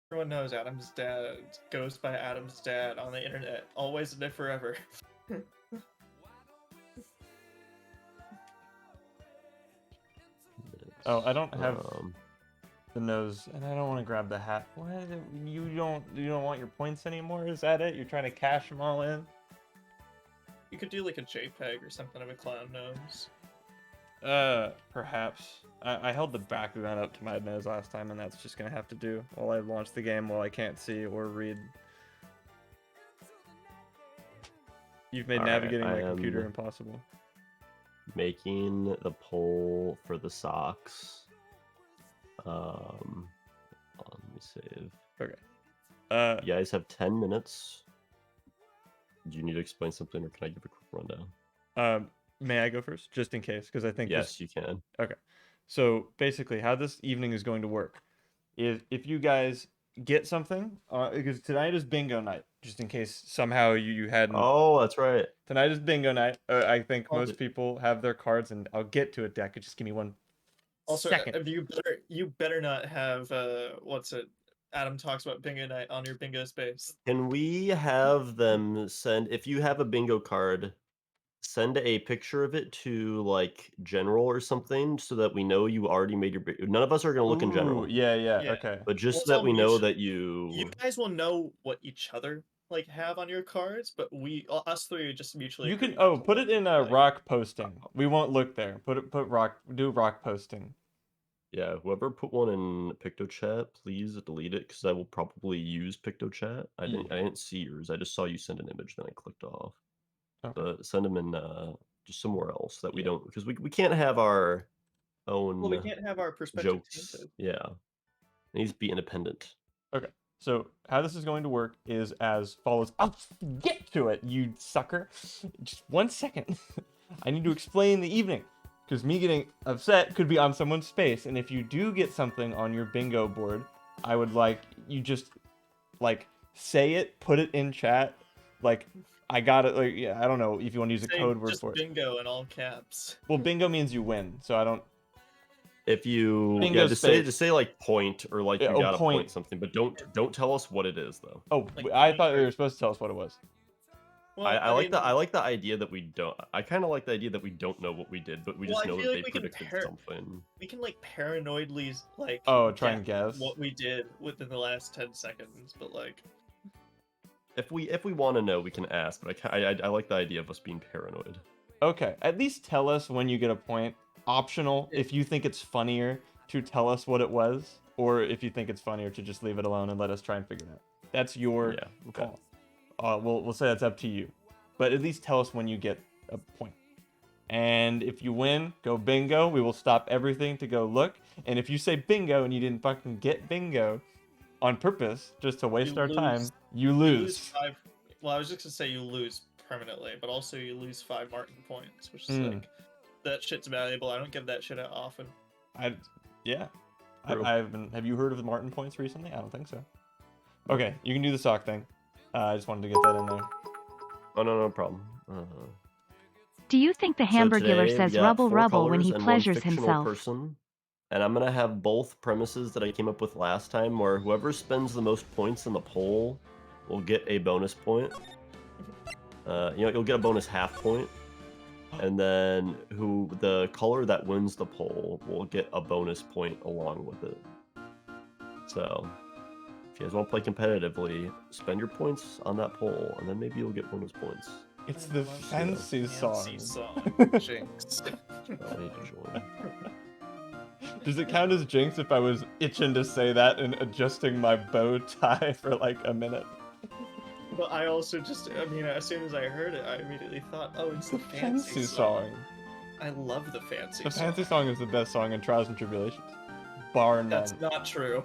Everyone knows Adam's dad goes by Adam's dad on the internet, always and forever. Oh, I don't have the nose, and I don't want to grab the hat. What? You don't want your points anymore? Is that it? You're trying to cash them all in? You could do like a JPEG or something of a clown nose. Perhaps. I held the back of that up to my nose last time, and that's just gonna have to do while I launch the game while I can't see or read. You've made navigating my computer impossible. Making the poll for the socks. Let me save. Okay. You guys have 10 minutes. Do you need to explain something, or can I give a quick rundown? May I go first, just in case? Because I think yes, you can. Okay. So basically, how this evening is going to work is if you guys get something, because tonight is bingo night, just in case somehow you hadn't. Oh, that's right. Tonight is bingo night. I think most people have their cards, and I'll get to it, Deck. Just give me one second. You better not have what's it? Adam talks about bingo night on your bingo space. Can we have them send, if you have a bingo card, send a picture of it to like general or something, so that we know you already made your. None of us are gonna look in general. Yeah. Okay. But just so that we know that you. You guys will know what each other like have on your cards, but us three just mutually. You can put it in rock posting. We won't look there. Do rock posting. Yeah, whoever put one in PictoChat, please delete it, because I will probably use PictoChat. I didn't see yours. I just saw you send an image, then I clicked off. Okay. But send them in just somewhere else that we don't, because we can't have our own. Well, we can't have our perspective jokes. Tainted. Yeah, it needs to be independent. Okay. So how this is going to work is as follows. I'll get to it, you sucker. Just 1 second. I need to explain the evening. Because me getting upset could be on someone's face. And if you do get something on your bingo board, I would like you just, like, say it, put it in chat. Like, I got it. Like, yeah, I don't know if you want to use a code word for it. Bingo in all caps. Well, bingo means you win. So I don't. If you just say like point, or like you got to point something, but don't tell us what it is though. Oh, like, I thought you were supposed to tell us what it was. Well, I like the idea that we don't. I kind of like the idea that we don't know what we did, but we just know that they predicted something. We can like paranoidly like try and guess what we did within the last 10 seconds, but like if we want to know, we can ask. But I like the idea of us being paranoid. Okay, at least tell us when you get a point. Optional if you think it's funnier to tell us what it was, or if you think it's funnier to just leave it alone and let us try and figure it out. That's your call. We'll say that's up to you, but at least tell us when you get a point. And if you win, go bingo. We will stop everything to go look. And if you say bingo and you didn't fucking get bingo on purpose just to waste our time, you lose. Well, I was just gonna say you lose permanently, but also you lose 5 Martin points, which is like that shit's valuable. I don't give that shit out often. Have you heard of the Martin points recently? I don't think so. Okay, you can do the sock thing. I just wanted to get that in there. Oh, no problem. Do you think the Hamburglar says rubble rubble when he pleasures himself? Person, and I'm gonna have both premises that I came up with last time, where whoever spends the most points in the poll will get a bonus point. You'll get a bonus half point. And then the color that wins the poll will get a bonus point along with it. So if you guys want to play competitively, spend your points on that poll, and then maybe you'll get bonus points. It's the fancy song. Jinx. I need to join. Does it count as Jinx if I was itching to say that and adjusting my bow tie for like a minute? But I also as soon as I heard it, I immediately thought, oh, it's the fancy song. I love the fancy song. The fancy song is the best song in Trials and Tribulations. Bar none. That's not true.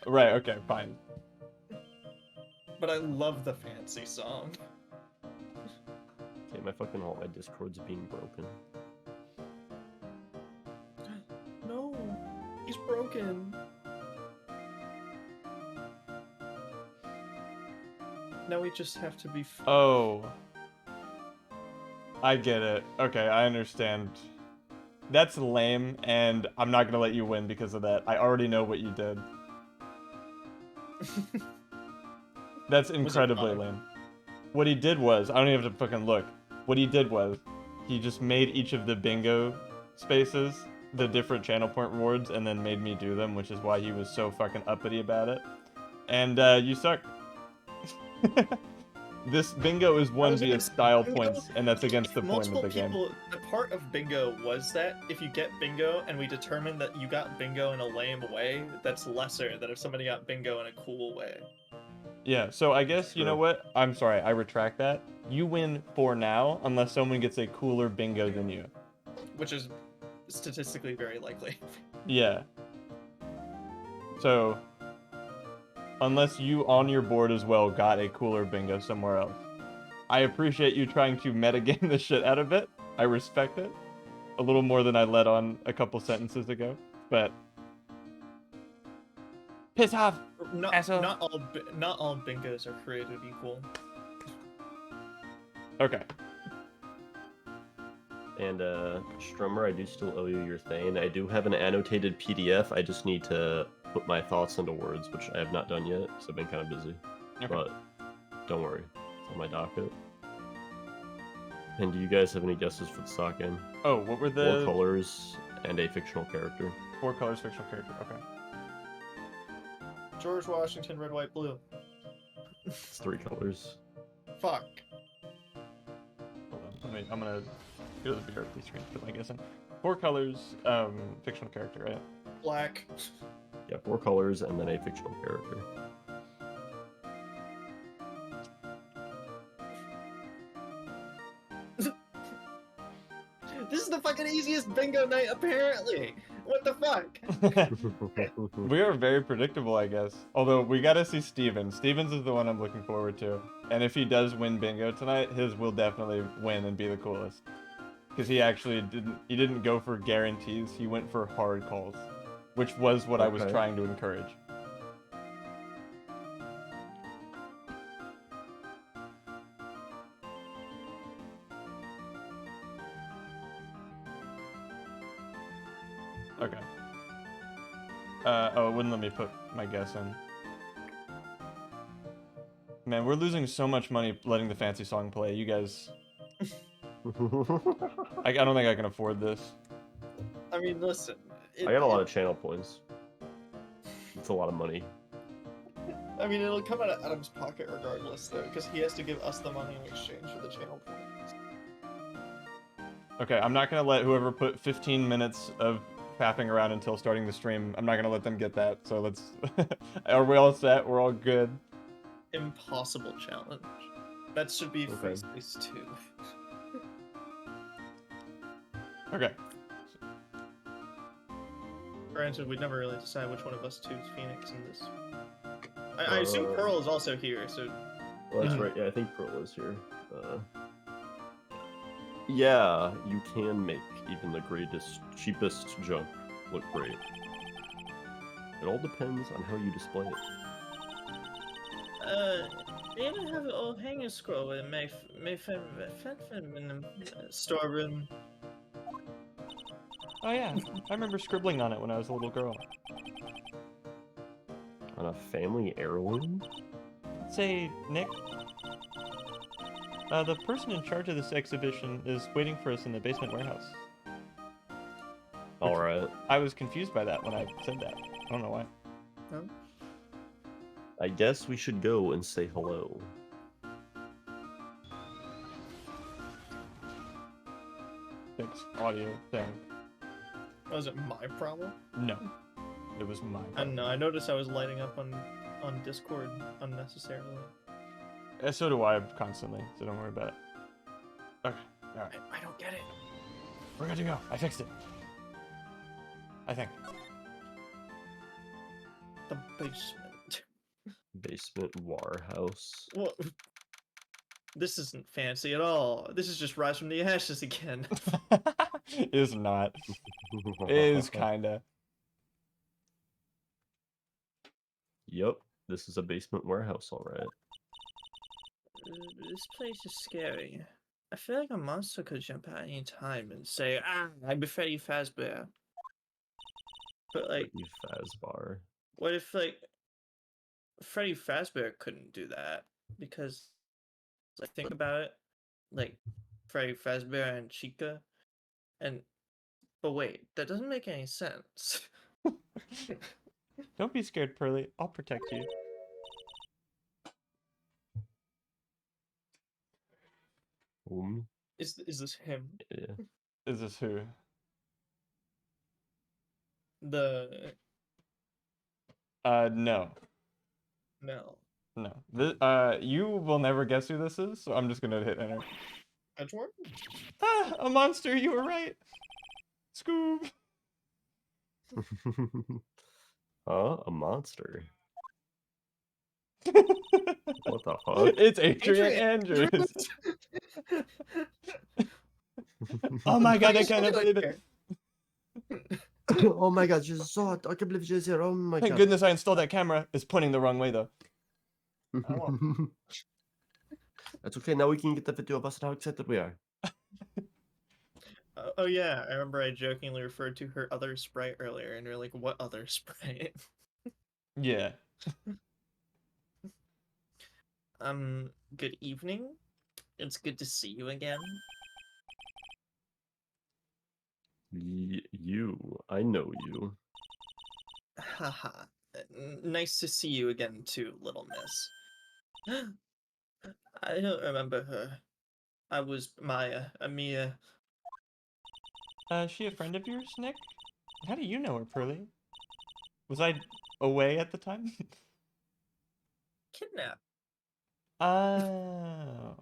Right, okay, fine. But I love the fancy song. Okay, all my Discord's being broken. No, he's broken. Now we just have to be. Oh. I get it. Okay, I understand. That's lame, and I'm not gonna let you win because of that. I already know what you did. That's incredibly funny? lame. What he did was, I don't even have to fucking look. What he did was, he just made each of the bingo spaces the different channel point rewards and then made me do them, which is why he was so fucking uppity about it. And you suck. This bingo is won via style points, and that's against the point of the game. The part of bingo was that if you get bingo and we determine that you got bingo in a lame way, that's lesser than if somebody got bingo in a cool way. Yeah, so I guess, you know what? I'm sorry, I retract that. You win for now, unless someone gets a cooler bingo than you. Which is statistically very likely. Yeah. So, unless you on your board as well got a cooler bingo somewhere else. I appreciate you trying to metagame the shit out of it. I respect it. A little more than I let on a couple sentences ago, but... Piss off, asshole. Not all bingos are created equal. Okay. And Strummer, I do still owe you your thing. I do have an annotated PDF. I just need to put my thoughts into words, which I have not done yet, because I've been kind of busy. Okay. But don't worry, it's on my docket. And do you guys have any guesses for the sock game? Oh, what were the... 4 colors and a fictional character. 4 colors, fictional character, okay. George Washington, red, white, blue. It's 3 colors. Fuck. Hold on, I'm gonna go to the BRP screen to put my guess in. 4 colors, fictional character, right? Black. Yeah, 4 colors and then a fictional character. This is the fucking easiest bingo night, apparently. What the fuck? We are very predictable, I guess. Although, we gotta see Stevens. Stevens is the one I'm looking forward to. And if he does win bingo tonight, his will definitely win and be the coolest. Because he actually didn't go for guarantees, he went for hard calls. Which was what I was trying to encourage. Okay. Oh, it wouldn't let me put my guess in. Man, we're losing so much money letting the fancy song play. You guys... I don't think I can afford this. I mean, listen. I got a lot of channel points. It's a lot of money. I mean, it'll come out of Adam's pocket regardless, though, because he has to give us the money in exchange for the channel points. Okay, I'm not gonna let whoever put 15 minutes of fapping around until starting the stream, I'm not gonna let them get that, so let's... Are we all set? We're all good? Impossible challenge. That should be face 2. Okay. Granted, we'd never really decide which one of us two is Phoenix in this. I assume Pearl is also here, so... Well, that's right, yeah, I think Pearl is here. Yeah, you can make even the greatest, cheapest junk look great. It all depends on how you display it. You don't have an old hanger scroll in my storeroom. Oh yeah, I remember scribbling on it when I was a little girl. On a family heirloom? Say, Nick, the person in charge of this exhibition is waiting for us in the basement warehouse. Alright. I was confused by that when I said that. I don't know why. No? I guess we should go and say hello. Thanks, audio thing. Was it my problem? No. It was mine. I don't know, I noticed I was lighting up on Discord unnecessarily. So do I constantly, so don't worry about it. Okay, alright. I don't get it. We're good to go. I fixed it. I think. The basement. Basement warehouse. Well, this isn't fancy at all. This is just Rise from the Ashes again. Is not. Is kinda. Yep, this is a basement warehouse, alright. This place is scary. I feel like a monster could jump out any time and say, I prefer you, Fazbear. But like, You Fazbar. what if like Freddy Fazbear couldn't do that because, like, think about it, like Freddy Fazbear and Chica, and but wait, that doesn't make any sense. Don't be scared, Pearly. I'll protect you. Is this him? Yeah. Is this who? The No. no. No. You will never guess who this is, so I'm just gonna hit enter. Edgeworm? Ah, a monster, you were right. Scoob. Huh? A monster? What the fuck? It's Adrian Andrews. Oh my god, I cannot believe it. Oh my god, she's so hot. I can't believe she's here. Oh my Thank god. goodness I installed that camera. It's pointing the wrong way though. That's okay. Now we can get the video of us and how excited we are. Oh yeah, I remember I jokingly referred to her other sprite earlier, and you're like, "What other sprite?" Yeah. Good evening. It's good to see you again. You. I know you. Haha. Nice to see you again too, little miss. I don't remember her. I was Maya, Amia. Is she a friend of yours, Nick? How do you know her, Pearly? Was I away at the time? Kidnap. Oh.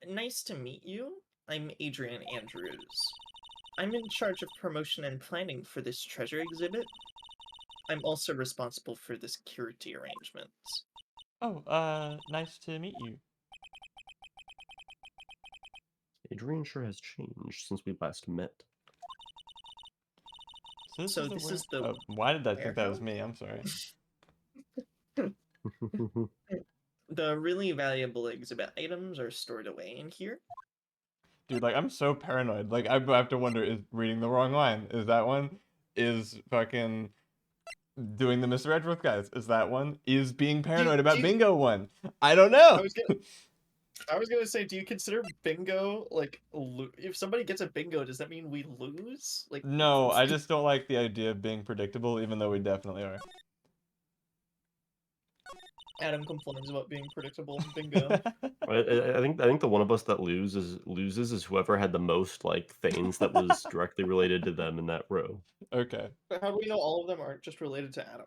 Nice to meet you. I'm Adrian Andrews. I'm in charge of promotion and planning for this treasure exhibit. I'm also responsible for the security arrangements. Oh, nice to meet you. Adrian sure has changed since we last met. So So this is the Oh, why did I think that was warehouse? me? I'm sorry. The really valuable exhibit items are stored away in here. Dude, like, I'm so paranoid. Like, I have to wonder, is reading the wrong line? Is that one? Is fucking doing the Mr. Edgeworth guys? Is that one? Is being paranoid about bingo one? I don't know. I was gonna say, do you consider bingo like if somebody gets a bingo, does that mean we lose? Like No, I just don't like the idea of being predictable, even though we definitely are. Adam complains about being predictable in bingo. I think the one of us that loses is whoever had the most like things that was directly related to them in that row. Okay. But how do we know all of them aren't just related to Adam?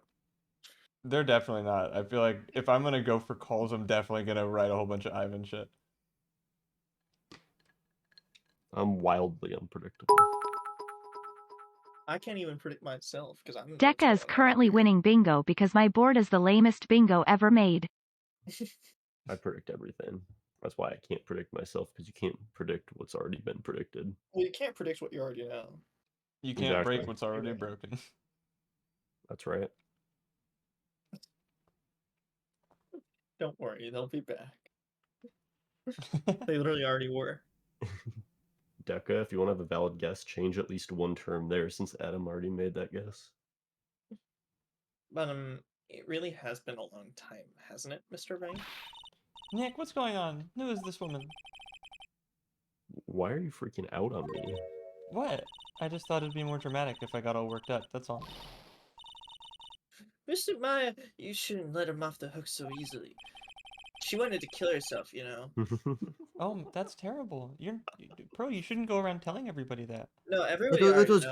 They're definitely not. I feel like if I'm gonna go for calls, I'm definitely gonna write a whole bunch of Ivan shit. I'm wildly unpredictable. I can't even predict myself because I'm. Decca is currently winning bingo because my board is the lamest bingo ever made. I predict everything. That's why I can't predict myself, because you can't predict what's already been predicted. Well, you can't predict what you already know. You can't break what's already broken. That's right. Don't worry, they'll be back. They literally already were. Decca, if you want to have a valid guess, change at least one term there, since Adam already made that guess. But it really has been a long time, hasn't it, Mr. Wright? Nick, what's going on? Who is this woman? Why are you freaking out on me? What? I just thought it'd be more dramatic if I got all worked up, that's all. Mr. Maya, you shouldn't let him off the hook so easily. She wanted to kill herself, you know. Oh, that's terrible. Pro, you shouldn't go around telling everybody that. No, everybody already knows.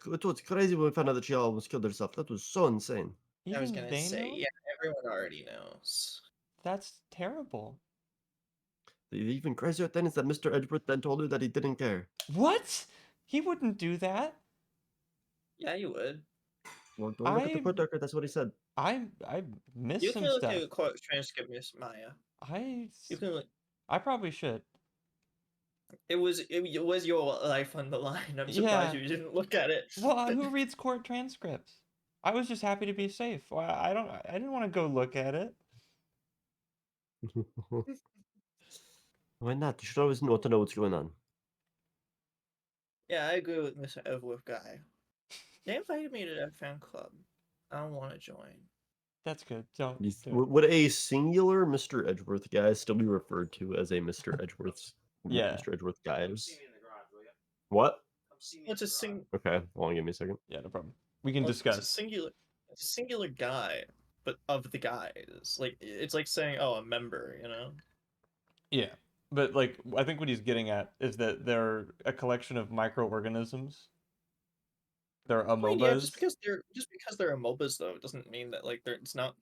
It was crazy when we found out that she almost killed herself. That was so insane. I was Even gonna they say, know? yeah, everyone already knows. That's terrible. The even crazier thing is that Mr. Edgeworth then told her that he didn't care. What? He wouldn't do that. Yeah, you would. Well, don't look at the court record. That's what he said. I missed You some can look stuff. at the court transcript, Miss Maya. You can look. I probably should. It was your life on the line. I'm surprised you didn't look at it. Well, who reads court transcripts? I was just happy to be safe. Well, I didn't want to go look at it. Why not? You should always want to know what's going on. Yeah, I agree with Mr. Edgeworth guy. They invited me to their fan club. I don't want to join. That's good. Don't. Would a singular Mr. Edgeworth guy still be referred to as a Mr. Edgeworth's? Yeah. Mr. Edgeworth guys. What? It's a sing. Okay, hold on, give me a second. Yeah, no problem. We can Well, discuss. It's a singular guy, but of the guys. Like it's like saying, oh, a member. You know. Yeah, but like I think what he's getting at is that they're a collection of microorganisms. They're I mean, yeah, amobas. just because they're amobas though, doesn't mean that like it's not.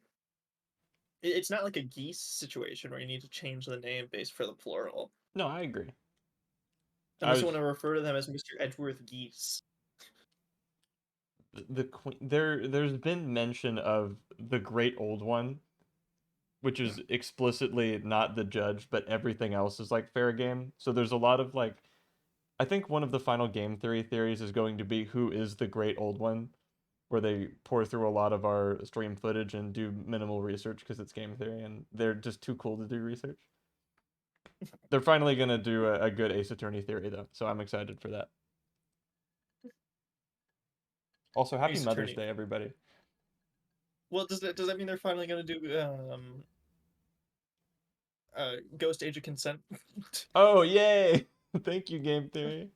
It's not like a geese situation where you need to change the name based for the plural. No, I agree. Unless you want to refer to them as Mr. Edgeworth Geese. The queen. There's been mention of the Great Old One, which is explicitly not the judge, but everything else is like fair game. So there's a lot of like, I think one of the final game theory theories is going to be who is the Great Old One, where they pour through a lot of our stream footage and do minimal research because it's game theory and they're just too cool to do research. They're finally gonna do a good Ace Attorney theory though, so I'm excited for that. Also, happy Ace Mother's Attorney. Day, everybody. Well, does that mean they're finally gonna do Ghost Age of Consent? Oh, yay! Thank you, game theory.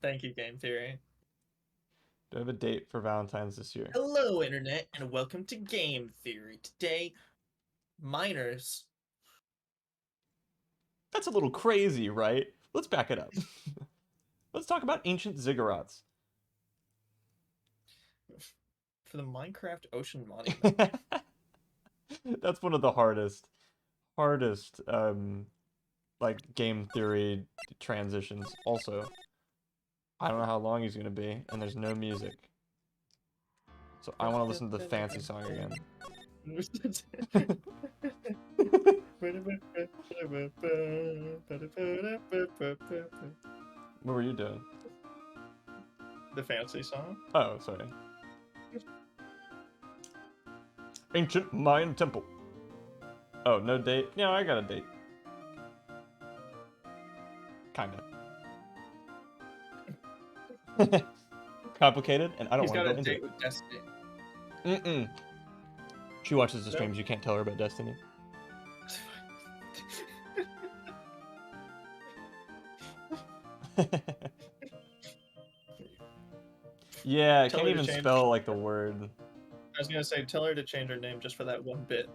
Thank you, Game Theory. Do I have a date for Valentine's this year? Hello, Internet, and welcome to Game Theory. Today, minors. That's a little crazy, right? Let's back it up. Let's talk about ancient ziggurats. For the Minecraft Ocean Monument. That's one of the hardest like game theory transitions. Also, I don't know how long he's gonna be, and there's no music, so I want to listen to the fancy song again. What were you doing? The fancy song? Oh, sorry. Ancient Mayan temple. Oh, no date? Yeah, I got a date. Kinda. Complicated, and I don't He's want got to a go into date it. with Destiny. Mm-mm. She watches the streams. You can't tell her about Destiny. Yeah, I Tell can't her to even change- spell like the word. I was gonna say, tell her to change her name just for that one bit.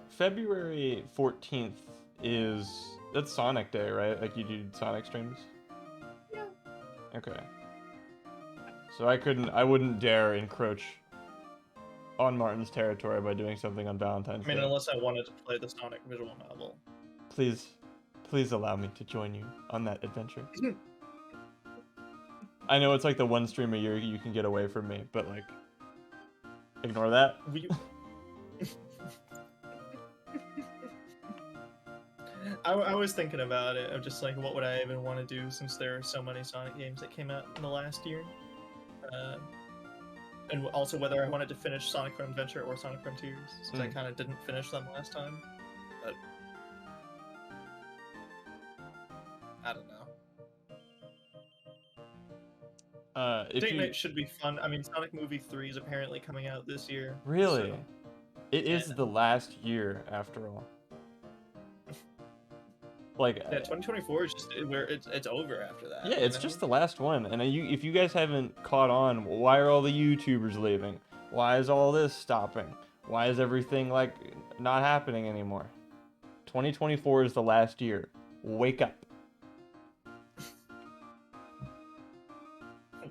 February 14th that's Sonic Day, right? Like you do Sonic streams? Yeah. Okay. So I wouldn't dare encroach on Martin's territory by doing something on Valentine's I mean, Day. unless I wanted to play the Sonic visual novel. Please allow me to join you on that adventure. I know it's like the one stream a year you can get away from me, but like, ignore that. I was thinking about it. I'm just like, what would I even want to do since there are so many Sonic games that came out in the last year? And also whether I wanted to finish Sonic Adventure or Sonic Frontiers, since I kind of didn't finish them last time. But I don't know. Date night should be fun. I mean, Sonic Movie 3 is apparently coming out this year. Really? So, It is the last year, after all. Like, yeah, 2024 is just where it's over after that. yeah, it's just the last one. And if you guys haven't caught on, why are all the YouTubers leaving? Why is all this stopping? Why is everything like not happening anymore? 2024 is the last year. Wake up.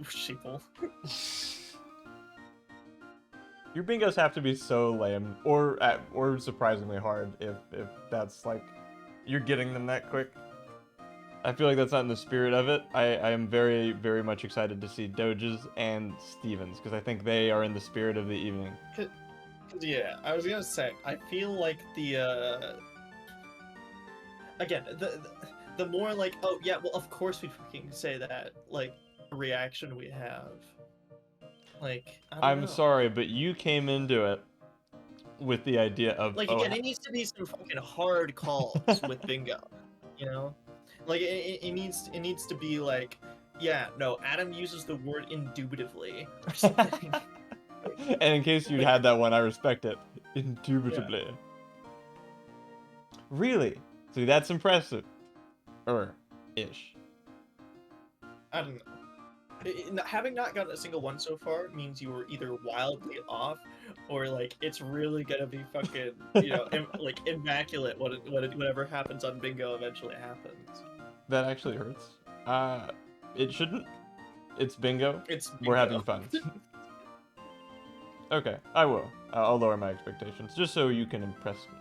Sheeple. Your bingos have to be so lame, or surprisingly hard if that's like you're getting them that quick. I feel like that's not in the spirit of it. I am very, very much excited to see Doges and Stevens because I think they are in the spirit of the evening. Yeah, I was gonna say, I feel like the again, the more like, oh yeah, well of course we fucking say that, like, reaction we have. Like, I'm sorry, but you came into it with the idea of like, again, it needs to be some fucking hard calls with bingo, you know? Like it needs to be like, Yeah, no, Adam uses the word indubitably or something. And in case you had that one, I respect it. Indubitably. Really? See, that's impressive. Ish. I don't know. Having not gotten a single one so far means you were either wildly off, or like it's really gonna be fucking, like immaculate. Whatever happens on bingo eventually happens. That actually hurts. It shouldn't. It's bingo. It's We're having bingo. fun. Okay, I will. I'll lower my expectations just so you can impress me.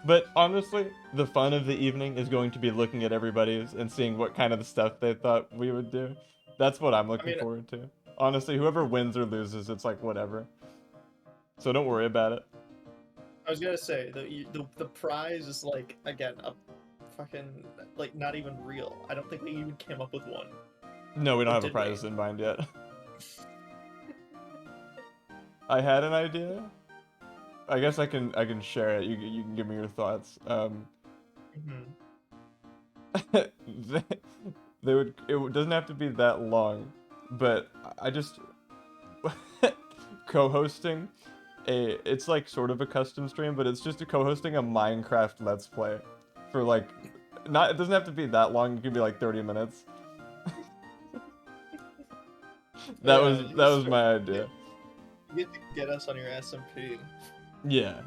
But honestly, the fun of the evening is going to be looking at everybody's and seeing what kind of stuff they thought we would do. That's what I'm looking forward to. Honestly, whoever wins or loses, it's like whatever. So don't worry about it. I was gonna say the prize is like, again, a fucking, like, not even real. I don't think we even came up with one. No, we don't Or have a did prize we? in mind yet. I had an idea. I guess I can share it. You can give me your thoughts. they, it doesn't have to be that long, but I just co-hosting it's like sort of a custom stream, but it's just a co-hosting a Minecraft Let's Play for like, not, it doesn't have to be that long. It can be like 30 minutes. That was my idea. You get to get us on your SMP. Yeah.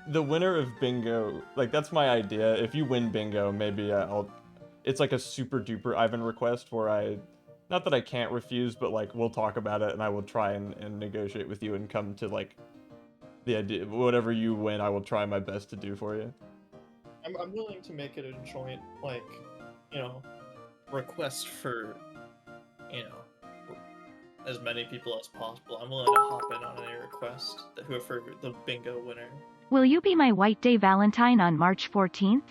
The winner of bingo, like, that's my idea. If you win bingo, maybe it's like a super duper Ivan request where not that I can't refuse, but like we'll talk about it and I will try and negotiate with you and come to like the idea. Whatever you win, I will try my best to do for you. I'm willing to make it a joint, like, request for, as many people as possible. I'm willing to hop in on any request for the bingo winner. Will you be my white day Valentine on March 14th?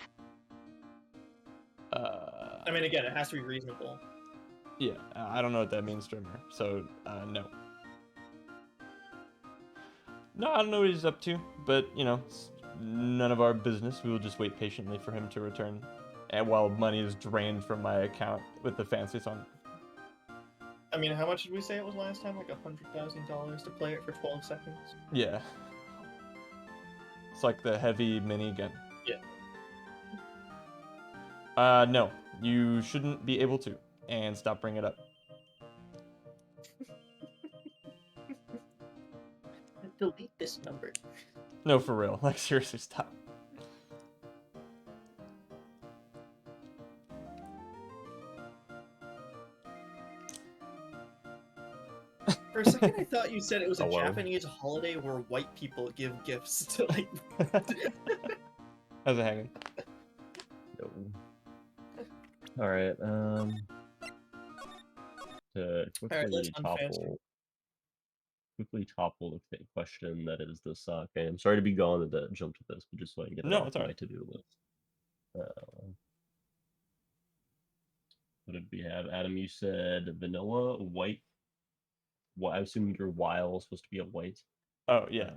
I mean, again, it has to be reasonable. Yeah, I don't know what that means, streamer. So, no. No, I don't know what he's up to, but, it's none of our business. We will just wait patiently for him to return. And while money is drained from my account with the fancy song. I mean, how much did we say it was last time? Like $100,000 to play it for 12 seconds? Yeah. It's like the heavy minigun. Yeah. No. You shouldn't be able to. And stop bringing it up. Delete this number. No, for real. Like, seriously, stop. For a second, I thought you said it was a Hello? Japanese holiday where white people give gifts to, like... How's it hanging? No. Alright, to quickly topple the question that is the sake. I'm sorry to be gone that jumped to this, but just so I can get it off my to-do list. What did we have? Adam, you said vanilla, white. Well, I assume your while is supposed to be a white. Oh, yeah.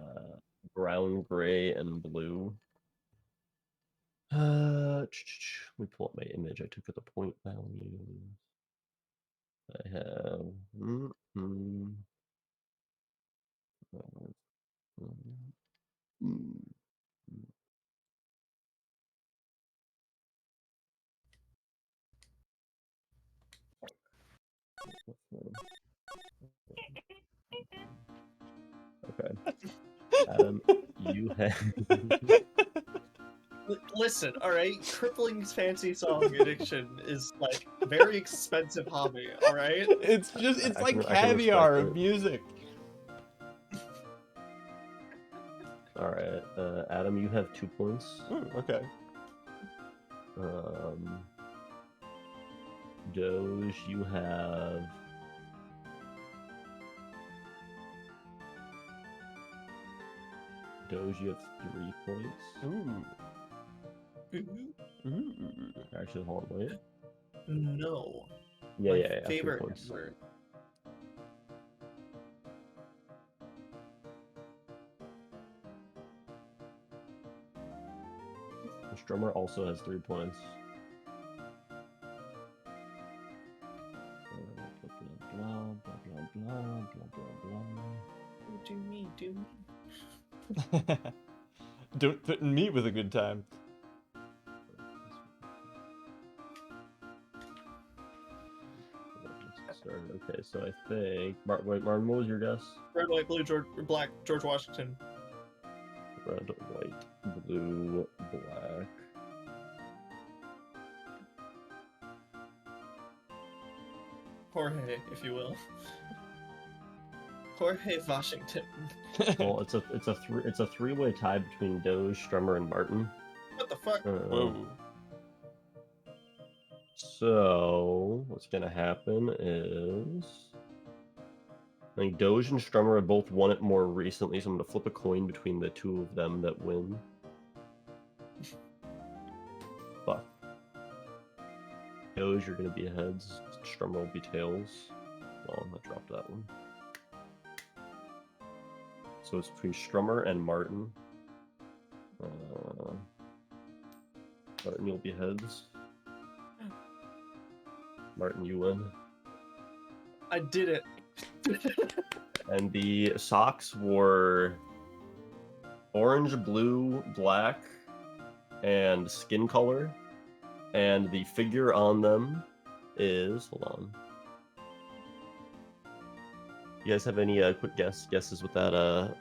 Brown, gray, and blue. Let me pull up my image I took for the point values. I have. Okay. Adam, you have. Listen, alright? Crippling fancy song addiction is, like, a very expensive hobby, alright? It's like caviar of music. Alright, Adam, you have 2 points. Ooh, okay. Doge, you have... Doge, you have 3 points. Ooh. Actually, hold on, wait. No. Yeah, favorite 3 points. number. Drummer also has 3 points. Blah, blah, blah, blah, blah, blah, blah. Do me, do me. Don't threaten me with a good time. Okay, so I think wait, Martin, what was your guess? Red, white, blue, black, George Washington. Red, white, blue, black. Jorge, if you will. Jorge Washington. Well, it's a three-way tie between Doge, Strummer, and Martin. What the fuck? Whoa. So what's gonna happen is I think Doge and Strummer have both won it more recently, so I'm gonna flip a coin between the two of them that win. Fuck. Doge, you're gonna be heads. Strummer will be tails. Well, I dropped that one. So it's between Strummer and Martin. Martin, you'll be heads. Martin, you win. I did it. And the socks were orange, blue, black, and skin color. And the figure on them is, hold on. You guys have any quick guesses with that?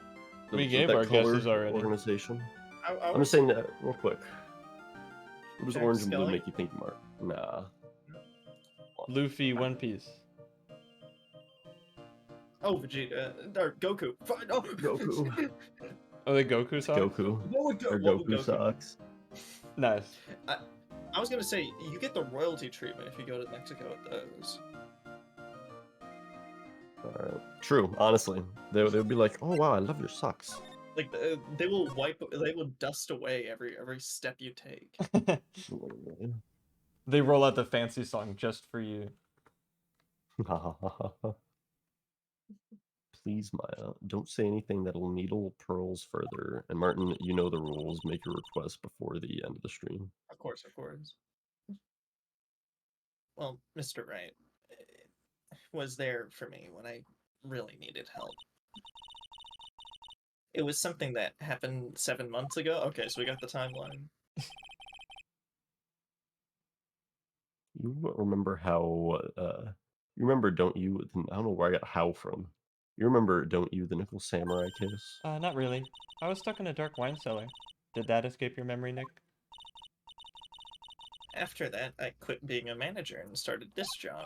We gave our color guesses already. Organization. I I'm just saying that real quick. What does Jack orange and blue Skelly? make you think, Mark? Nah. Luffy, One Piece. Oh, Vegeta. Or Goku. Fine. Oh, Goku. Oh, the Goku socks? Goku. What would Or what would Goku socks. Nice. I was gonna say, you get the royalty treatment if you go to Mexico with those. True, honestly. They would be like, oh wow, I love your socks. Like, they will dust away every step you take. They roll out the fancy song just for you. Please, Maya, don't say anything that'll needle pearls further. And Martin, you know the rules. Make your request before the end of the stream. Of course, of course. Well, Mr. Wright was there for me when I really needed help. It was something that happened 7 months ago. Okay, so we got the timeline. You remember how, you remember, don't you? I don't know where I got how from. You remember, don't you, the Nickel Samurai kiss? Not really. I was stuck in a dark wine cellar. Did that escape your memory, Nick? After that, I quit being a manager and started this job.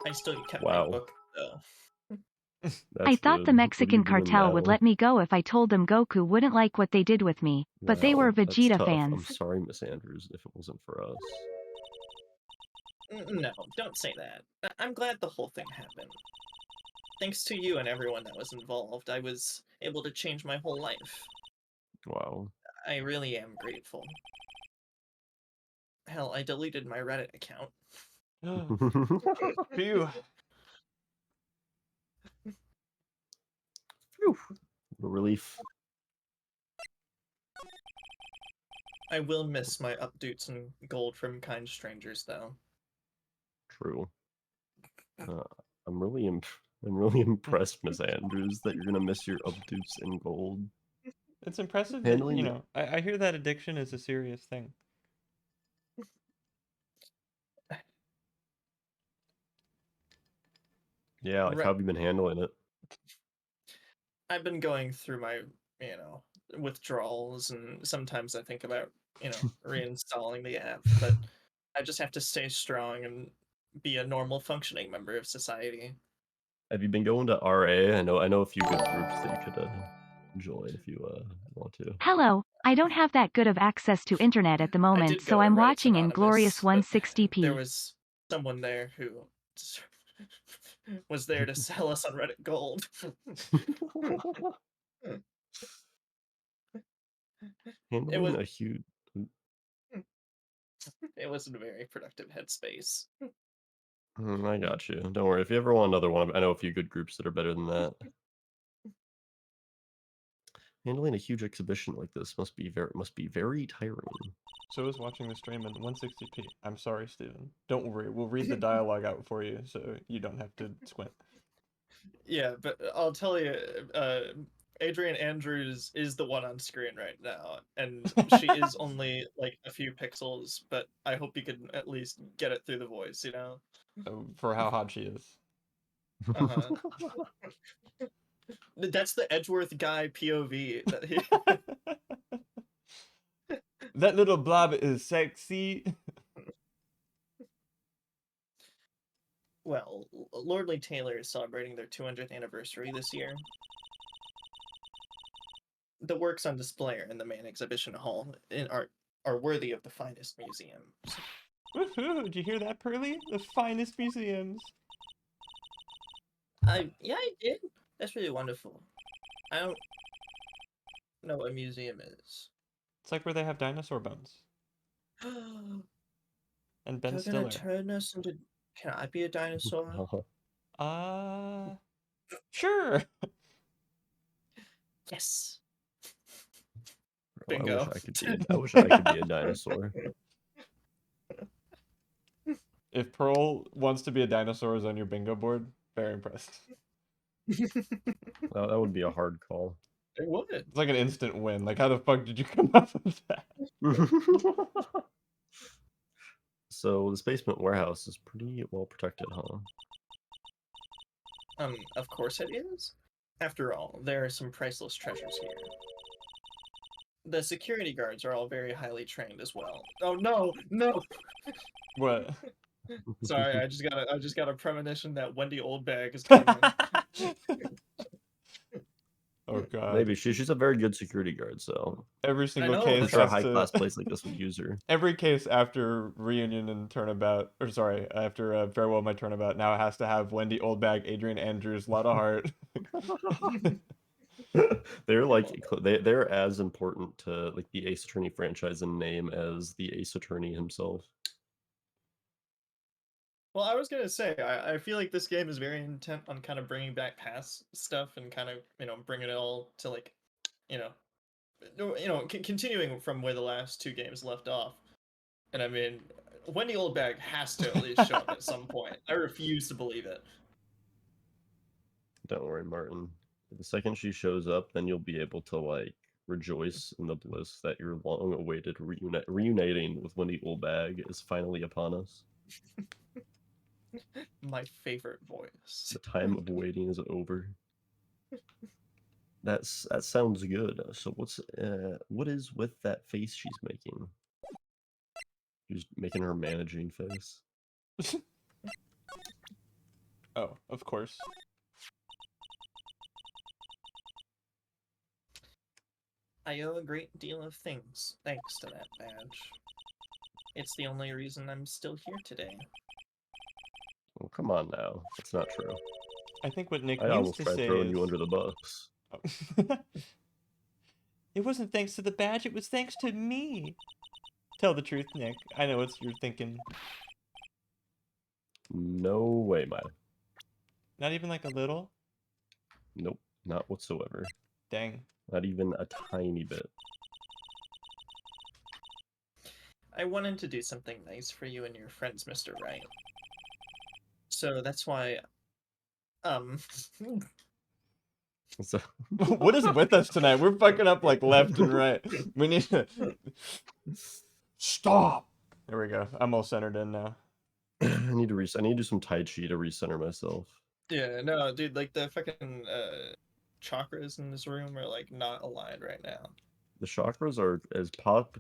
I still kept Wow. my book, though. I thought the What are Mexican you doing cartel would now? let me go if I told them Goku wouldn't like what they did with me, but they were Wow, that's Vegeta tough. I'm fans. sorry, Miss Andrews, if it wasn't for us. No, don't say that. I'm glad the whole thing happened. Thanks to you and everyone that was involved, I was able to change my whole life. Wow. I really am grateful. Hell, I deleted my Reddit account. Phew. Phew. Relief. I will miss my updates and gold from kind strangers, though. True. I'm really impressed, Miss Andrews, that you're gonna miss your updates in gold. It's impressive that, Handling you the- know, I hear that addiction is a serious thing. Yeah, like, Right. how have you been handling it? I've been going through my, withdrawals, and sometimes I think about, reinstalling the app, but I just have to stay strong and be a normal functioning member of society. Have you been going to RA? I know a few good groups that you could join if you want to. Hello, I don't have that good of access to internet at the I moment, did so go to I'm Reddit's watching in Anonymous, glorious but 160p. there was someone there who was there to sell us on Reddit Gold. Handling a huge. It wasn't a very productive headspace. I got you. Don't worry. If you ever want another one, I know a few good groups that are better than that. Handling a huge exhibition like this must be very tiring. So is watching the stream in 160p. I'm sorry, Steven. Don't worry, we'll read the dialogue out for you so you don't have to squint. Yeah, but I'll tell you, Adrian Andrews is the one on screen right now, and she is only like a few pixels, but I hope you can at least get it through the voice, you know? For how hot she is. Uh-huh. That's the Edgeworth guy POV that he. That little blob is sexy. Well, Lordly Taylor is celebrating their 200th anniversary this year. The works on display in the main exhibition hall are worthy of the finest museums. Woohoo! Did you hear that, Pearly? The finest museums. I did. That's really wonderful. I don't know what a museum is. It's like where they have dinosaur bones. And Ben You're Stiller. gonna turn us into. Can I be a dinosaur? Sure. Yes. Oh, Bingo. I wish I could be a dinosaur. If Pearl wants to be a dinosaur is on your bingo board, very impressed. Well, that would be a hard call. It would. It's like an instant win. Like, how the fuck did you come up with that? So this basement warehouse is pretty well protected, huh? Of course it is. After all, there are some priceless treasures here. The security guards are all very highly trained as well. Oh no, no! What? Sorry, I just got a premonition that Wendy Oldbag is coming. Oh god. Maybe she's a very good security guard, so Every single know, case I'm sure a has high-class to... place like this would use her. Every case after Reunion and Turnabout, or sorry, after Farewell My Turnabout, now it has to have Wendy Oldbag, Adrian Andrews, Lotta Hart. They're like they're as important to like the Ace Attorney franchise in name as the Ace Attorney himself. Well, I was gonna say, I feel like this game is very intent on kind of bringing back past stuff and kind of, bringing it all to like, you know, continuing from where the last two games left off. And I mean, Wendy Oldbag has to at least show up at some point. I refuse to believe it. Don't worry, Martin. The second she shows up, then you'll be able to like rejoice in the bliss that your long-awaited reuniting with Wendy Oldbag is finally upon us. My favorite voice. The time of waiting is over. That sounds good. So what is with that face she's making? She's making her managing face. Oh, of course. I owe a great deal of things thanks to that badge. It's the only reason I'm still here today. Oh, come on now. That's not true. I think what Nick I means almost to tried say throwing is... you under the bus. Oh. It wasn't thanks to the badge, it was thanks to me. Tell the truth, Nick. I know what you're thinking. No way, Maya. Not even like a little? Nope, not whatsoever. Dang. Not even a tiny bit. I wanted to do something nice for you and your friends, Mr. Wright. So that's why, So What is with us tonight? We're fucking up like left and right. We need to... Stop! There we go. I'm all centered in now. I need to do some Tai Chi to recenter myself. Yeah, no, dude, like the fucking chakras in this room are like not aligned right now. The chakras are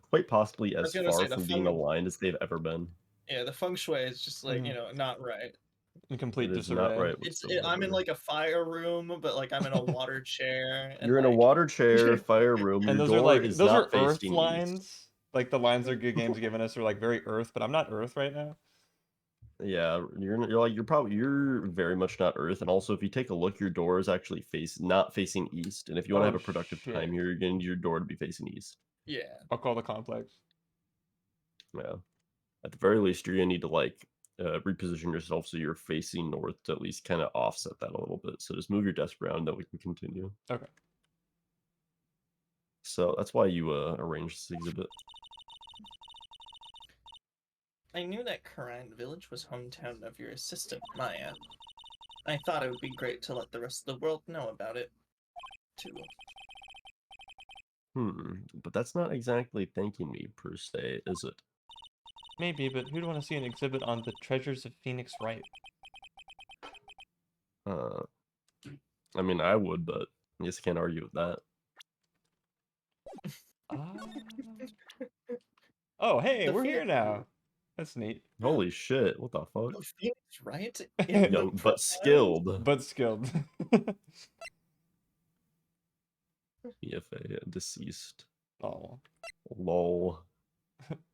quite possibly as gonna far say, the from being aligned as they've ever been. Yeah, the feng shui is just like, not right. In complete It is disarray. not right I'm in whatsoever. like a fire room, but like I'm in a water chair. And You're in a like... water chair, fire room. And Your those are door like, is those are not earth facing lines. east. Like the lines that good games given us are like very earth, but I'm not earth right now. Yeah, you're very much not Earth, and also if you take a look, your door is actually not facing east. And if you want to have a productive time here, you're gonna need your door to be facing east. Yeah. I'll call the complex. Yeah. At the very least, you're gonna need to like reposition yourself so you're facing north to at least kind of offset that a little bit. So just move your desk around, then we can continue. Okay. So that's why you arranged this exhibit. I knew that Karan Village was hometown of your assistant, Maya. I thought it would be great to let the rest of the world know about it, too. But that's not exactly thanking me, per se, is it? Maybe, but who'd want to see an exhibit on the treasures of Phoenix Wright? I mean, I would, but I guess I can't argue with that. Oh, hey, The we're here Phoenix- now. That's neat. Holy shit, what the fuck? The Phoenix Wright? In the Young but profile? skilled. But skilled. EFA, deceased. Oh. Lol.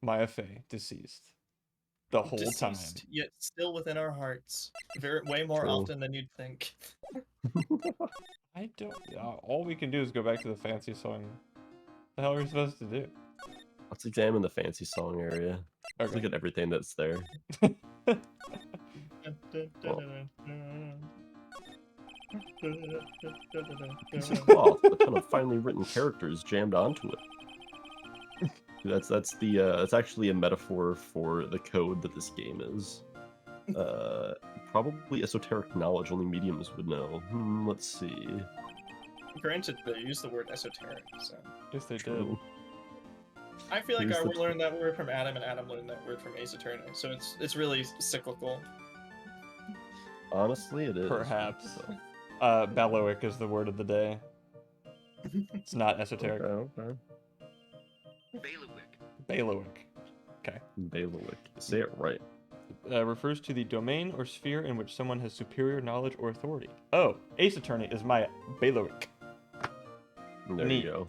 Maya Fey, deceased. The whole Deceased, time. yet still within our hearts. Way more True. often than you'd think. I don't... all we can do is go back to the fancy song. What the hell are we supposed to do? Let's examine the fancy song area. Let's look Okay. at everything that's there. Piece of cloth, a ton of finely written characters jammed onto it. That's actually a metaphor for the code that this game is. Probably esoteric knowledge only mediums would know. Let's see. Granted, they use the word esoteric, so... Yes, they did. True. I feel like Here's I the learned that word from Adam, and Adam learned that word from Ace Attorney, so it's really cyclical. Honestly, it is. Perhaps. So, Bailiwick is the word of the day. It's not esoteric. okay. Bailiwick. Okay. Bailiwick. Say it right. Refers to the domain or sphere in which someone has superior knowledge or authority. Oh, Ace Attorney is my bailiwick. There Neat. you go.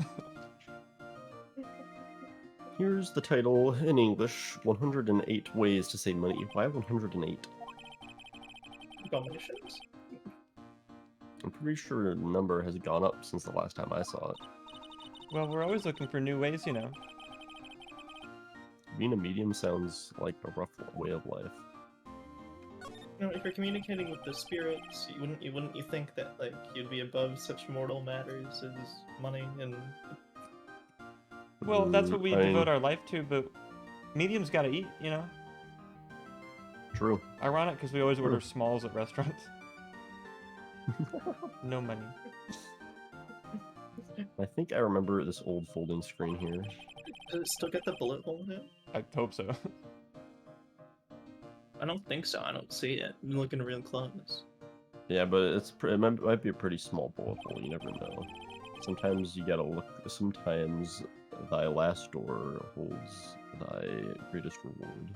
Here's the title in English: 108 Ways to Save Money. Why 108? Dominations? I'm pretty sure the number has gone up since the last time I saw it. Well, we're always looking for new ways, you know. Being a medium sounds like a rough way of life. You know, if you're communicating with the spirits, you wouldn't you think that like you'd be above such mortal matters as money and... Well, that's what we I mean, devote our life to, but mediums gotta eat, you know. True. Ironic, because we always order smalls at restaurants. No money. I think I remember this old folding screen here. Does it still get the bullet hole in it? I hope so. I don't think so. I don't see it. I'm looking real close. Yeah, but it might be a pretty small bullet hole. You never know. Sometimes you gotta look. Sometimes thy last door holds thy greatest reward.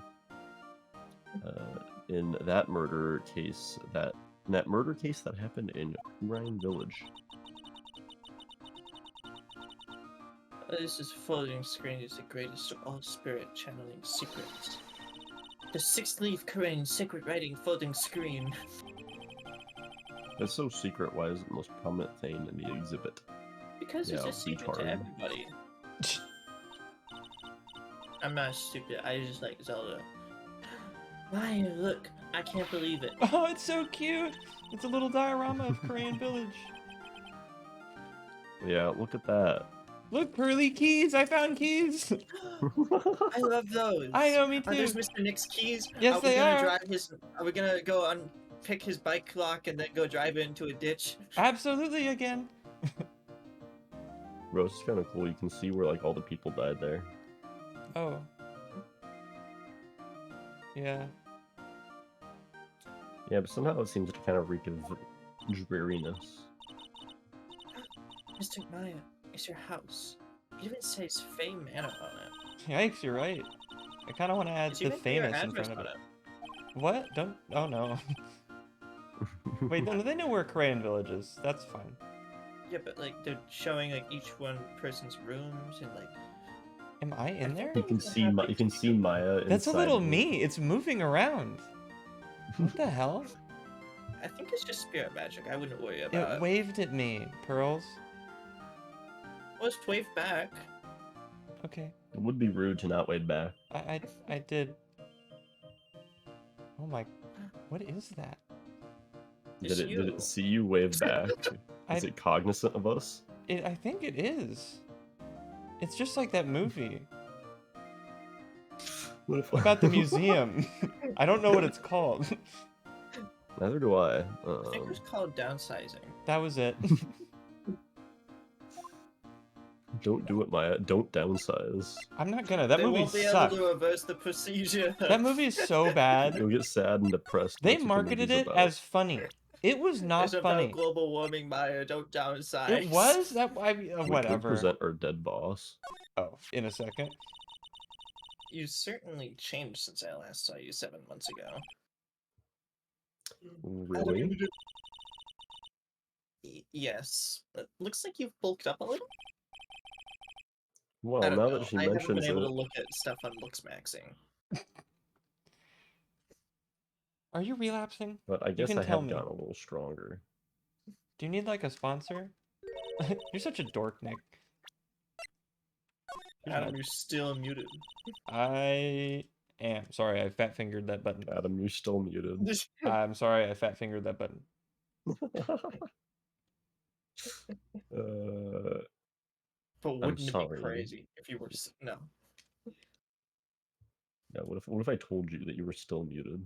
In that murder case, that happened in Ryan Village. This is floating screen is the greatest of all spirit channeling secrets. The six-leaf Korean secret writing floating screen. That's so secret. Why is it the most prominent thing in the exhibit? Because it's Yeah, a secret to retard. everybody. I'm not stupid. I just like Zelda. Maya, look! I can't believe it. Oh, it's so cute! It's a little diorama of Korean Village. Yeah, look at that. Look, pearly keys! I found keys! I love those. I know, me Are those too! Mr. Nick's keys? Yes, they are. Are we gonna go pick his bike lock and then go drive it into a ditch? Absolutely again! Bro, it's kind of cool. You can see where like all the people died there. Oh. Yeah. Yeah, but somehow it seems to kind of reek of dreariness. Mr. Maya, it's your house. It even says Fey Manor on it. Yikes, you're right. I kind of want to add It's the even got your famous in address front of on it. What? Don't. Oh no. Wait, no, they know where Korean Village is. That's fine. Yeah, but like they're showing like each one person's rooms and like. Am I in there? You can see Maya. That's a inside little of it. me. It's moving around. What the hell? I think it's just spirit magic. I wouldn't worry about It it. waved at me, Pearls. Well, just wave back. Okay. It would be rude to not wade back. I did. Oh my. What is that? It's Did you. it see you wave back? Is it cognizant of us? I think it is. It's just like that movie What if about the museum. I don't know what it's called. Neither do I. I think it was called downsizing. That was it. Don't do it, Maya. Don't downsize. I'm not gonna. That They movie won't be sucked. able to reverse the procedure. That movie is so bad. You'll get sad and depressed. They That's what the marketed movie's it about. as funny. It was not It's funny. about global warming, Maya. Don't downsize. It was that. We Whatever. present our dead boss. Oh, in a second. You certainly changed since I last saw you 7 months ago. Really? Yes. It looks like you've bulked up a little. Well, I don't now know. that she I haven't been mentions able it, to look at stuff on Looksmaxing. Are you relapsing? but I guess can I tell have me. gotten a little stronger. Do you need like a sponsor? You're such a dork, Nick. Here's Adam, my- you're still muted. I am sorry. I fat fingered that button. Adam, you're still muted. I'm sorry. I fat fingered that button. But wouldn't it sorry. be crazy if you were no? Yeah, what if I told you that you were still muted?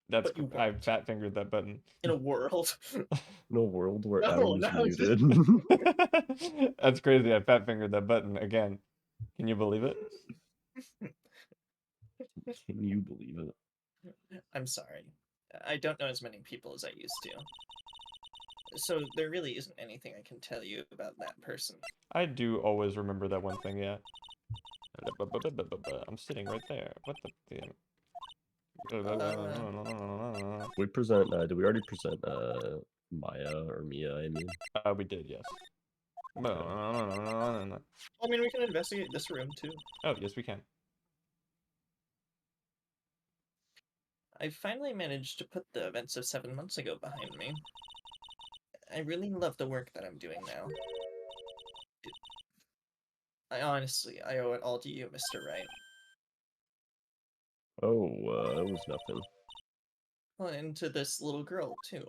That's But you I weren't. fat fingered that button. In a world. In a world where No, Adam's no, just- muted. That's crazy. I fat fingered that button again. Can you believe it? Can you believe it? I'm sorry. I don't know as many people as I used to. So there really isn't anything I can tell you about that person. I do always remember that one thing. Yeah. I'm sitting right there. What the? We present. Did we already present Maya or Mia? I mean, We did, yes. I mean, we can investigate this room too. Oh, yes, we can. I finally managed to put the events of 7 months ago behind me. I really love the work that I'm doing now. I owe it all to you, Mr. Wright. oh, it was nothing. Well, and to this little girl, too.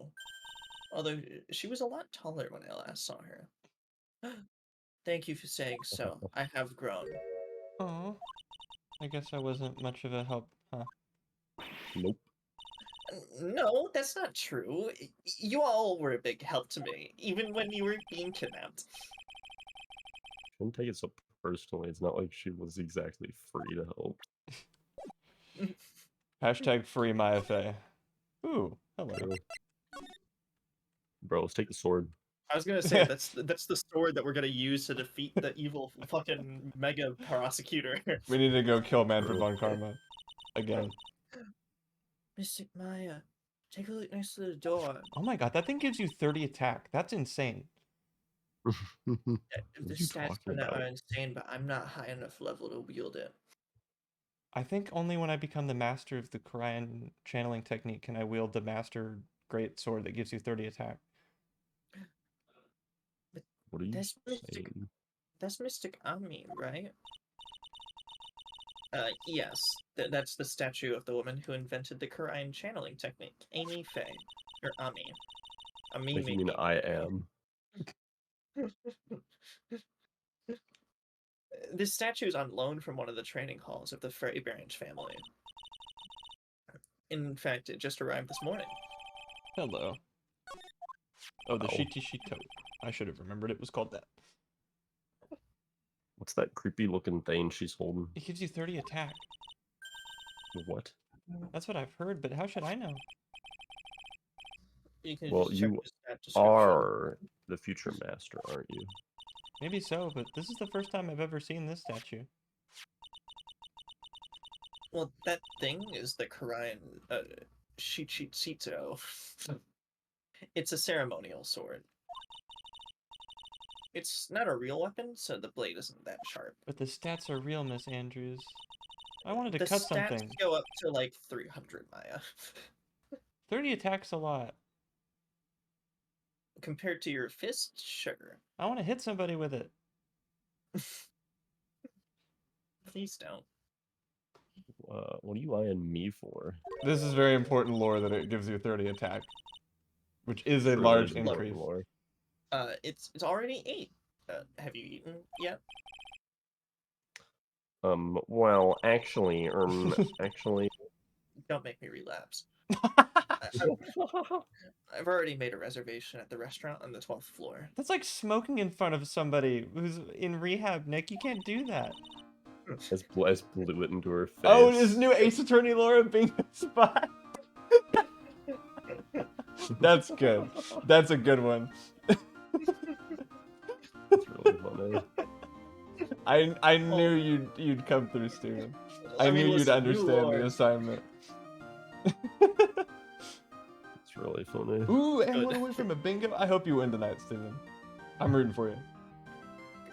Although, she was a lot taller when I last saw her. Thank you for saying so. I have grown. Oh, I guess I wasn't much of a help, huh? Nope. No, that's not true. You all were a big help to me, even when you were being kidnapped. Don't take it so personally. It's not like she was exactly free to help. Hashtag free MyFA. Ooh, hello. True. Bro, let's take the sword. I was gonna say that's the sword that we're gonna use to defeat the evil fucking mega prosecutor. We need to go kill Manfred von Karma. Again. Mystic Maya, take a look next to the door. Oh my god, that thing gives you 30 attack. That's insane. What The are you stats talking on that about? are insane, but I'm not high enough level to wield it. I think only when I become the master of the Korean channeling technique can I wield the master great sword that gives you 30 attack. What are you That's Mystic. saying? That's Mystic Ami, right? Yes. That's the statue of the woman who invented the Korean channeling technique, Amy Faye, or Ami. Ami. Like you mean I am? This statue is on loan from one of the training halls of the Frey Branch family. In fact, it just arrived this morning. Hello. Oh, the Ow. Shiti Shito. I should have remembered it was called that. What's that creepy looking thing she's holding? It gives you 30 attack. What? That's what I've heard, but how should I know? You can Well, just check you the stat description. are the future master, aren't you? Maybe so, but this is the first time I've ever seen this statue. Well, that thing is the Korean Shichitsito. It's a ceremonial sword. It's not a real weapon, so the blade isn't that sharp. But the stats are real, Miss Andrews. I wanted to The cut stats something. go up to like 300, Maya. 30 attack's a lot. Compared to your fist, sure. I want to hit somebody with it. Please don't. What are you eyeing me for? This is very important lore that it gives you 30 attack, which is a Really large important increase. lore. It's already 8. Have you eaten yet? Well, actually, actually. Don't make me relapse. I've already made a reservation at the restaurant on the 12th floor. That's like smoking in front of somebody who's in rehab, Nick. You can't do that. As blew it into her face. Oh, is new Ace Attorney Laura being a spy? That's good. That's a good one. It's really funny. I knew you'd come through, Steven. I knew you'd listen, understand the assignment. It's really funny. Ooh, and one away from a bingo. I hope you win tonight, Steven. I'm rooting for you.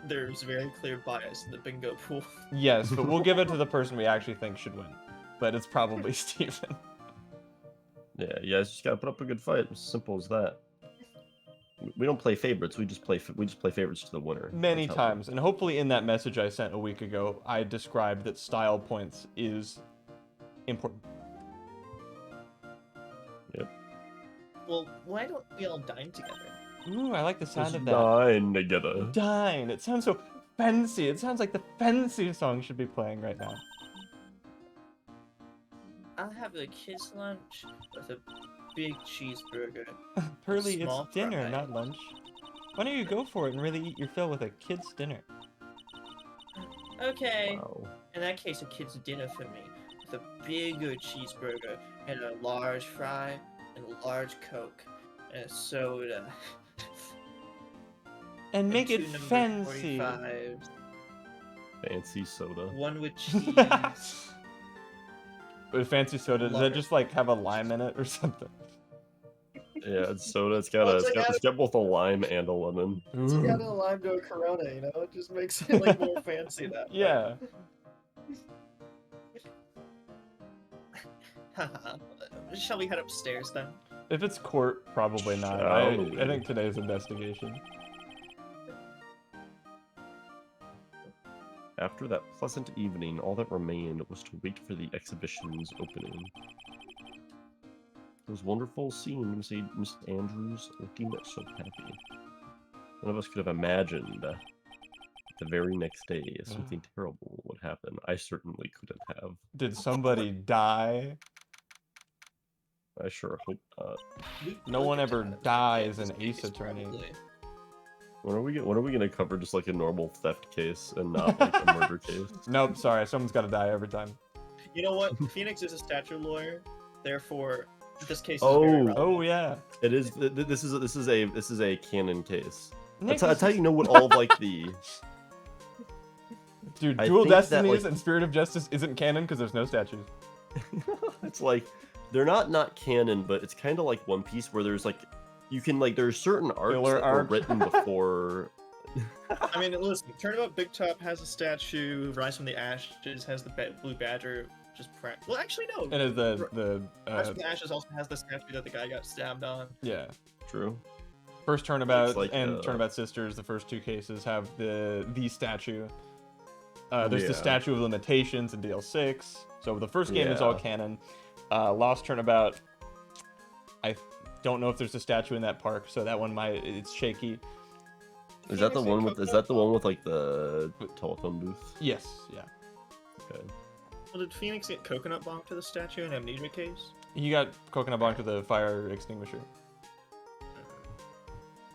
There's very clear bias in the bingo pool. Yes, but we'll give it to the person we actually think should win. But it's probably Steven. Yeah, you guys just gotta put up a good fight. As simple as that. We don't play favorites. We just play favorites to the winner. Many times, and hopefully in that message I sent a week ago, I described that style points is important. Yep. Well, why don't we all dine together? Ooh, I like the sound of that. Dine together. Dine. It sounds so fancy. It sounds like the fancy song should be playing right now. I'll have a kid's lunch with a big cheeseburger. Pearly, Small it's dinner, fry. not lunch. Why don't you go for it and really eat your fill with a kid's dinner? Okay. Wow. In that case, a kid's dinner for me with a bigger cheeseburger and a large fry and a large Coke and a soda. And make two it number fancy. 45s, Fancy soda. one with cheese. But fancy soda, does Love that it. just like have a lime in it or something? Yeah, it's soda. It's got both a lime and a lemon. It's got a lime to a Corona, you know? It just makes it like more fancy that way. Yeah. Shall we head upstairs then? If it's court, probably not. I think today's investigation. After that pleasant evening, all that remained was to wait for the exhibition's opening. It was wonderful seeing Miss Andrews looking so happy. None of us could have imagined that the very next day something terrible would happen. I certainly couldn't have. Did somebody die? I sure hope not. No one ever dies in Ace Attorney. Probably. When are we gonna cover just like a normal theft case and not like a murder case? Nope, sorry, someone's gotta die every time. You know what? Phoenix is a statute lawyer, therefore this case is very relevant. Oh yeah. It is. This is a canon case. Nick, That's how you know what all of like the. Dude, I Dual think that, Destinies like- and Spirit of Justice isn't canon because there's no statues. It's like they're not canon, but it's kind of like One Piece where there's like you can like there's certain arcs Filler that were arc. written before. I mean, listen, Turnabout Big Top has a statue, Rise from the Ashes has the Blue Badger, just well, actually, no. And is the Rise from the Ashes also has the statue that the guy got stabbed on. yeah. True. First Turnabout It's like, and Turnabout Sisters, the first two cases have the statue. There's the Yeah. Statue of Limitations in DL6. So the first game is all Yeah. canon. Lost Turnabout, I don't know if there's a statue in that park, so that one it's shaky. Is that the one with like the telephone booth? Yes, yeah. Okay. Well, did Phoenix get Coconut Bomb to the statue in Amnesia case? You got Coconut Bonk to the fire extinguisher.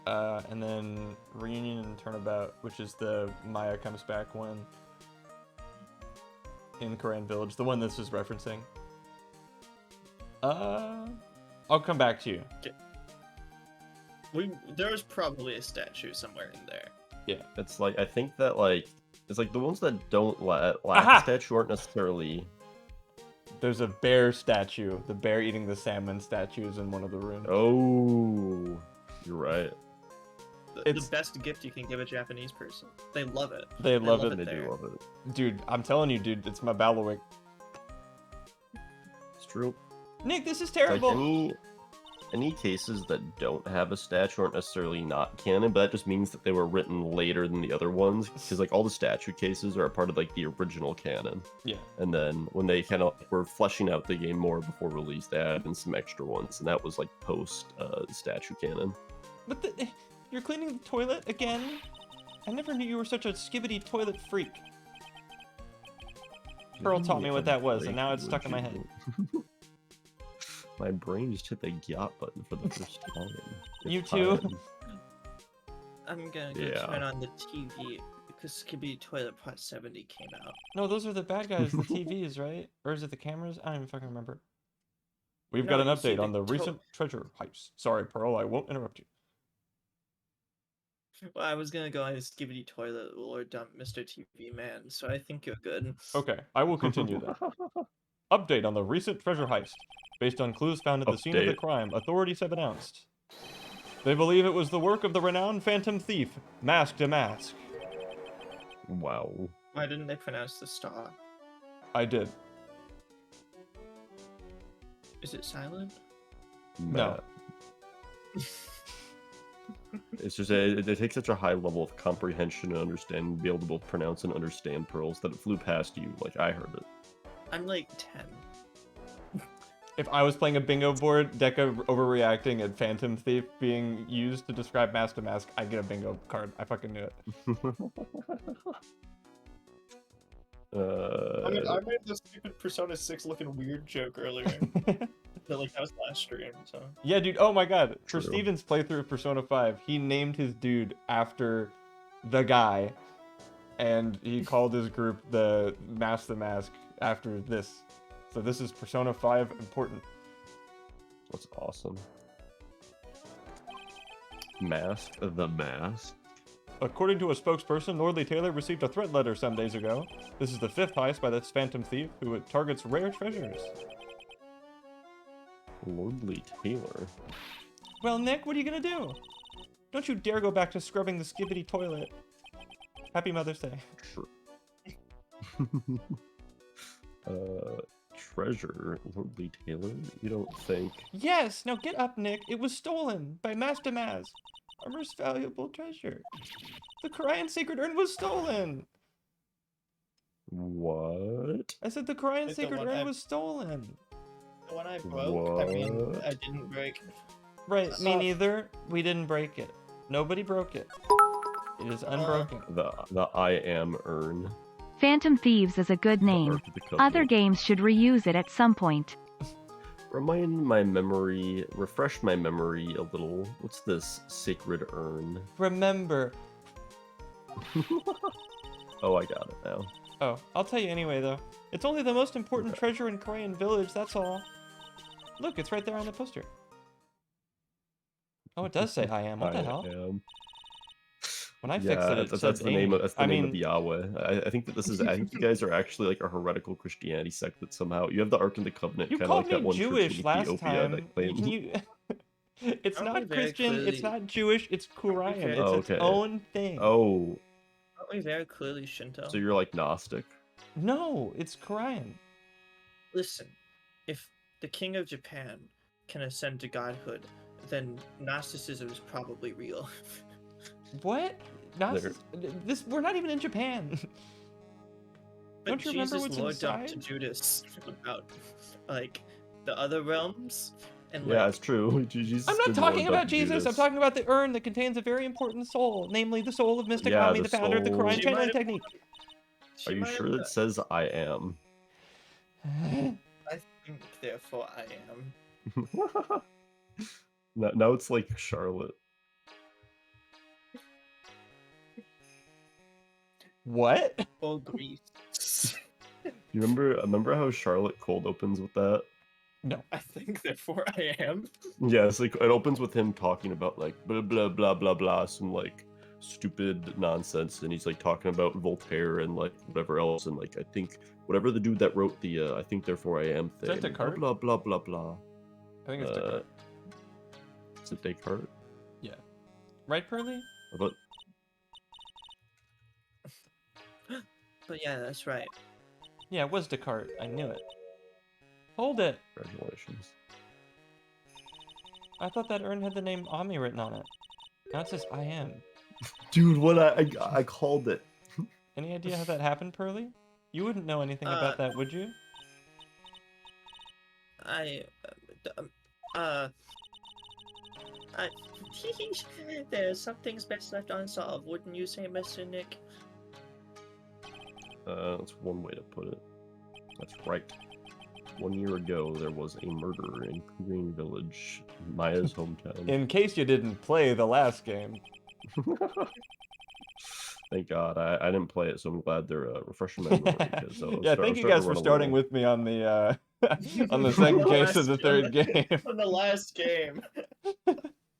And then Reunion and Turnabout, which is the Maya comes back one in Koran Village, the one this is referencing. I'll come back to you. There's probably a statue somewhere in there. Yeah. It's like I think that like it's like the ones that don't lack Aha! statue aren't necessarily. There's a bear statue. The bear eating the salmon statue is in one of the rooms. Oh, you're right. The best gift you can give a Japanese person. They love it. They love it. They there. do love it. Dude, I'm telling you, dude, it's my Ballowick. It's true. Nick, this is Like terrible. any cases that don't have a statue aren't necessarily not canon, but that just means that they were written later than the other ones. Because like all the statue cases are a part of like the original canon. Yeah. And then when they kind of were fleshing out the game more before release, they added in some extra ones, and that was like post statue canon. But you're cleaning the toilet again? I never knew you were such a skibbity toilet freak. Pearl taught me what that was, and now it's stuck in my head. My brain just hit the yacht button for the first time. You It's too? time. I'm gonna go turn on the TV because Skibidi Toilet Part 70 came out. No, those are the bad guys, the TVs, right? Or is it the cameras? I don't even fucking remember. We've No, got an you see update on the the recent treasure heist. Sorry, Pearl, I won't interrupt you. Well, I was gonna go on Skibidi Toilet or dump Mr. TV Man, so I think you're good. Okay, I will continue then. Update on the recent treasure heist. Based on clues found at the scene of the Update. crime, authorities have announced. They believe it was the work of the renowned phantom thief, Mask to Mask. Wow. Why didn't they pronounce the star? I did. Is it silent? No. It's just it takes such a high level of comprehension and understanding to be able to both pronounce and understand pearls that it flew past you like I heard it. I'm like 10. If I was playing a bingo board, Deca overreacting and Phantom Thief being used to describe Mask to Mask, I'd get a bingo card. I fucking knew it. I made this stupid Persona 6 looking weird joke earlier. That was last stream, so. Yeah, dude. Oh my god. For True. Steven's playthrough of Persona 5, he named his dude after the guy, and he called his group the Mask the Mask after this. So this is Persona 5 important. That's awesome. Mask the Mask. According to a spokesperson, Lordly Taylor received a threat letter some days ago. This is the 5th heist by this Phantom Thief, who targets rare treasures. Lordly Taylor. Well, Nick, what are you gonna do? Don't you dare go back to scrubbing the Skibidi toilet. Happy Mother's Day. Sure. Treasure, Lordly Taylor? You don't think? Yes, now get up, Nick. It was stolen by Mask to Mask. Our most valuable treasure. The Korean Sacred Urn was stolen. What? I said the Korean Like the Sacred one Urn I- was stolen. The one I broke, I mean, What? I didn't break. Right, me Uh, neither. We didn't break it. Nobody broke it. It is unbroken. The I am urn. Phantom Thieves is a good The name. Ark of the Covenant. Other games should reuse it at some point. refresh my memory a little. What's this sacred urn? Remember. Oh, I got it now. Oh, I'll tell you anyway, though. It's only the most important Okay. treasure in Korean village, that's all. Look, it's right there on the poster. Oh, it does say I am. What the I hell? am. When I fixed it, it that's, said that's the name of Amy. that's the I name mean, of Yahweh. I think that this is. I think you guys are actually like a heretical Christianity sect that somehow you have the Ark of the Covenant, you kind of called like that me one church Jewish in last Ethiopia time. that claims. Can you... It's Aren't we not very Christian, it's clearly- not Jewish, it's Korean. very- It's Oh, its okay. own thing. Oh, Aren't we very clearly Shinto? so you're like Gnostic. No, it's Korean. Listen, if the king of Japan can ascend to godhood, then Gnosticism is probably real. What? We're not even in Japan. But Don't you remember Jesus what's lorded up to inside? Judas about, like, the other realms, and Yeah, like, it's true. Jesus I'm not did talking lord up about Jesus. I'm Judas. talking about the urn that contains a very important soul, namely the soul of Mystic Yeah, Ami, the the founder of the soul- Korean She channeling might have- technique. she Are you might sure have- that says I am? I think, therefore, I am. Now it's like Charlotte. What? Or Greece. You remember how Charlotte cold opens with that? No. I think, therefore, I am. Yeah, it's like it opens with him talking about like blah blah blah blah blah some like stupid nonsense, and he's like talking about Voltaire and like whatever else, and like I think whatever the dude that wrote the I think therefore I am Is that thing. Descartes? Blah blah blah blah. I think it's Descartes. Is it Descartes? Right, Pearly? I thought But yeah, that's right. Yeah, it was Descartes. I knew it. Hold it. congratulations. I thought that urn had the name Ami written on it. Now it says I am. Dude, what I called it. Any idea how that happened, Pearly? You wouldn't know anything about that, would you? There's some things best left unsolved, wouldn't you say, Mr. Nick? That's one way to put it. That's right. 1 year ago, there was a murder in Green Village, Maya's hometown. In case you didn't play the last game. Thank God, I didn't play it, so I'm glad they're refreshing my memory. Yeah, thank you guys for starting with me on the on the second case of the third game. On the last game.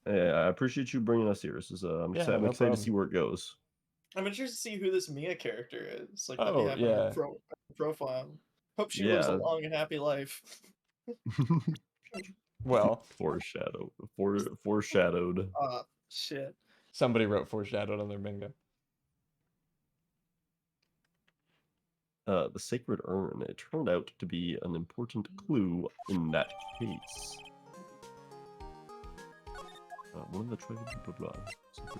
Yeah, I appreciate you bringing us here. This is, I'm excited to see where it goes. I'm interested to see who this Mia character is. Like, that Oh, they have on her profile. Hope she lives a long and happy life. Well, foreshadowed. Shit. Somebody wrote foreshadowed on their bingo. The sacred urn. It turned out to be an important clue in that case. One of the sacred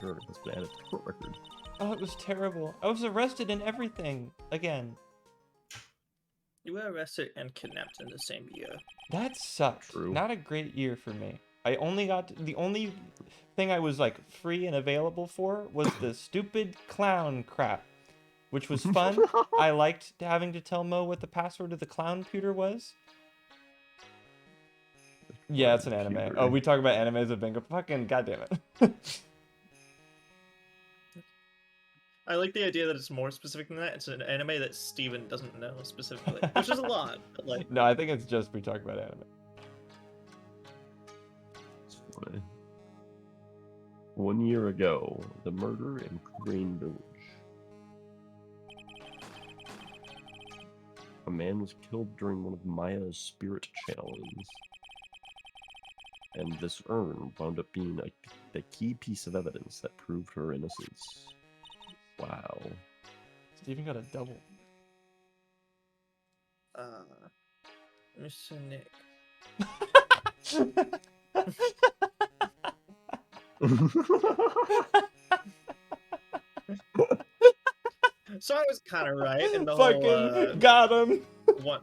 urn has been added to court record. Oh, it was terrible. I was arrested and everything again. You were arrested and kidnapped in the same year. That sucked. True. Not a great year for me. I only got the only thing I was like free and available for was the stupid clown crap, which was fun. I liked having to tell Mo what the password to the clown computer was. Yeah, it's an anime. Oh, we talk about animes at bingo. Fucking goddamn it. I like the idea that it's more specific than that. It's an anime that Steven doesn't know specifically, which is a lot. But like, no, I think it's just we talk about anime. It's funny. 1 year ago, the murder in Green Village. A man was killed during one of Maya's spirit channelings. And this urn wound up being the key piece of evidence that proved her innocence. Wow. Steven got a double. Mr. Nick. So I was kind of right in the Fucking whole. got him. One.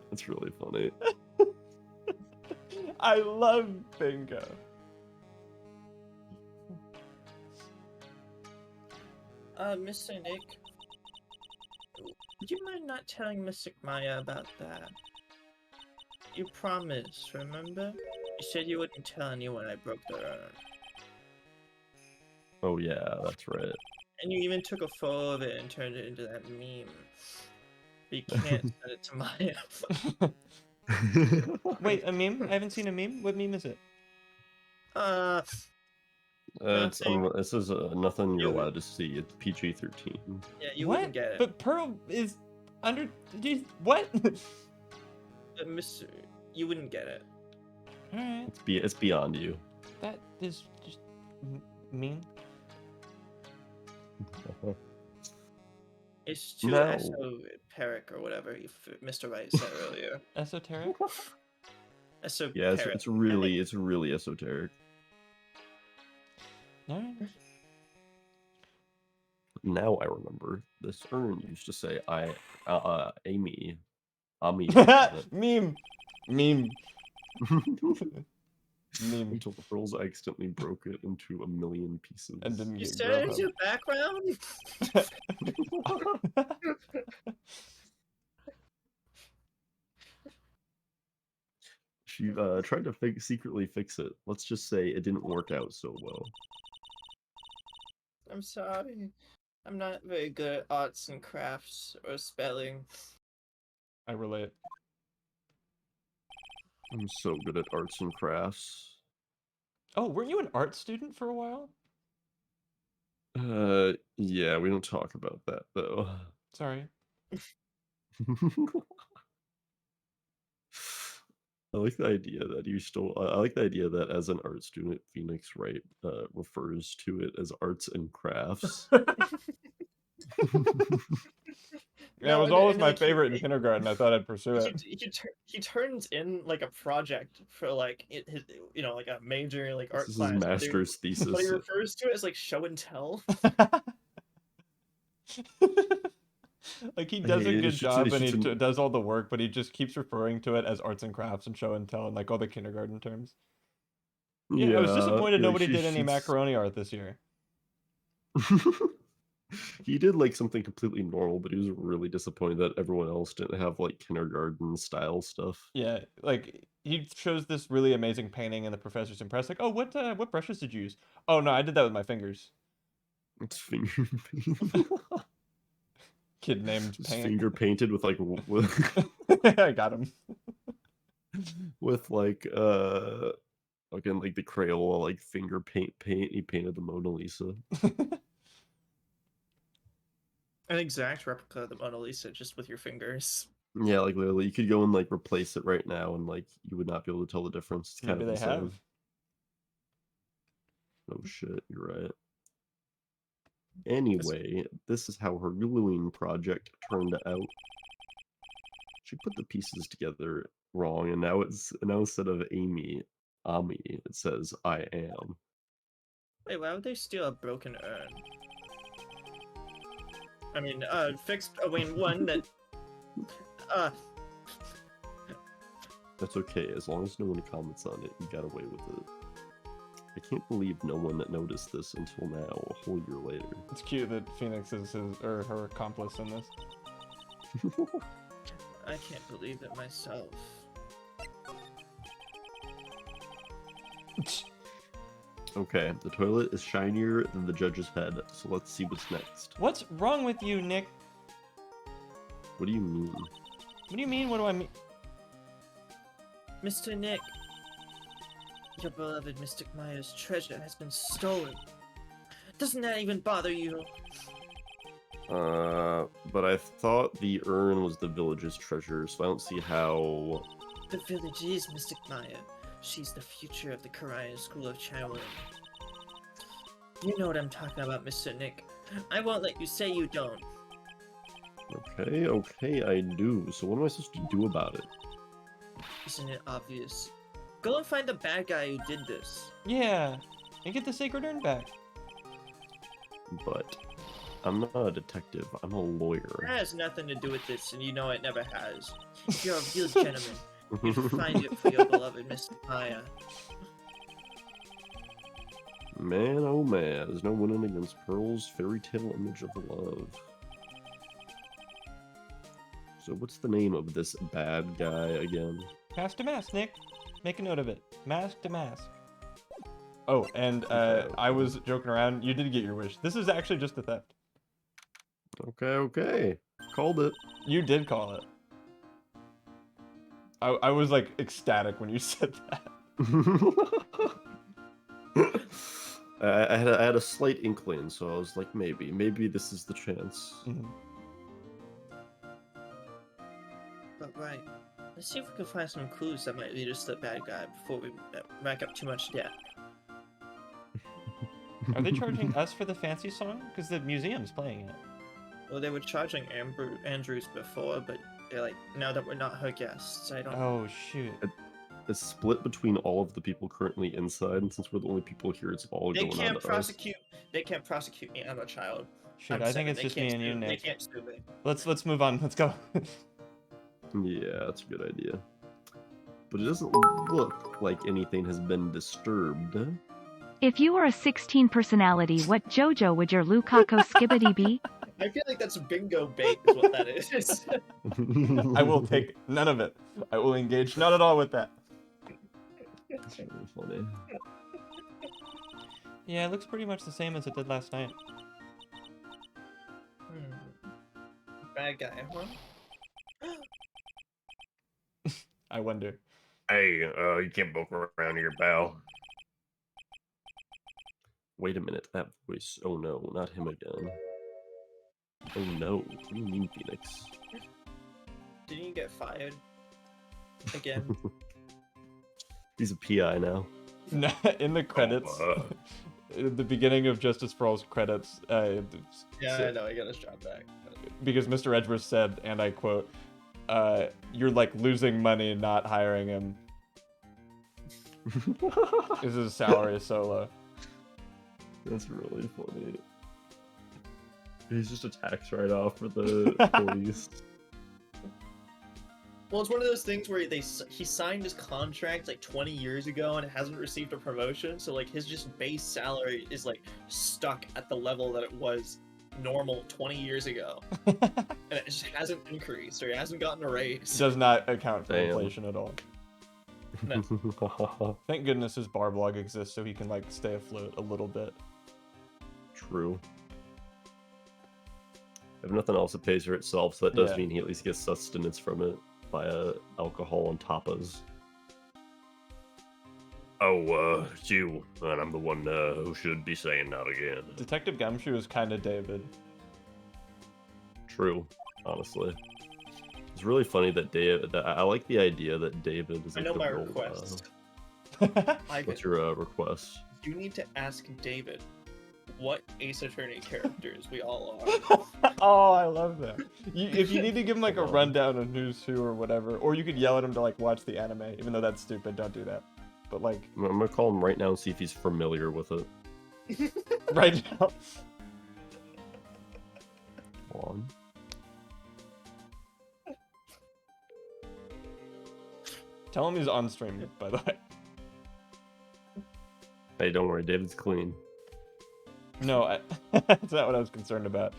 That's really funny. I love bingo. Mr. Nick, would you mind not telling Mystic Maya about that? You promised, remember? You said you wouldn't tell anyone I broke the urn. Oh yeah, that's right. And you even took a photo of it and turned it into that meme. But you can't send it to Maya. Wait, a meme? I haven't seen a meme. What meme is it? This is nothing you're allowed to see. It's PG-13. Yeah, you what? wouldn't get it. But Pearl is under. What? Mr. You wouldn't get it. Alright. It's beyond you. That is just mean. It's too esoteric or whatever Mr. Wright said earlier. Esoteric? Esoteric. Yeah, it's really esoteric. Alright. Now I remember this urn used to say Amy. Meme. Meme. Meme. Until the girls accidentally broke it into a million pieces. And didn't You get said it was your background? She tried to secretly fix it. Let's just say it didn't work out so well. I'm sorry. I'm not very good at arts and crafts or spelling. I relate. I'm so good at arts and crafts. Oh, weren't you an art student for a while? Yeah, we don't talk about that though. Sorry. I like the idea that I like the idea that as an art student, Phoenix Wright refers to it as arts and crafts. Yeah, it was always my favorite in kindergarten. I thought I'd pursue it. He turns in like a project for like his, like a major like art This is class. his master's thesis. But he refers to it as like show and tell. Like he does a good job and he does all the work, but he just keeps referring to it as arts and crafts and show and tell and like all the kindergarten terms. Yeah, I was disappointed nobody did any macaroni art this year. He did like something completely normal, but he was really disappointed that everyone else didn't have like kindergarten style stuff. Yeah, like he shows this really amazing painting, and the professor's impressed. Like, oh, what brushes did you use? Oh no, I did that with my fingers. It's finger paint. Kid named Just Paint. finger painted with like I got him. with like again like the Crayola like finger paint. He painted the Mona Lisa. An exact replica of the Mona Lisa, just with your fingers. Yeah, like literally, you could go and like replace it right now, and like you would not be able to tell the difference. It's kind Maybe of they insane. have. Oh shit, you're right. Anyway, this is how her gluing project turned out. She put the pieces together wrong, and now instead of Ami, it says I am. Wait, why would they steal a broken urn? I mean, fixed. I mean, one that. That's okay, as long as no one comments on it, you got away with it. I can't believe no one noticed this until now, a whole year later. It's cute that Phoenix is his or her accomplice in this. I can't believe it myself. Okay, the toilet is shinier than the judge's head, so let's see what's next. What's wrong with you, Nick? What do you mean? What do you mean? What do I mean? Mr. Nick, your beloved Mystic Maya's treasure has been stolen. Doesn't that even bother you? But I thought the urn was the village's treasure, so I don't see how... The village is Mystic Maya. She's the future of the Karaya School of Channeling. You know what I'm talking about, Mr. Nick. I won't let you say you don't. Okay, I do. So what am I supposed to do about it? Isn't it obvious? Go and find the bad guy who did this. Yeah, and get the sacred urn back. But I'm not a detective, I'm a lawyer. That has nothing to do with this, and you know it never has. If you're a real gentleman, you'd find it for your beloved Mystic Maya. Man, oh man, there's no winning against Pearl's fairy tale image of love. So what's the name of this bad guy again? Mask to mask, Nick. Make a note of it. Mask to mask. Oh, and I was joking around. You did get your wish. This is actually just a theft. Okay. Called it. You did call it. I was like ecstatic when you said that. I had a slight inkling, so I was like, maybe this is the chance. Mhm. But right, let's see if we can find some clues that might lead us to the bad guy before we rack up too much debt. Are they charging us for the fancy song? Because the museum's playing it. Well, they were charging Andrews before, but they're like, now that we're not her guests, I don't. Oh shoot. It's split between all of the people currently inside, and since we're the only people here, it's all They going on can't to prosecute. They can't prosecute me. I'm a child. Shoot, I'm I think 7. it's They just can't me and you, sue- They Nick. can't sue me. Let's move on. Let's go. us. Yeah, that's a good idea. But it doesn't look like anything has been disturbed. If you were a 16 personality, what JoJo would your Lukaku Skibbity be? I feel like that's bingo bait is what that is. I will take none of it. I will engage not at all with that. That's really funny. Yeah, it looks pretty much the same as it did last night. Bad guy, huh? I wonder. Hey, you can't poke around here, pal. Wait a minute, that voice. Oh no, not him again. Oh no, what do you mean, Phoenix? Didn't you get fired? Again? He's a PI now. In the credits, at the beginning of Justice for All's credits, Yeah, I know, I got his job back. because Mr. Edgeworth said, and I quote, you're like losing money not hiring him. His salary is so low. That's really funny. He's just a tax write-off for the police. Well, it's one of those things where he signed his contract like 20 years ago and hasn't received a promotion, so like his just base salary is like stuck at the level that it was normal 20 years ago, and it just hasn't increased or it hasn't gotten a raise. Does not account for Damn. inflation at all. No. Thank goodness his bar blog exists so he can like stay afloat a little bit. True. If nothing else, it pays for itself, so that does Yeah. mean he at least gets sustenance from it via alcohol and tapas. Oh, it's you, and I'm the one who should be saying that again. Detective Gumshoe is kind of David. True, honestly. It's really funny that I like the idea that David is I like know the my real, request. what's your request? You need to ask David what Ace Attorney characters we all are. Oh, I love that. If you need to give him like a rundown of News 2 or whatever, or you could yell at him to like watch the anime, even though that's stupid, don't do that. But like, I'm gonna call him right now and see if he's familiar with it. right now. Hold on. Tell him he's on stream, by the way. Hey, don't worry, David's clean. No, that's not what I was concerned about.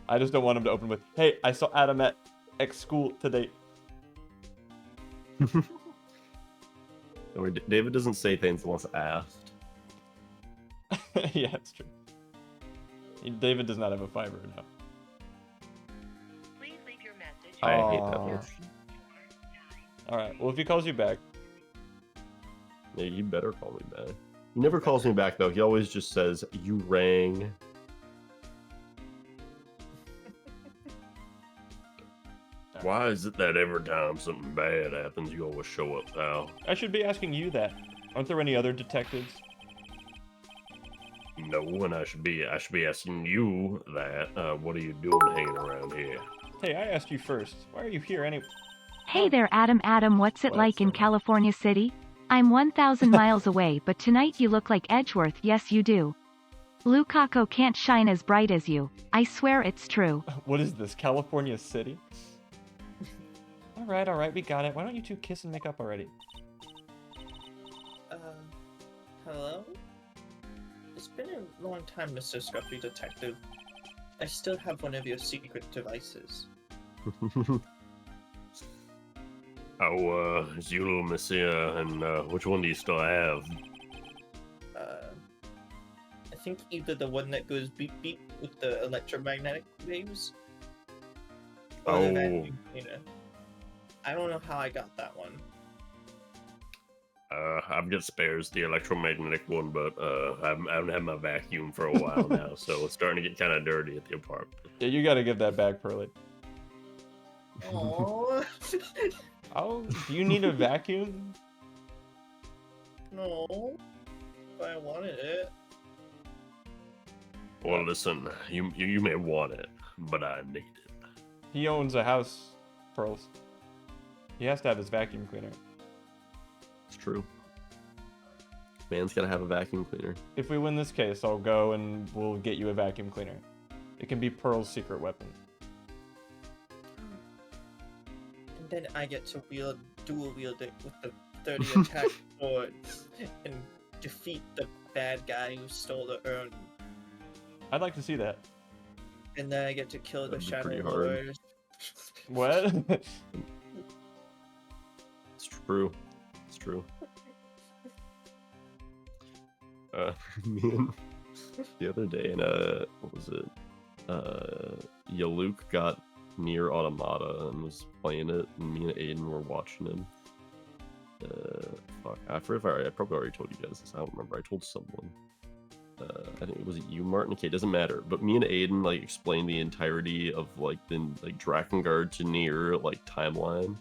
I just don't want him to open with, "Hey, I saw Adam at X school today." Don't worry, David doesn't say things unless asked. Yeah, it's true. David does not have a fiber now. Please leave your message. I hate that Aw. much. Alright, well if he calls you back, Yeah, you better call me back. He never calls me back though. He always just says, "You rang." Why is it that every time something bad happens, you always show up, pal? I should be asking you that. Aren't there any other detectives? No, and I should be asking you that. What are you doing hanging around here? Hey, I asked you first. Why are you here anyway? Hey there, Adam. What's it What, like in sir? California City? I'm 1,000 miles away, but tonight you look like Edgeworth. Yes, you do. Lukaku can't shine as bright as you. I swear it's true. What is this, California City? Alright, we got it. Why don't you two kiss and make up already? Hello? It's been a long time, Mr. Scruffy Detective. I still have one of your secret devices. It's you, little monsieur, and which one do you still have? I think either the one that goes beep beep with the electromagnetic waves, or the Oh. vacuum cleaner. I don't know how I got that one. I've got spares, the electromagnetic one, but I haven't had my vacuum for a while now, so it's starting to get kind of dirty at the apartment. Yeah, you gotta give that back, Pearly. Aww. Oh, do you need a vacuum? No. But I wanted it. Well, listen, you may want it, but I need it. He owns a house, Pearls. He has to have his vacuum cleaner. It's true. Man's gotta have a vacuum cleaner. If we win this case, I'll go and we'll get you a vacuum cleaner. It can be Pearl's secret weapon. And then I get to dual wield it with the 30 attack sword and defeat the bad guy who stole the urn. I'd like to see that. And then I get to kill the That'd be Shadow pretty hard. Lord. What? It's true. It's true. Me and the other day, and what was it? Yaluk got near Automata and was playing it, and me and Aiden were watching him. Fuck, I forgot. I probably already told you guys this. I don't remember. I told someone. I think it was you, Martin. Okay, it doesn't matter. But me and Aiden like explained the entirety of like the Drakengard to Nier like timeline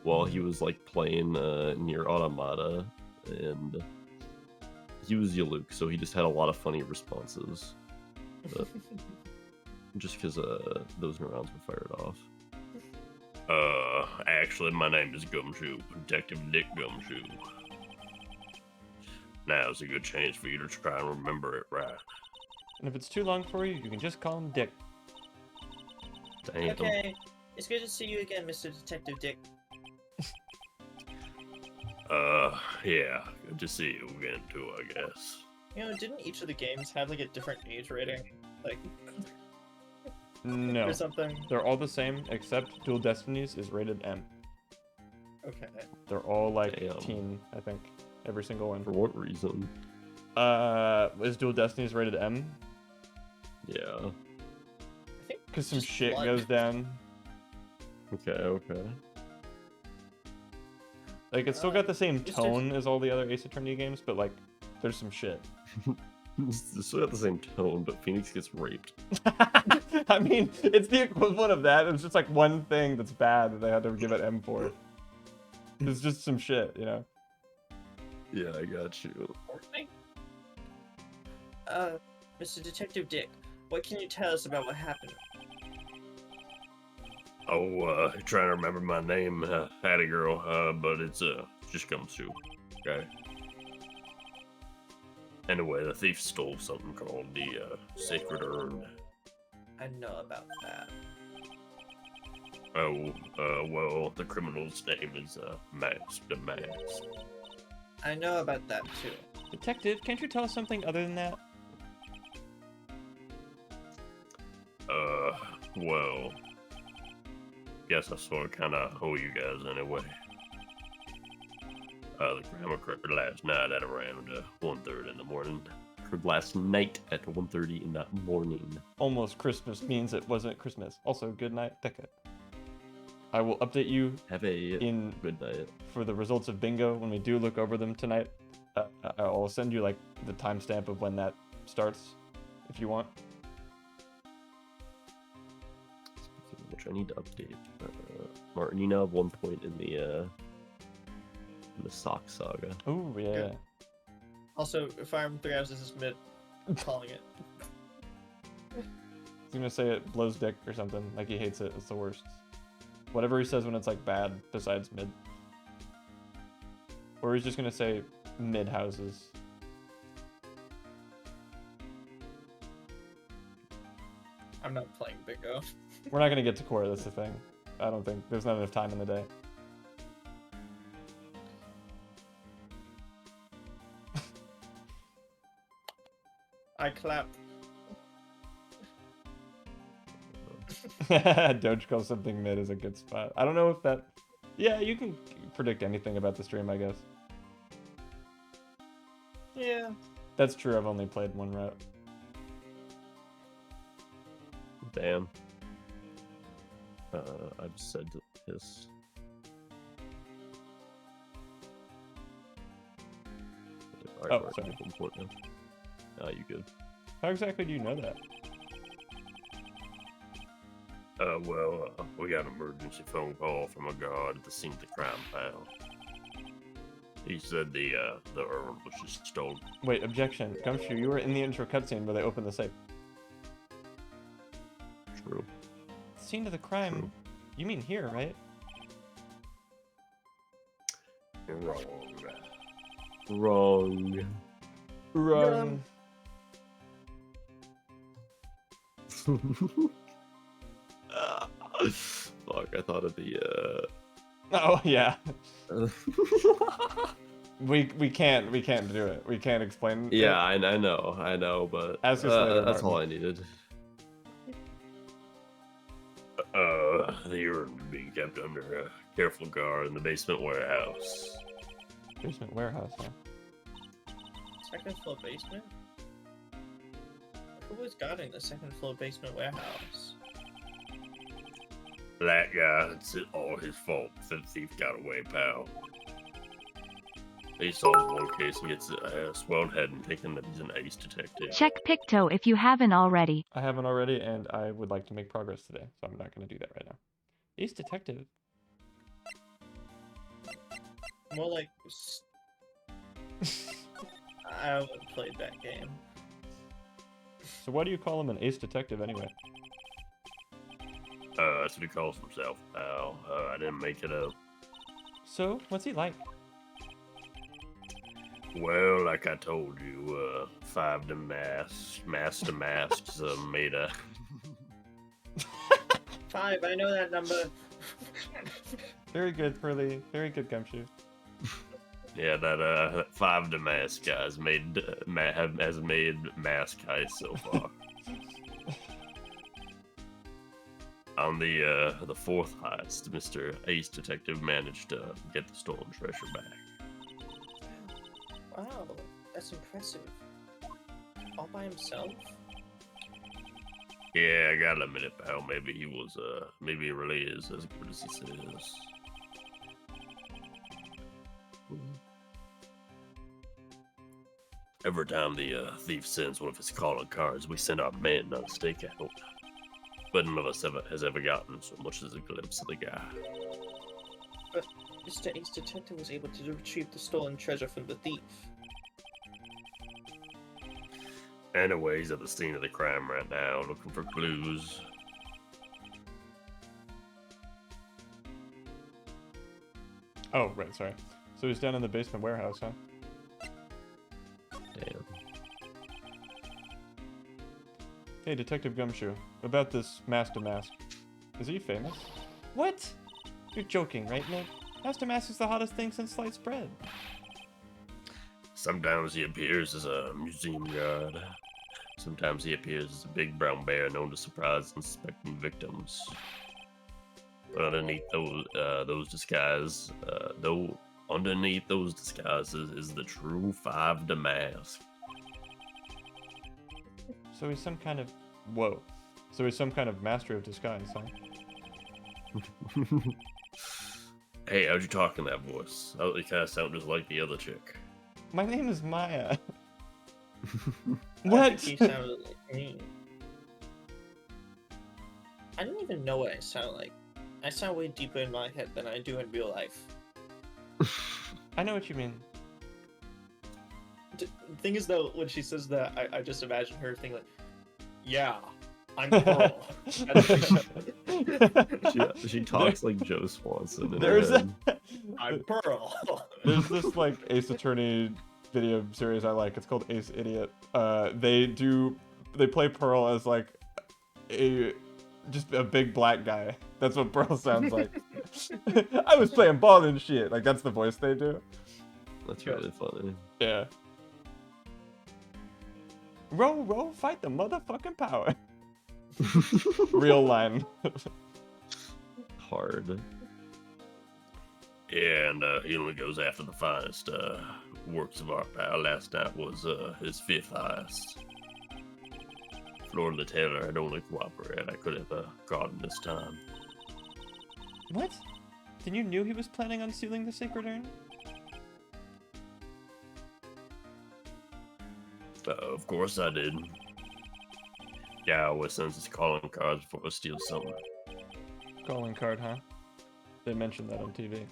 while he was like playing Nier Automata, and he was Yaluk, so he just had a lot of funny responses. But just because those neurons were fired off. Actually, my name is Gumshoe, Detective Dick Gumshoe. Now's a good chance for you to try and remember it right. And if it's too long for you, you can just call him Dick. Damn. Okay, it's good to see you again, Mr. Detective Dick. Yeah, good to see you again too, I guess. You know, didn't each of the games have like a different age rating? Like, No. or something? They're all the same, except Dual Destinies is rated M. Okay. They're all like Damn. teen, I think. Every single one. For what reason? Is Dual Destinies rated M? Yeah. I think Because some just shit blood. goes down. Okay. Like, it's still got the same just tone as all the other Ace Attorney games, but like, there's some shit. It's still got the same tone, but Phoenix gets raped. I mean, it's the equivalent of that. It's just like one thing that's bad that they had to give it M for. It's just some shit, you know? Yeah, I got you. Mr. Detective Dick, what can you tell us about what happened? Oh, trying to remember my name, Hattie girl, but it's just comes to. Okay. Anyway, the thief stole something called the Sacred Urn. I know about that. Oh, well, the criminal's name is Mask the Mask. I know about that too. Detective, can't you tell us something other than that? Well, guess I sort of kind of owe you guys anyway. The crime occurred last night at around 1:30 in the morning. Occurred last night at 1:30 in the morning. Almost Christmas means it wasn't Christmas. Also, good night, Becca. I will update you Have a in good night. for the results of bingo when we do look over them tonight. I'll send you like the timestamp of when that starts, if you want. Speaking of which, I need to update. Martin, you now have 1 point in the Sock Saga. Oh yeah. Good. Also, Fire Emblem 3 Houses is mid. I'm calling it. He's gonna say it blows dick or something. Like he hates it. It's the worst. Whatever he says when it's like bad, besides mid. Or he's just gonna say mid houses. I'm not playing bingo. We're not gonna get to core. That's the thing. I don't think there's not enough time in the day. I clap. Dogecoin something mid is a good spot. I don't know if that. Yeah, you can predict anything about the stream, I guess. Yeah. That's true. I've only played one route. Damn. I've said to piss. Oh, sorry. Important. You good? How exactly do you know that? Well, we got an emergency phone call from a guard at the scene of the crime, pal. He said the urn was just stolen. Wait, objection. Gumshoe, you were in the intro cutscene where they opened the safe. True. Scene of the crime? True. You mean here, right? You're wrong. Wrong. Wrong. Fuck, I thought of the Oh yeah. We can't do it. We can't explain. Yeah, it. I know, but Ask us later, that's Martin. all I needed. The urn being kept under a careful guard in the basement warehouse. Basement warehouse, huh? Second floor basement? Who was guarding the second floor basement warehouse? That guy, it's all his fault. The thief got away, pal. He solves one case and gets a swelled head and thinking that he's an ace detective. Check Picto if you haven't already. I haven't already, and I would like to make progress today, so I'm not going to do that right now. Ace Detective. More like... I haven't played that game. So why do you call him an Ace Detective anyway? That's what he calls himself, pal. I didn't make it up. So, what's he like? Well, like I told you, 5 to master masks made a... 5, I know that number. Very good, Pearly. Very good, Gumshoe. Yeah, that 5 to mask guy has made mask heist so far. On the fourth heist, Mr. Ace Detective managed to get the stolen treasure back. Wow, that's impressive. All by himself? Yeah, I gotta admit it, pal. Maybe he really is as good as he says. Every time the thief sends one of his calling cards, we send our men on a stakeout. But none of us has ever gotten so much as a glimpse of the guy. But Mr. Ace Detective was able to retrieve the stolen treasure from the thief. Anyway, he's at the scene of the crime right now, looking for clues. Oh, right, sorry. So he's down in the basement warehouse, huh? Damn. Hey, Detective Gumshoe. About this Master Mask. Is he famous? What? You're joking, right, Nick? Master Mask is the hottest thing since sliced bread. Sometimes he appears as a museum guard. Sometimes he appears as a big brown bear known to surprise unsuspecting victims. But underneath those disguises, is the true Five Damask. So he's some kind of... Whoa. So he's some kind of master of disguise, huh? Hey, how'd you talk in that voice? Oh, you kind of sound just like the other chick. My name is Maya. I What? think he sounded like me. I didn't even know what I sound like. I sound way deeper in my head than I do in real life. I know what you mean. The thing is, though, when she says that, I just imagine her thinking like, yeah, I'm Pearl. She talks like Joe Swanson. In There's her head. I'm Pearl. There's this like Ace Attorney video series I like. It's called Ace Idiot. They play Pearl as like just a big black guy. That's what Pearl sounds like. I was playing ball and shit. Like that's the voice they do. That's really funny. Yeah. Row, row, fight the motherfucking power. Real line. Hard. Yeah, and he only goes after the finest works of art. Pal. Last night was his fifth heist. Florida the Taylor had only cooperated. I could have caught him this time. What? Then you knew he was planning on stealing the sacred urn? Of course I did. Yeah, I always sends his calling cards before I steal something. Calling card, huh? They mentioned that on TV.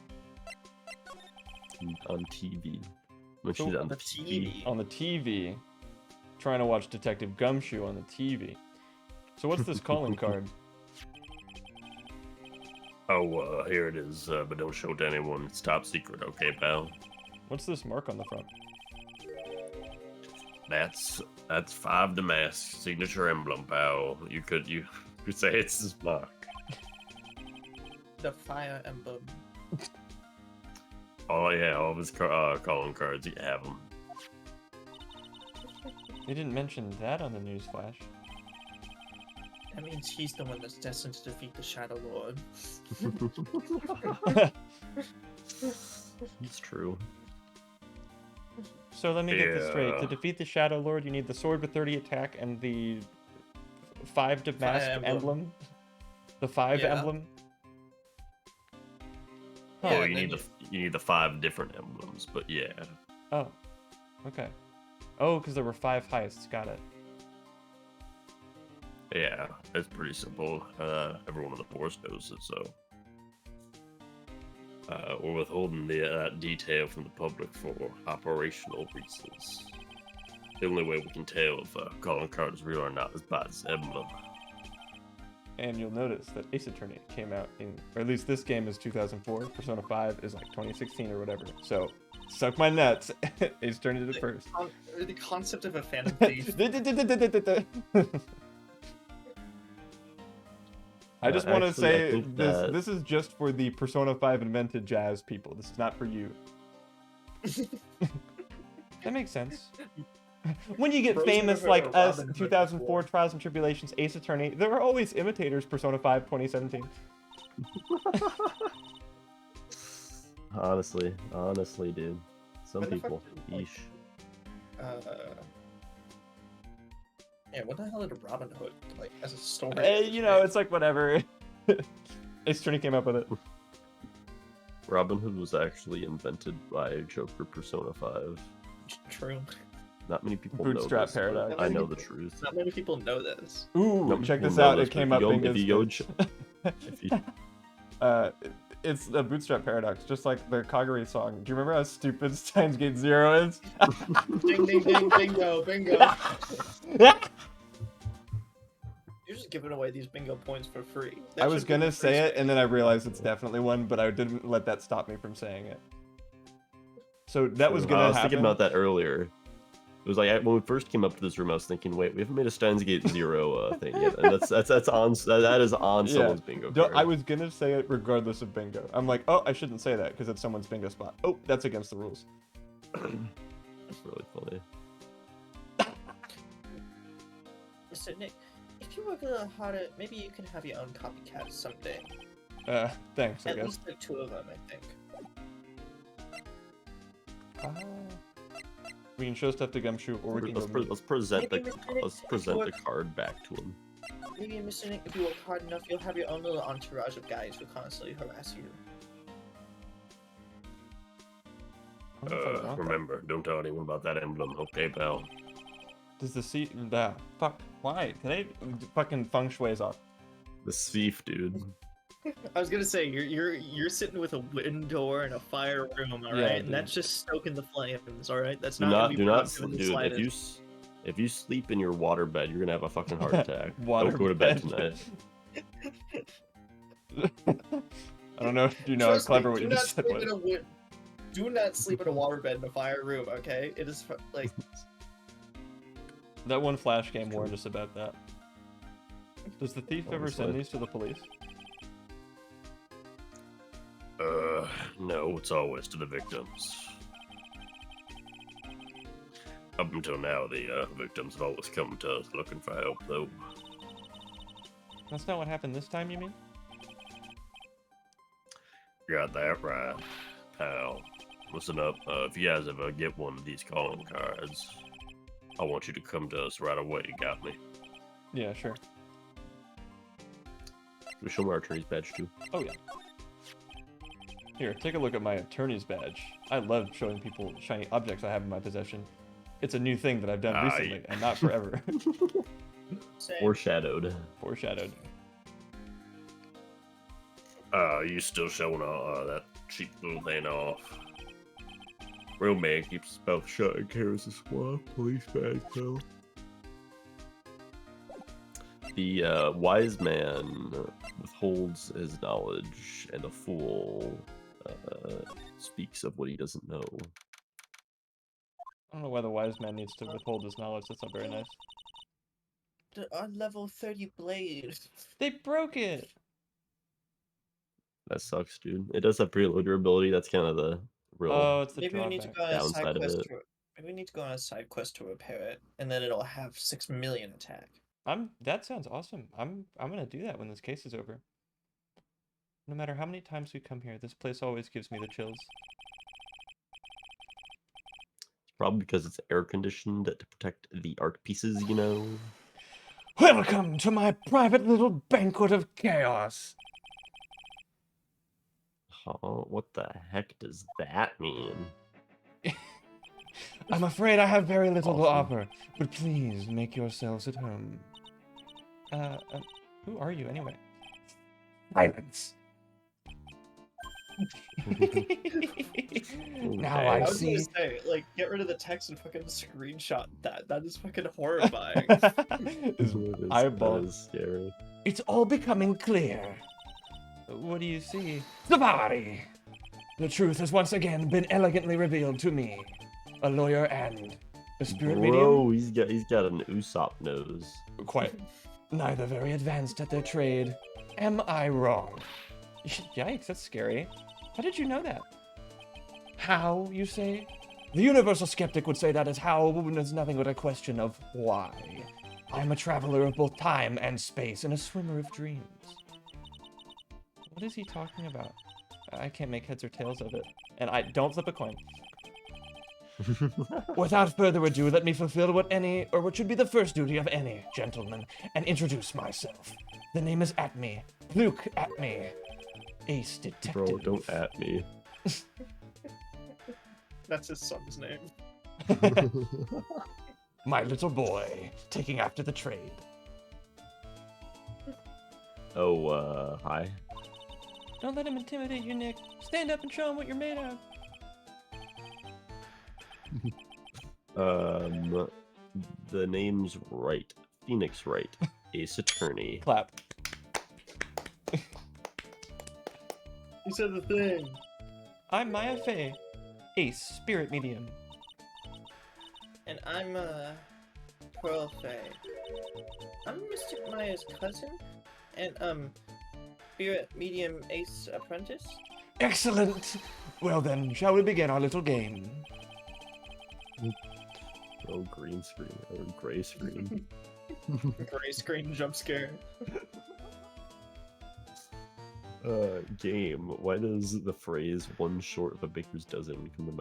On TV. When So- she's on The TV. On the TV. Trying to watch Detective Gumshoe on the TV. So what's this calling card? Oh, here it is, but don't show it to anyone. It's top secret, okay, pal? What's this mark on the front? That's Five Damask signature emblem, pal. You could say it's his mark. The fire emblem. Oh yeah, all of his calling cards, you have them. They didn't mention that on the news flash. That means he's the one that's destined to defeat the Shadow Lord. It's true. So let me get this straight. Yeah. To defeat the Shadow Lord, you need the sword with 30 attack and the 5 Damask emblem. emblem. The 5 Yeah. emblem. Oh, Yeah, you then need the 5 different emblems, but yeah. Oh, okay. Oh, because there were 5 heists. Got it. Yeah, it's pretty simple. Everyone on the force knows it, so. We're withholding the detail from the public for operational reasons. The only way we can tell if calling card is real or not is by its emblem. And you'll notice that Ace Attorney came out in, or at least this game is 2004. Persona 5 is like 2016 or whatever. So, suck my nuts. Ace Attorney did it first. The concept of a phantom thief. I just want to Actually, I say think this. that- This is just for the Persona 5 invented jazz people. This is not for you. That makes sense. When you get Rose famous River like or us, Robin Hood 2004 before. Trials and Tribulations, Ace Attorney, there are always imitators. Persona 5 2017. Honestly, dude. Some Where the fuck people. did, like, Yeesh. Yeah, what the hell did Robin Hood, like, as a story? You know, it's like whatever. Ace Attorney came up with it. Robin Hood was actually invented by Joker Persona 5. True. Not many people Bootstrap know this. paradox. But I know the truth. Not many people know this. Ooh, Not many check people this know out. this, It but came if up you in go- if you go If you, it's a bootstrap paradox, just like the Kagari song. Do you remember how stupid Steins Gate Zero is? Ding, ding, ding, bingo, bingo. You're just giving away these bingo points for free. I was gonna say it, and then I realized it's definitely one, but I didn't let that stop me from saying it. So that was gonna I was happen. thinking about that earlier. It was like when we first came up to this room, I was thinking, wait, we haven't made a Steins Gate Zero thing yet, and that's on that is on someone's bingo card. I was gonna say it regardless of bingo. I'm like, oh, I shouldn't say that because it's someone's bingo spot. Oh, that's against the rules. That's really funny. Mr. Nick, if you work a little harder, maybe you can have your own copycat someday. Thanks, I At guess. least like 2 of them, I think. We can show stuff to Gumshoe, or we can go meet. Let's present Maybe Mr. Nick, let's if you present the work- card back to him. Maybe, Mr. Nick, if you work hard enough, you'll have your own little entourage of guys who constantly harass you. I don't know if I want that. Remember, don't tell anyone about that emblem, okay, pal? Does the seat... Fuck. Why? Today, fucking feng shui's off. The thief, dude. I was gonna say you're sitting with a window and a fire room, all right, Yeah, and dude. that's just stoking the flames, all right. That's Do not not, gonna be do not, productive in the dude. slightest. If you sleep in your water bed, you're gonna have a fucking heart attack. Water Don't go to bed bed. tonight. I don't know. Do you know how Trust me, clever what do you not just said sleep was? in a do not sleep in a water bed in a fire room, okay? It is like That one Flash game warned us about that. Does the thief ever send Honestly. these to the police? No, it's always to the victims. Up until now, the victims have always come to us looking for help, though. That's not what happened this time, you mean? Got that right, pal. Listen up, if you guys ever get one of these calling cards, I want you to come to us right away, got me? Yeah, sure. We show 'em our attorney's badge, too. Oh, yeah. Here, take a look at my attorney's badge. I love showing people shiny objects I have in my possession. It's a new thing that I've done recently, and not forever. saying, Foreshadowed. Foreshadowed. You still showing that cheap little thing off. Real man keeps his mouth shut and carries a squad police badge, though. The wise man withholds his knowledge, and the fool speaks of what he doesn't know. I don't know why the wise man needs to withhold his knowledge. That's not very nice. our level 30 blade. They broke it! That sucks, dude. It does have preload durability. That's kind of the real. Oh, it's the Maybe we need to drawback. go on a downside side of quest. it. Maybe we need to go on a side quest to repair it, and then it'll have 6 million attack. That sounds awesome. I'm gonna do that when this case is over. No matter how many times we come here, this place always gives me the chills. Probably because it's air conditioned to protect the art pieces, you know. Welcome to my private little banquet of chaos. Oh, what the heck does that mean? I'm afraid I have very little to Awesome. offer, but please make yourselves at home. Who are you anyway? Silence. Now Okay. I I was see. gonna say, like, get rid of the text and fucking screenshot that. That is fucking horrifying. His That eyeballs. is scary. It's all becoming clear. What do you see? The body! The truth has once again been elegantly revealed to me. A lawyer and a spirit medium? Bro, he's got an Usopp nose. Quite. Neither very advanced at their trade. Am I wrong? Yikes, that's scary. How did you know that? How, you say? The universal skeptic would say that is how, and it's nothing but a question of why. I'm a traveler of both time and space, and a swimmer of dreams. What is he talking about? I can't make heads or tails of it. And I don't flip a coin. Without further ado, let me fulfill what should be the first duty of any gentleman, and introduce myself. The name is Atme, Luke Atme, ace detective. Bro, don't at me. That's his son's name. My little boy, taking after the trade. Oh, hi. Don't let him intimidate you, Nick. Stand up and show him what you're made of. The name's Wright. Phoenix Wright. Ace Attorney. Clap. You said the thing. I'm Maya Fey, ace spirit medium. And I'm, Pearl Faye. I'm Mystic Maya's cousin, and, spirit medium ace apprentice. Excellent! Well then, shall we begin our little game? Oh, green screen. Or gray screen. Gray screen jump scare. Game. Why does the phrase "one short of a baker's dozen" come to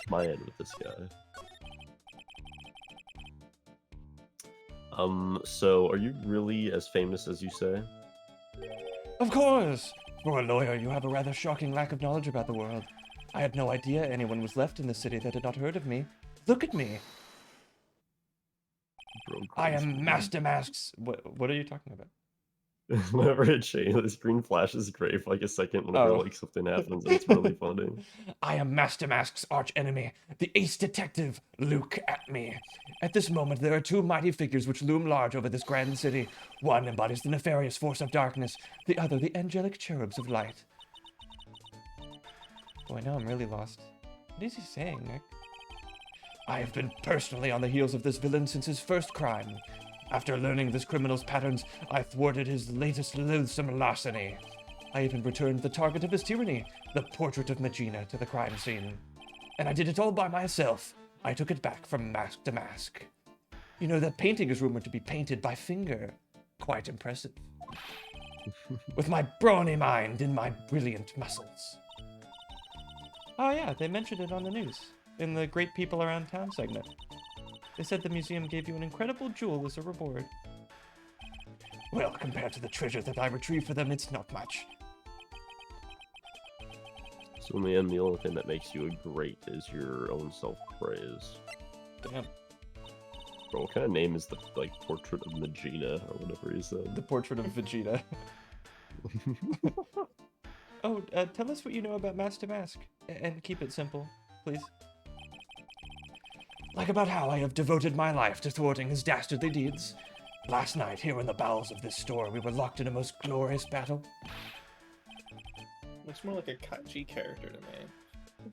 my end with this guy? So are you really as famous as you say? Of course! For a lawyer, you have a rather shocking lack of knowledge about the world. I had no idea anyone was left in the city that had not heard of me. Look at me! Bro, I green am screen. Master Masks. What are you talking about? Whenever it changes, the screen flashes gray for like a second whenever Oh. like something happens, and it's really funny. I am Master Mask's arch enemy, the ace detective, Luke Atme. At this moment, there are two mighty figures which loom large over this grand city. One embodies the nefarious force of darkness, the other the angelic cherubs of light. Boy, now I'm really lost. What is he saying, Nick? I have been personally on the heels of this villain since his first crime. After learning this criminal's patterns, I thwarted his latest loathsome larceny. I even returned the target of his tyranny, the portrait of Magina, to the crime scene. And I did it all by myself. I took it back from mask to mask. You know, that painting is rumored to be painted by finger. Quite impressive. With my brawny mind and my brilliant muscles. Oh yeah, they mentioned it on the news, in the Great People Around Town segment. They said the museum gave you an incredible jewel as a reward. Well, compared to the treasure that I retrieved for them, it's not much. So in the end, the only thing that makes you a great is your own self-praise. Damn. Bro, what kind of name is the portrait of Magina or whatever he said? The portrait of Vegeta. Oh, tell us what you know about Master Mask, and keep it simple, please. Like about how I have devoted my life to thwarting his dastardly deeds. Last night, here in the bowels of this store, we were locked in a most glorious battle. Looks more like a Kaiji character to me.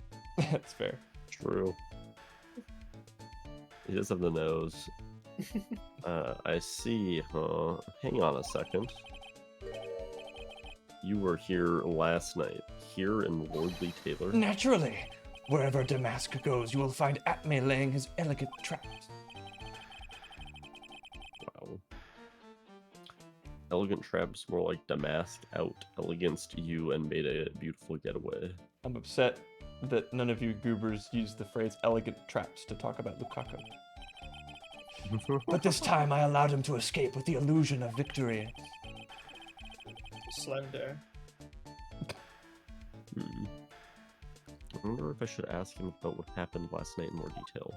That's fair. True. He does have the nose. I see, huh? Hang on a second. You were here last night, here in Lordly Taylor. Naturally. Wherever Damask goes, you will find Atme laying his elegant traps. Wow. Elegant traps, more like Damask out elegance you and made a beautiful getaway. I'm upset that none of you goobers used the phrase elegant traps to talk about Lukaku. But this time I allowed him to escape with the illusion of victory. Slender. I wonder if I should ask him about what happened last night in more detail.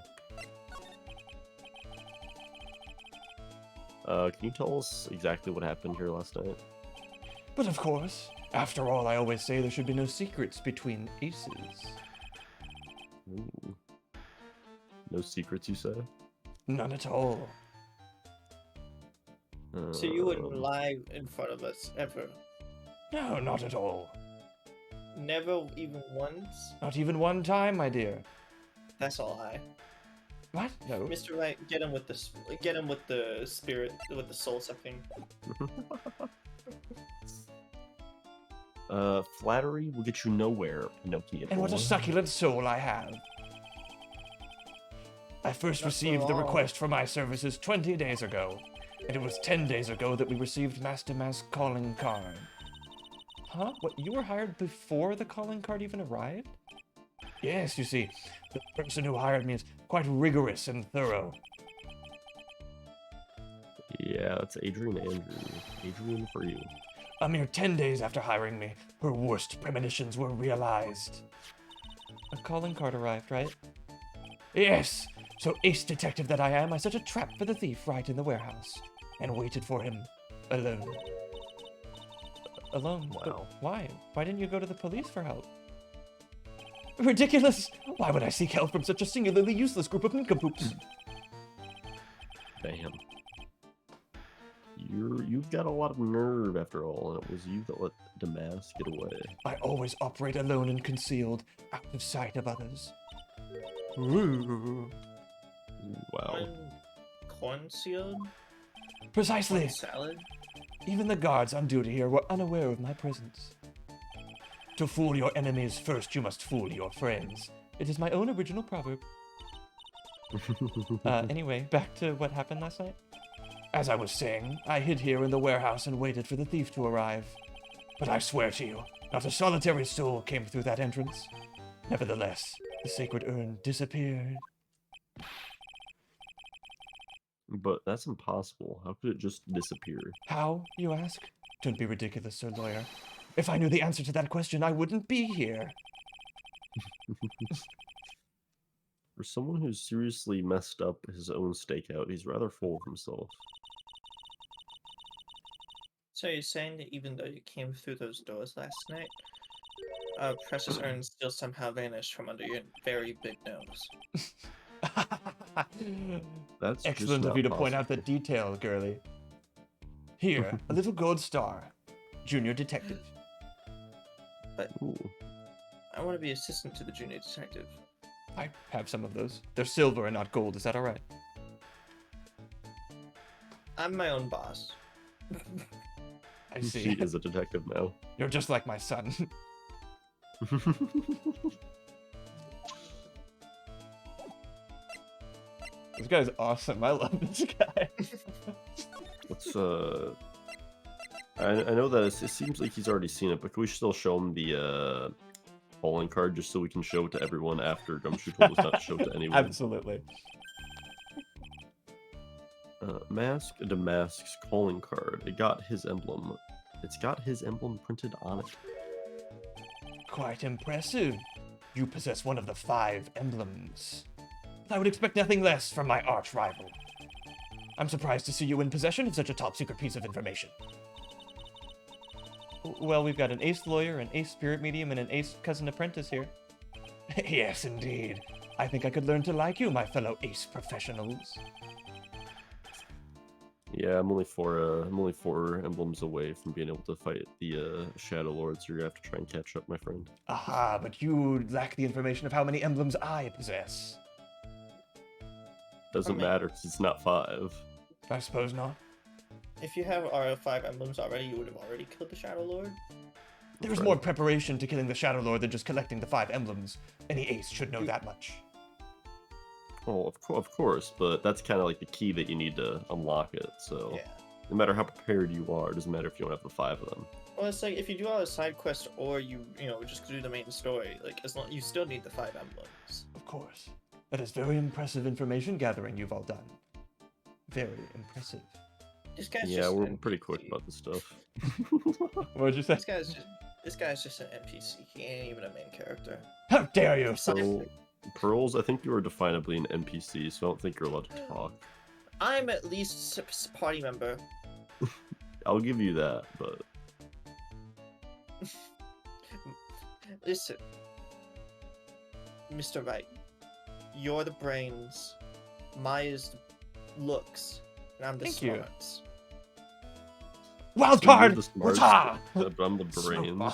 Can you tell us exactly what happened here last night? But of course, after all, I always say there should be no secrets between aces. Ooh. No secrets, you say? None at all. So you wouldn't lie in front of us, ever? No, not at all. Never even once? Not even one time, my dear. That's a lie. What? No. Mr. Wright, get him with the spirit, with the soul sucking. Flattery will get you nowhere, Pinocchio. And what a succulent soul I have. I first Not so received the long. request for my services 20 days ago, and it was 10 days ago that we received Master Mass calling card. Huh? What, you were hired before the calling card even arrived? Yes, you see, the person who hired me is quite rigorous and thorough. Yeah, it's Adrian Andrew. Adrian for you. A mere 10 days after hiring me, her worst premonitions were realized. A calling card arrived, right? Yes! So ace detective that I am, I set a trap for the thief right in the warehouse, and waited for him, alone. Alone? Wow. But why? Why didn't you go to the police for help? Ridiculous! Why would I seek help from such a singularly useless group of nincompoops? Damn. You've got a lot of nerve after all, and it was you that let Damask get away. I always operate alone and concealed, out of sight of others. Ooh. Wow. Corn sealed? Precisely! Corn salad? Even the guards on duty here were unaware of my presence. To fool your enemies, first you must fool your friends. It is my own original proverb. Anyway, back to what happened last night. As I was saying, I hid here in the warehouse and waited for the thief to arrive. But I swear to you, not a solitary soul came through that entrance. Nevertheless, the sacred urn disappeared. But that's impossible. How could it just disappear? How, you ask? Don't be ridiculous, Sir Lawyer. If I knew the answer to that question, I wouldn't be here. For someone who's seriously messed up his own stakeout, he's rather full of himself. So you're saying that even though you came through those doors last night, precious urn still somehow vanished from under your very big nose? That's just Excellent of not you to point possible. out the detail, girly. Here, a little gold star. Junior detective. Ooh. I want to be assistant to the junior detective. I have some of those. They're silver and not gold. Is that all right? I'm my own boss. I She see. is a detective now. You're just like my son. This guy's awesome. I love this guy. Let's I know that it seems like he's already seen it, but can we still show him the calling card just so we can show it to everyone after Gumshoe told us not to show it to anyone? Absolutely. Mask Damask's calling card. It got his emblem. It's got his emblem printed on it. Quite impressive. You possess one of the 5 emblems. I would expect nothing less from my arch rival. I'm surprised to see you in possession of such a top-secret piece of information. Well, we've got an ace lawyer, an ace spirit medium, and an ace cousin apprentice here. Yes, indeed. I think I could learn to like you, my fellow ace professionals. Yeah, I'm only 4 emblems away from being able to fight the Shadow Lord, so you're gonna have to try and catch up, my friend. Aha, but you lack the information of how many emblems I possess. Doesn't matter because it's not 5. I suppose not. If you have our 5 emblems already, you would have already killed the Shadow Lord. There's more preparation to killing the Shadow Lord than just collecting the 5 emblems. Any ace should know that much. Oh, of course, but that's kind of like the key that you need to unlock it. So Yeah. no matter how prepared you are, it doesn't matter if you don't have the 5 of them. Well, it's like if you do all the side quests or you just do the main story, like as long you still need the 5 emblems. Of course. That is very impressive information gathering you've all done. Very impressive. This guy's Yeah, just we're an pretty quick NPC. about this stuff. What would you say? This guy's just an NPC. He ain't even a main character. How dare you! So, Pearls, I think you are definably an NPC, so I don't think you're allowed to talk. I'm at least a party member. I'll give you that, but Listen, Mr. Wright, you're the brains, Maya's the looks, and I'm the Thank you. smarts. Wild so you're card! the smarts, Wata! but I'm the Smoke brains. bomb.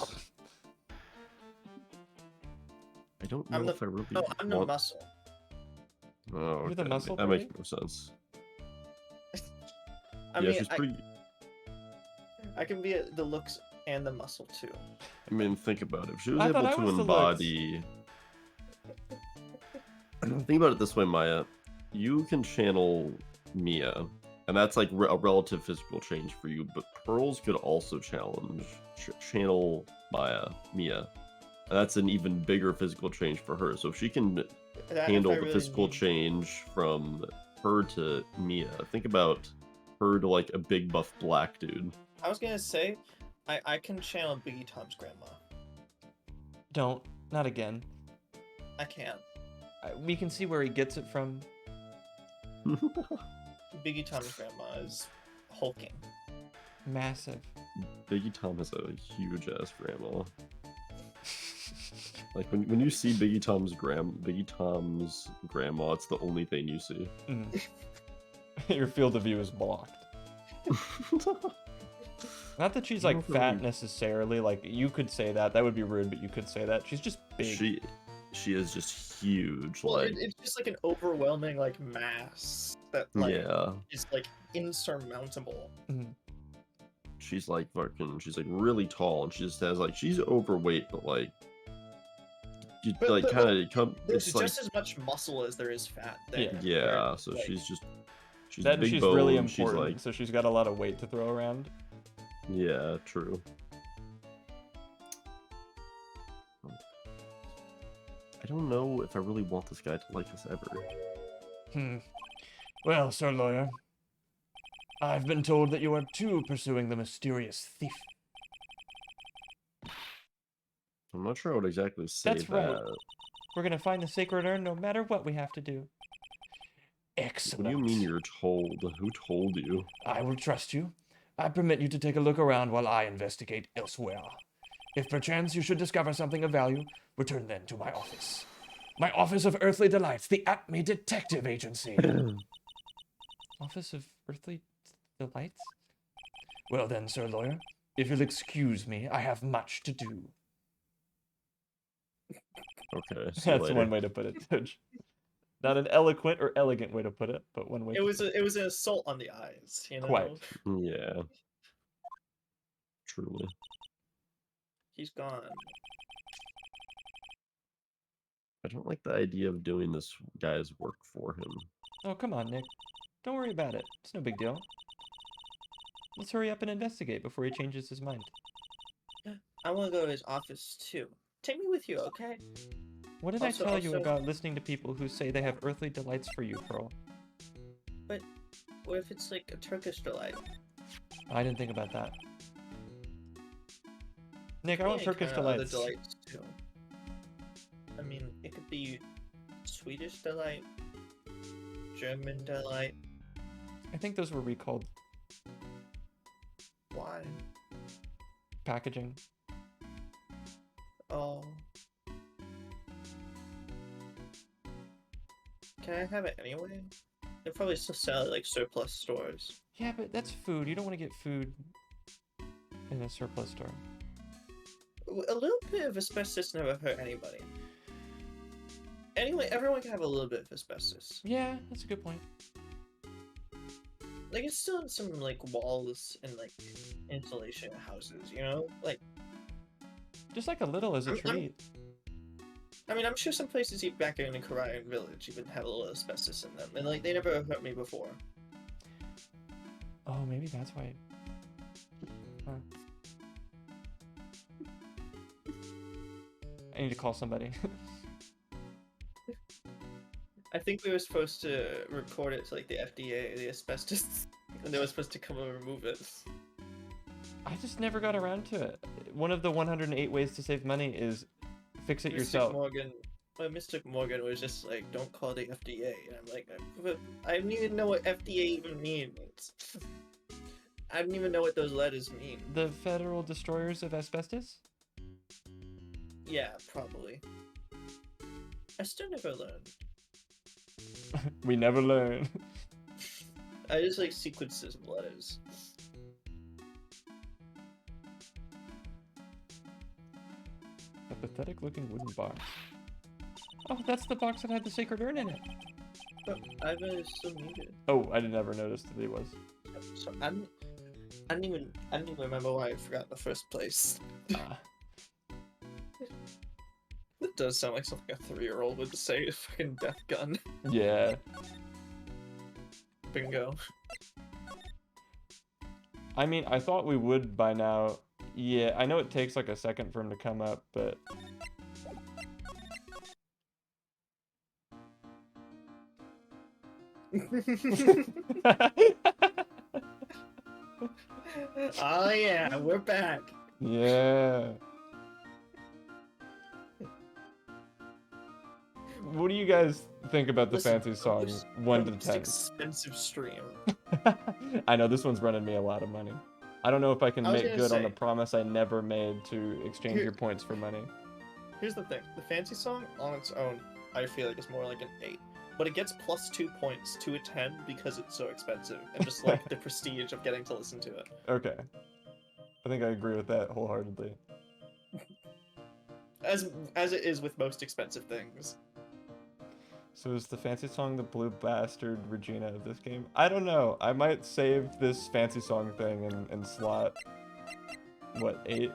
I don't know I'm the- if I really No, I'm the want... muscle. Oh, You're the okay. muscle That makes brain? more sense. I Yeah, mean, she's pretty... I can be the looks and the muscle too. I mean, think about it. If she was I able thought I to was the looks. embody... Think about it this way, Maya. you can channel Mia, and that's like a relative physical change for you. But Pearls could also channel Mia, and that's an even bigger physical change for her. So if she can That if handle I the really physical need- change from her to Mia, think about her to like a big buff black dude. I was gonna say, I can channel Biggie Tom's grandma. Don't. Not again. I can. We can see where he gets it from. Biggie Tom's grandma is hulking. Massive. Biggie Tom has a huge ass grandma. Like when you see Biggie Tom's grandma, it's the only thing you see. Mm. Your field of view is blocked. Not that she's like fat necessarily. Like you could say that. That would be rude, but you could say that she's just big. She is just huge. Well, like it's just like an overwhelming like mass that like yeah, is like insurmountable. Mhm. she's like really tall, and she just has like she's overweight, but like you But kind of come. There's It's just like as much muscle as there is fat there. yeah. where, So like, she's That and big she's bone. really She's important, like so she's got a lot of weight to throw around. yeah, true. I don't know if I really want this guy to like us ever. Well, Sir Lawyer, I've been told that you are too pursuing the mysterious thief. I'm not sure I would exactly say That's that. right. We're gonna find the sacred urn no matter what we have to do. Excellent. What do you mean you're told? Who told you? I will trust you. I permit you to take a look around while I investigate elsewhere. If perchance you should discover something of value, return then to my office. My Office of Earthly Delights, the Acme Detective Agency. Office of Earthly Delights? Well then, Sir Lawyer, if you'll excuse me, I have much to do. Okay, That's one way to put it, Tudge. Not an eloquent or elegant way to put it, but one way. It was an assault on the eyes, you know. Quite. Yeah. Truly. He's gone. I don't like the idea of doing this guy's work for him. Oh, come on, Nick. Don't worry about it. It's no big deal. Let's hurry up and investigate before he changes his mind. I want to go to his office too. Take me with you, okay? What did I tell you about listening to people who say they have earthly delights for you, Pearl? But what if it's like a Turkish delight? I didn't think about that. Nick, I want Yeah, Turkish kinda other delights. delights too. I mean, it could be Swedish delight, German delight. I think those were recalled. Why? Packaging. Oh. Can I have it anyway? They're probably still sell it like surplus stores. Yeah, but that's food. You don't want to get food in a surplus store. A little bit of asbestos never hurt anybody. Anyway, everyone can have a little bit of asbestos. Yeah, that's a good point. Like, it's still in some, like, walls and, like, insulation houses, you know? Like, Just like a little as a treat. I mean, I'm sure some places even back in the Korean village even have a little asbestos in them. And, like, they never hurt me before. Oh, maybe that's why. Huh. I need to call somebody. I think we were supposed to report it to, like, the FDA, the asbestos, and they were supposed to come and remove it. I just never got around to it. One of the 108 ways to save money is fix it Mr. yourself. Mr. Morgan was just like, don't call the FDA. And I'm like, I don't even know what FDA even means. I don't even know what those letters mean. The Federal Destroyers of Asbestos? Yeah, probably. I still never learned. We never learn. I just like sequences of letters. A pathetic looking wooden box. Oh, that's the box that had the sacred urn in it. But I really still need it. Oh, I didn't ever notice that it was. So I didn't even remember why I forgot in the first place. Ah. It does sound like something a 3-year-old would say, fucking death gun. Yeah. bingo. I mean, I thought we would by now. Yeah, I know it takes like a second for him to come up, but... Oh yeah, we're back. Yeah. What do you guys think about the Listen, fancy song most- 1 to most 10? expensive stream. I know this one's running me a lot of money. I don't know if I can I was make gonna good on the say- promise I never made to exchange Here- your points for money. Here's the thing: the fancy song on its own, I feel like is more like an 8, but it gets +2 points to a 10 because it's so expensive and just like the prestige of getting to listen to it. Okay. I think I agree with that wholeheartedly. As it is with most expensive things. So is the fancy song the blue bastard Regina of this game? I don't know. I might save this fancy song thing and slot... What, 8?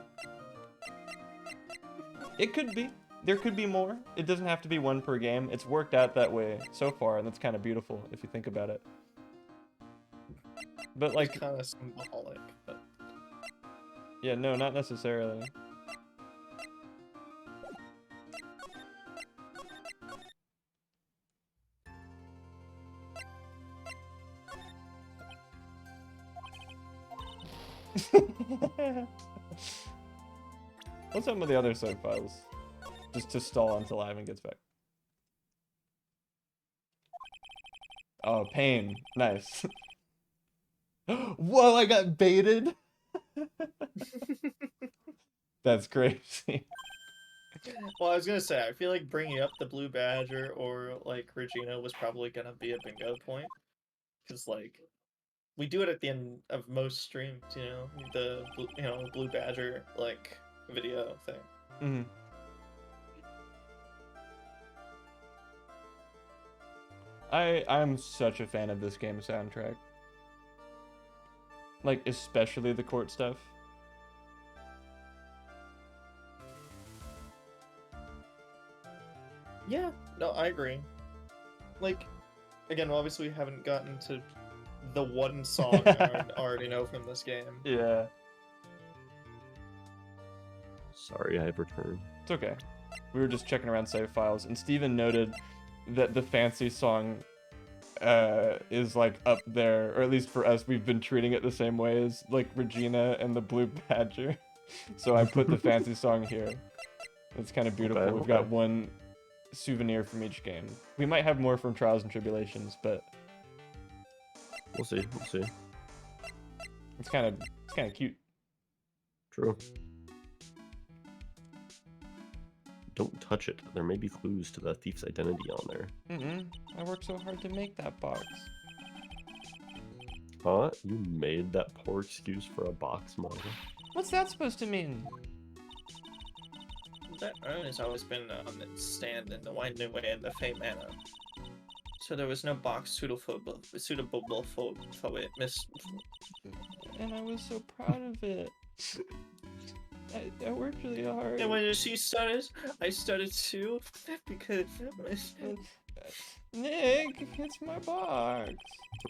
It could be. There could be more. It doesn't have to be 1 per game. It's worked out that way so far, and that's kind of beautiful if you think about it. But like... It's kind of symbolic, but... Yeah, no, not necessarily. What's up with the other save files? Just to stall until Ivan gets back. Oh, pain. Nice. Whoa, I got baited? That's crazy. Well, I was gonna say, I feel like bringing up the Blue Badger or, like, Regina was probably gonna be a bingo point. Because, like, we do it at the end of most streams, you know? The, Blue Badger, like, video thing. Mm-hmm. I'm such a fan of this game's soundtrack. Like, especially the court stuff. Yeah, no, I agree. Like, again, obviously we haven't gotten to the one song I already know from this game. Yeah. Sorry, I have returned. It's okay. We were just checking around save files, and Steven noted that the fancy song is like up there, or at least for us, we've been treating it the same way as like Regina and the Blue Badger. So I put the fancy song here. It's kind of beautiful. Okay, We've okay. got one souvenir from each game. We might have more from Trials and Tribulations, but We'll see. We'll see. it's kind of cute. True. Don't touch it. There may be clues to the thief's identity on there. I worked so hard to make that box. Huh? You made that poor excuse for a box model? What's that supposed to mean? That urn has always been on its stand in the winding way in the Fey Manor. So there was no box suitable for it, Miss. And I was so proud of it. I worked really hard. And when she started, I started too, because Nick, it's my box.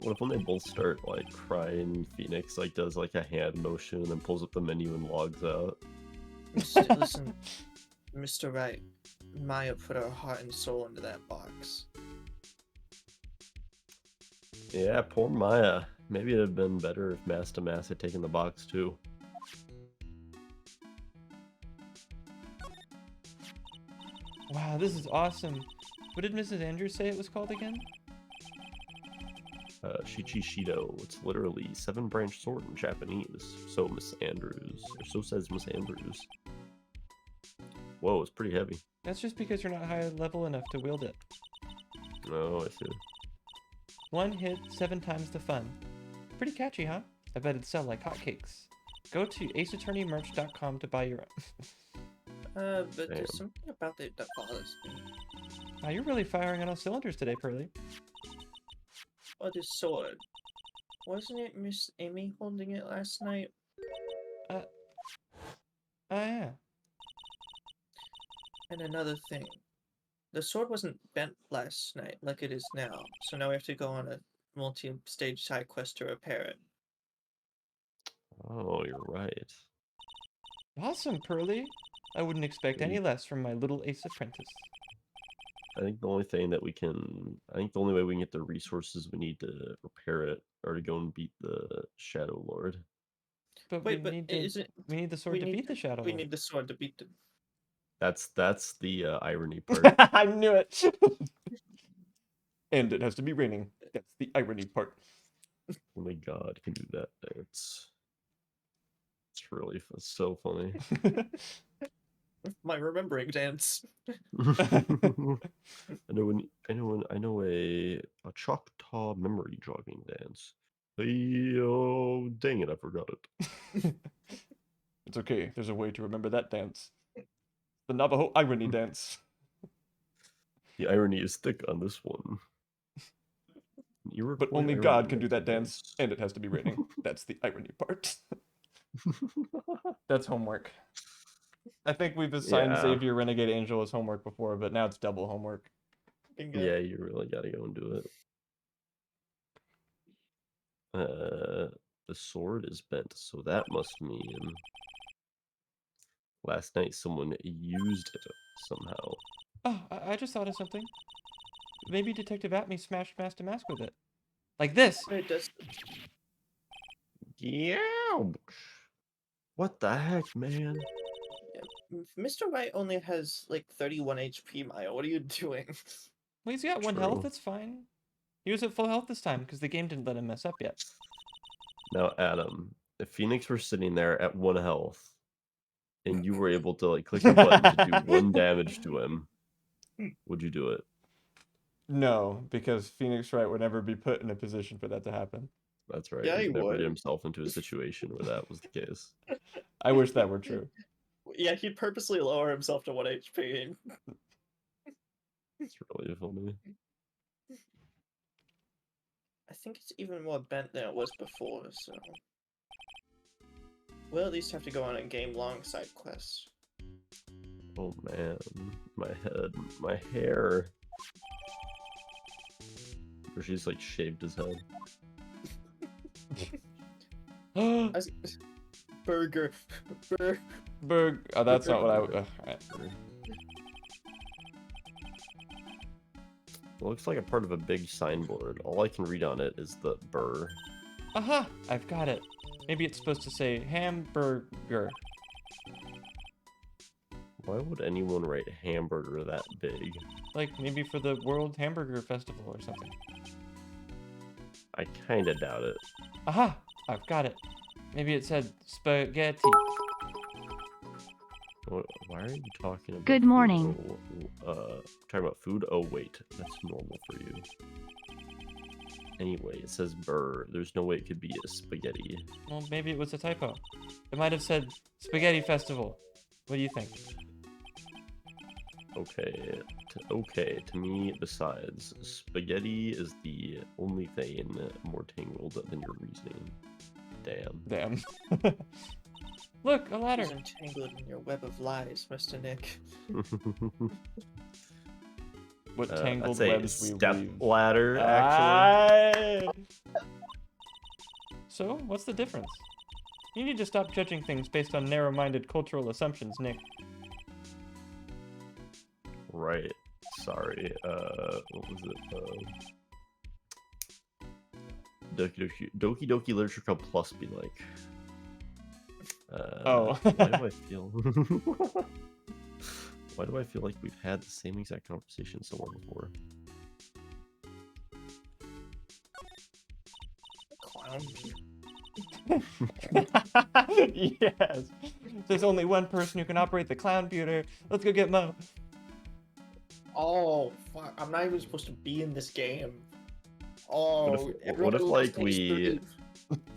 What if when they both start like crying, Phoenix like does like a hand motion and then pulls up the menu and logs out? Listen, Mr. Wright, Maya put her heart and soul into that box. Yeah, poor Maya. Maybe it'd have been better if Mass to Mass had taken the box too. Wow, this is awesome. What did Mrs. Andrews say it was called again? Shichishido. It's literally 7-branch sword in Japanese. So Miss Andrews, or so says Miss Andrews. Whoa, it's pretty heavy. That's just because you're not high level enough to wield it. Oh, I see. 1 hit, 7 times the fun. Pretty catchy, huh? I bet it'd sell like hotcakes. Go to aceattorneymerch.com to buy your own. But Damn. there's something about it that bothers me. Wow, you're really firing on all cylinders today, Pearly. Oh, this sword. Wasn't it Miss Amy holding it last night? Oh yeah. And another thing. The sword wasn't bent last night like it is now, so now we have to go on a multi-stage side quest to repair it. Oh, you're right. Awesome, Pearly. I wouldn't expect any less from my little ace apprentice. I think the only thing that we can, I think the only way we can get the resources we need to repair it are to go and beat the Shadow Lord. But Wait, but is it? we need the sword to beat the Shadow We Lord. need the sword to beat the. That's the irony part. I knew it. And it has to be raining. That's the irony part. Oh my god, can do that. It's so funny. My remembering dance. I know a Choctaw memory jogging dance. Hey, oh, dang it, I forgot it. It's okay. There's a way to remember that dance. The Navajo irony dance. The irony is thick on this one. But only God can do that dance, and it has to be raining. That's the irony part. That's homework. I think we've assigned Yeah. Xavier Renegade Angel as homework before, but now it's double homework. Bingo. Yeah, you really gotta go and do it. The sword is bent, so that must mean last night someone used it somehow. Oh, I just thought of something. Maybe Detective Atme smashed Master Mask with it. Like this! It does. Yeah. What the heck, man? Mr. White only has like 31 HP, Maya. What are you doing? Well, he's got 1 True. health, that's fine. He was at full health this time, because the game didn't let him mess up yet. Now, Adam, if Phoenix were sitting there at 1 health, and you were able to like click a button to do 1 damage to him, would you do it? No, because Phoenix Wright would never be put in a position for that to happen. That's right. Yeah, He he would never would. get himself into a situation where that was the case. I wish that were true. Yeah, he'd purposely lower himself to 1 HP. It's really funny. I think it's even more bent than it was before, so... We'll at least have to go on a game-long side quest. Oh man, my head, my hair. Or she's like shaved his head. Burger. Berg. Oh, that's not what I would. Right. It looks like a part of a big signboard. All I can read on it is the burr. Aha! I've got it. Maybe it's supposed to say hamburger. Why would anyone write hamburger that big? Like maybe for the World Hamburger Festival or something. I kinda doubt it. Aha! I've got it. Maybe it said spaghetti. Why are you talking about Good food? morning. Talking about food? Oh wait, that's normal for you. Anyway, it says burr. There's no way it could be a spaghetti. Well, maybe it was a typo. It might have said Spaghetti Festival. What do you think? Okay, to me, besides, spaghetti is the only thing more tangled than your reasoning. Damn. Damn. Look, a ladder. He's entangled in your web of lies, Mr. Nick. What I'd tangled say webs we step weave. ladder, actually. So, what's the difference? You need to stop judging things based on narrow-minded cultural assumptions, Nick. Right. Sorry. What was it? Doki Doki Literature Club Plus be like. Oh. Why do I feel? Why do I feel like we've had the same exact conversation somewhere before? Clown. Yes. There's only one person who can operate the clown computer. Let's go get Mo. Oh, fuck. I'm not even supposed to be in this game. Oh, What if like we...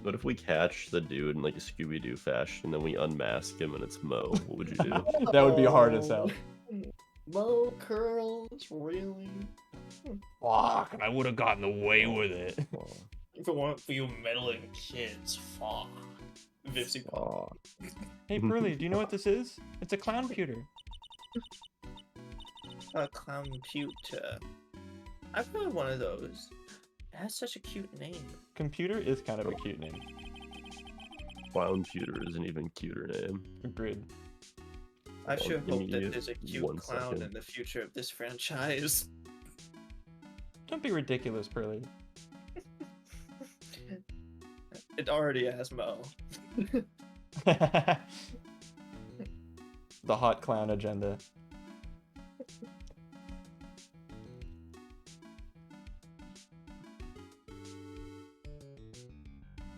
what if we catch the dude in like a Scooby-Doo fashion and then we unmask him and it's Mo? What would you do? That would be hard as hell. Mo curls, really? Fuck, I would have gotten away with it. If it weren't for you meddling kids, fuck. Vipsy. Hey, Pearly, do you know what this is? It's a clown computer. A clown computer. I've heard one of those. has such a cute name. Computer is kind of a cute name. Clown Pewter is an even cuter name. Agreed. I Hold on, sure give hope me that there's a cute 1 clown second. in the future of this franchise. Don't be ridiculous, Pearly. It already has Mo. The hot clown agenda.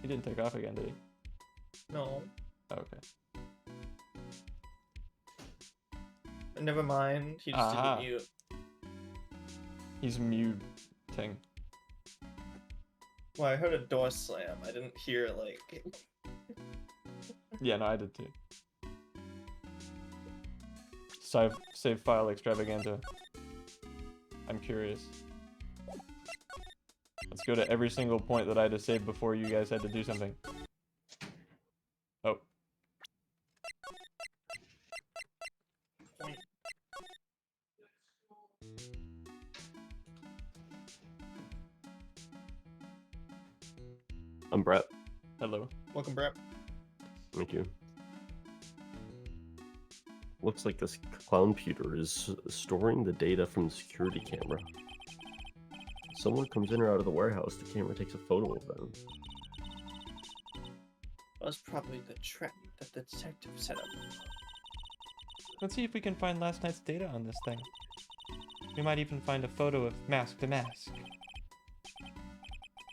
He didn't take off again, did he? No. Oh, okay. Never mind. He just Aha. didn't mute. He's muting. Well, I heard a door slam. I didn't hear, like... Yeah, no, I did too. Save file extravaganza. I'm curious. Let's go to every single point that I had to save before you guys had to do something. Oh. Point. I'm Brett. Hello. Welcome, Brett. Thank you. Looks like this clown pewter is storing the data from the security camera. Someone comes in or out of the warehouse, the camera takes a photo of them. That was probably the trap that the detective set up. Let's see if we can find last night's data on this thing. We might even find a photo of mask to mask.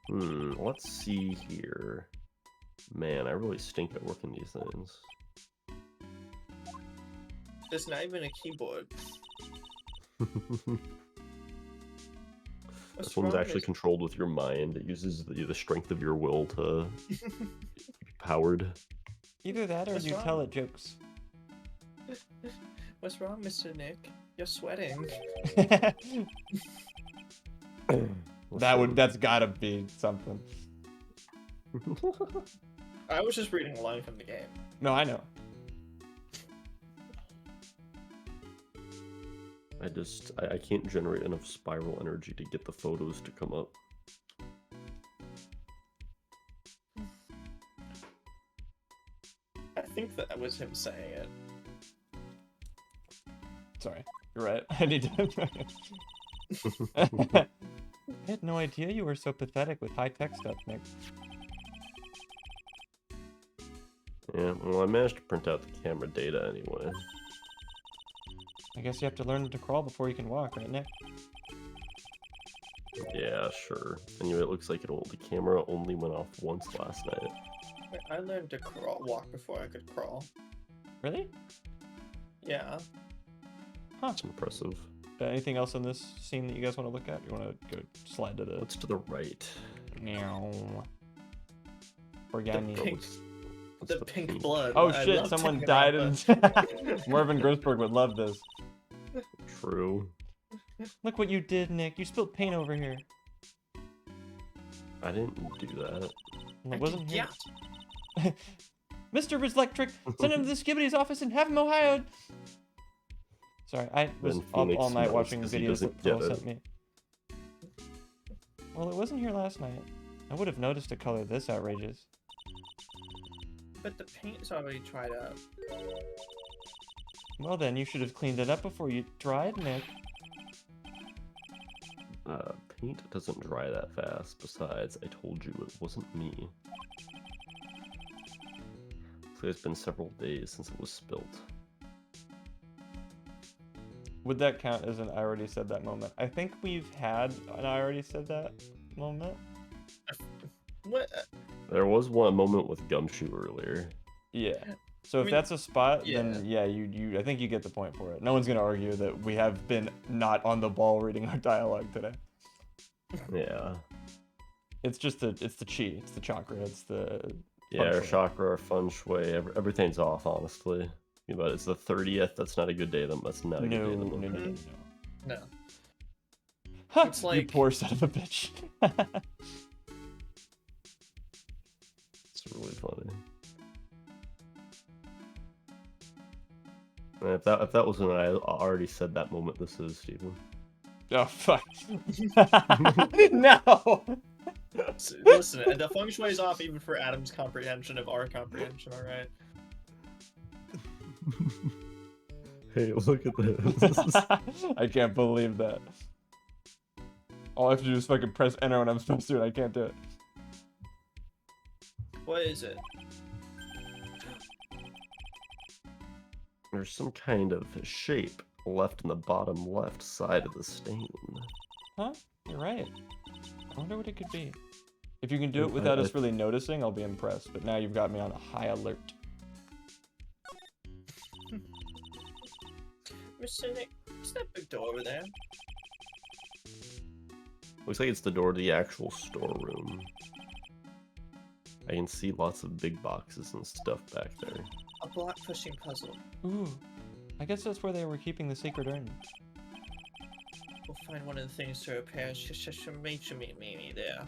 Let's see here. Man, I really stink at working these things. There's not even a keyboard. This one's actually controlled with your mind. It uses the strength of your will to be powered. Either that or What's you wrong? tell it jokes. What's wrong, Mr. Nick? You're sweating. That's gotta be something. I was just reading a line from the game. No, I know. I can't generate enough spiral energy to get the photos to come up. I think that was him saying it. Sorry, you're right. I need to. I had no idea you were so pathetic with high-tech stuff, Nick. Yeah, well, I managed to print out the camera data anyway. I guess you have to learn to crawl before you can walk, right, Nick? Yeah, sure. Anyway, it looks like the camera only went off once last night. Wait, I learned to walk before I could crawl. Really? Yeah. Huh. That's impressive. Anything else in this scene that you guys want to look at? You want to go slide to the... What's to the right? Meow. Organic. pink- What's The pink blood. Oh I shit, love someone talking died about in... Marvin Grossberg would love this. True. Look what you did, Nick. You spilled paint over here. I didn't do that. Well, it wasn't him. Yeah. Mr. Electric, send him to the Skibbity's office in Half Ohio. Sorry, I was Then up Phoenix all night knows watching 'cause he videos doesn't that Phil get it. sent me. Well, it wasn't here last night. I would have noticed a color this outrageous. But the paint's already dried up. Well then, you should have cleaned it up before you dried, Nick. Paint doesn't dry that fast. Besides, I told you it wasn't me. So it's been several days since it was spilt. Would that count as an I already said that moment? I think we've had an I already said that moment. What? There was one moment with Gumshoe earlier. Yeah. So I if mean, that's a spot, yeah. then yeah, you I think you get the point for it. No one's gonna argue that we have been not on the ball reading our dialogue today. Yeah. It's just it's the chi, it's the chakra, it's the Yeah, our shui. chakra, our feng shui, everything's off, honestly. But it's the 30th, that's not a good day. That's not a good No, day. no, of the no, no, month. no. No. Ha! It's You like- poor son of a bitch. It's really funny. And if that wasn't I already said that moment, this is Steven. Oh fuck. No. Listen, the feng shui is off even for Adam's comprehension of our comprehension, alright? Hey, look at this. I can't believe that. All I have to do is fucking press enter when I'm supposed to, and I can't do it. What is it? There's some kind of shape left in the bottom left side of the stain. Huh? You're right. I wonder what it could be. If you can do it without us really noticing, I'll be impressed. But now you've got me on a high alert. Mr. Nick, what's that big door over there? Looks like it's the door to the actual storeroom. I can see lots of big boxes and stuff back there. A block pushing puzzle. Ooh. I guess that's where they were keeping the sacred urn. We'll find one of the things to repair. Meet me there.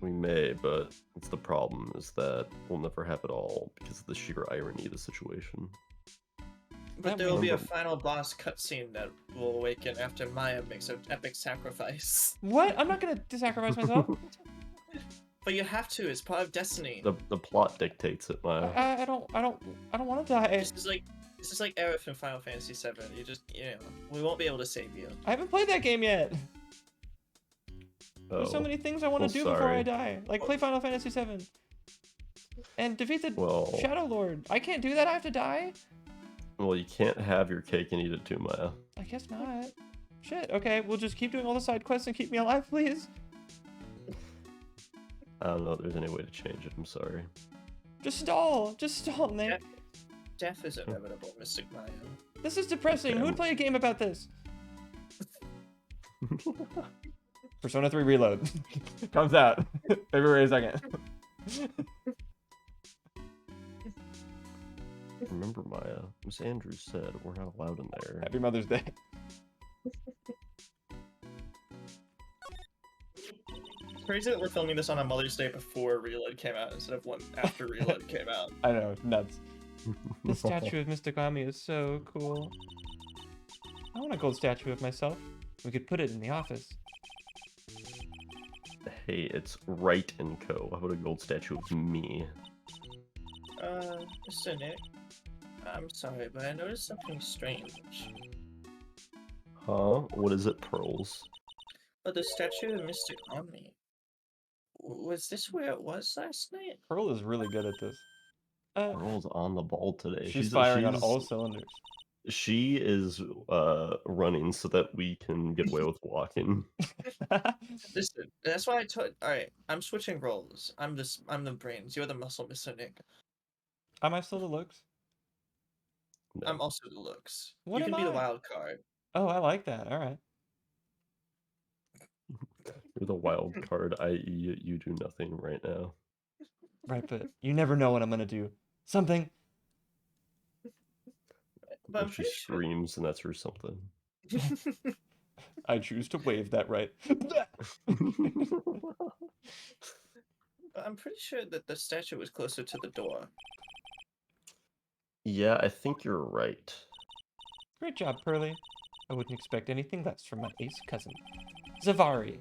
We may, but it's the problem is that we'll never have it all because of the sheer irony of the situation. But there will be a final boss cutscene that will awaken after Maya makes an epic sacrifice. What? I'm not gonna sacrifice myself. But you have to. It's part of destiny. The plot dictates it, Maya. I don't want to die. This is like Aerith in Final Fantasy VII. We won't be able to save you. I haven't played that game yet. Oh. There's so many things I want to do before I die. Like play Final Fantasy VII. And defeat the Shadow Lord. I can't do that. I have to die. Well, you can't have your cake and eat it too, Maya. I guess not. Shit. Okay, we'll just keep doing all the side quests and keep me alive, please. I don't know if there's any way to change it. I'm sorry. Just stall, Nick. Death is inevitable, Mystic Maya. This is depressing. Who would play a game about this? Persona 3 Reload comes out February 2nd. Remember, Maya, Miss Andrews said we're not allowed in there. Happy Mother's Day. It's crazy that we're filming this on a Mother's Day before Reload came out instead of one after Reload came out. I know, nuts. The statue of Mystic Ami is so cool. I want a gold statue of myself. We could put it in the office. Hey, it's Right & Co. How about a gold statue of me? Mr. Nick, I'm sorry, but I noticed something strange. Huh? What is it, Pearls? The statue of Mystic Omni. Was this where it was last night? Pearl is really good at this. Pearl's on the ball today. She's firing on all cylinders. She is running so that we can get away with walking. Listen, that's why I told. All right, I'm switching roles. I'm the brains. You're the muscle, Mr. Nick. Am I still the looks? No. I'm also the looks. What you am can be the I? wild card. Oh, I like that. All right. You're the wild card, i.e., you do nothing right now. Right, but you never know what I'm gonna do. Something. But She screams, and that's her something. I choose to wave that right. I'm pretty sure that the statue was closer to the door. Yeah, I think you're right. Great job, Pearly. I wouldn't expect anything less from my ace cousin, Zavari.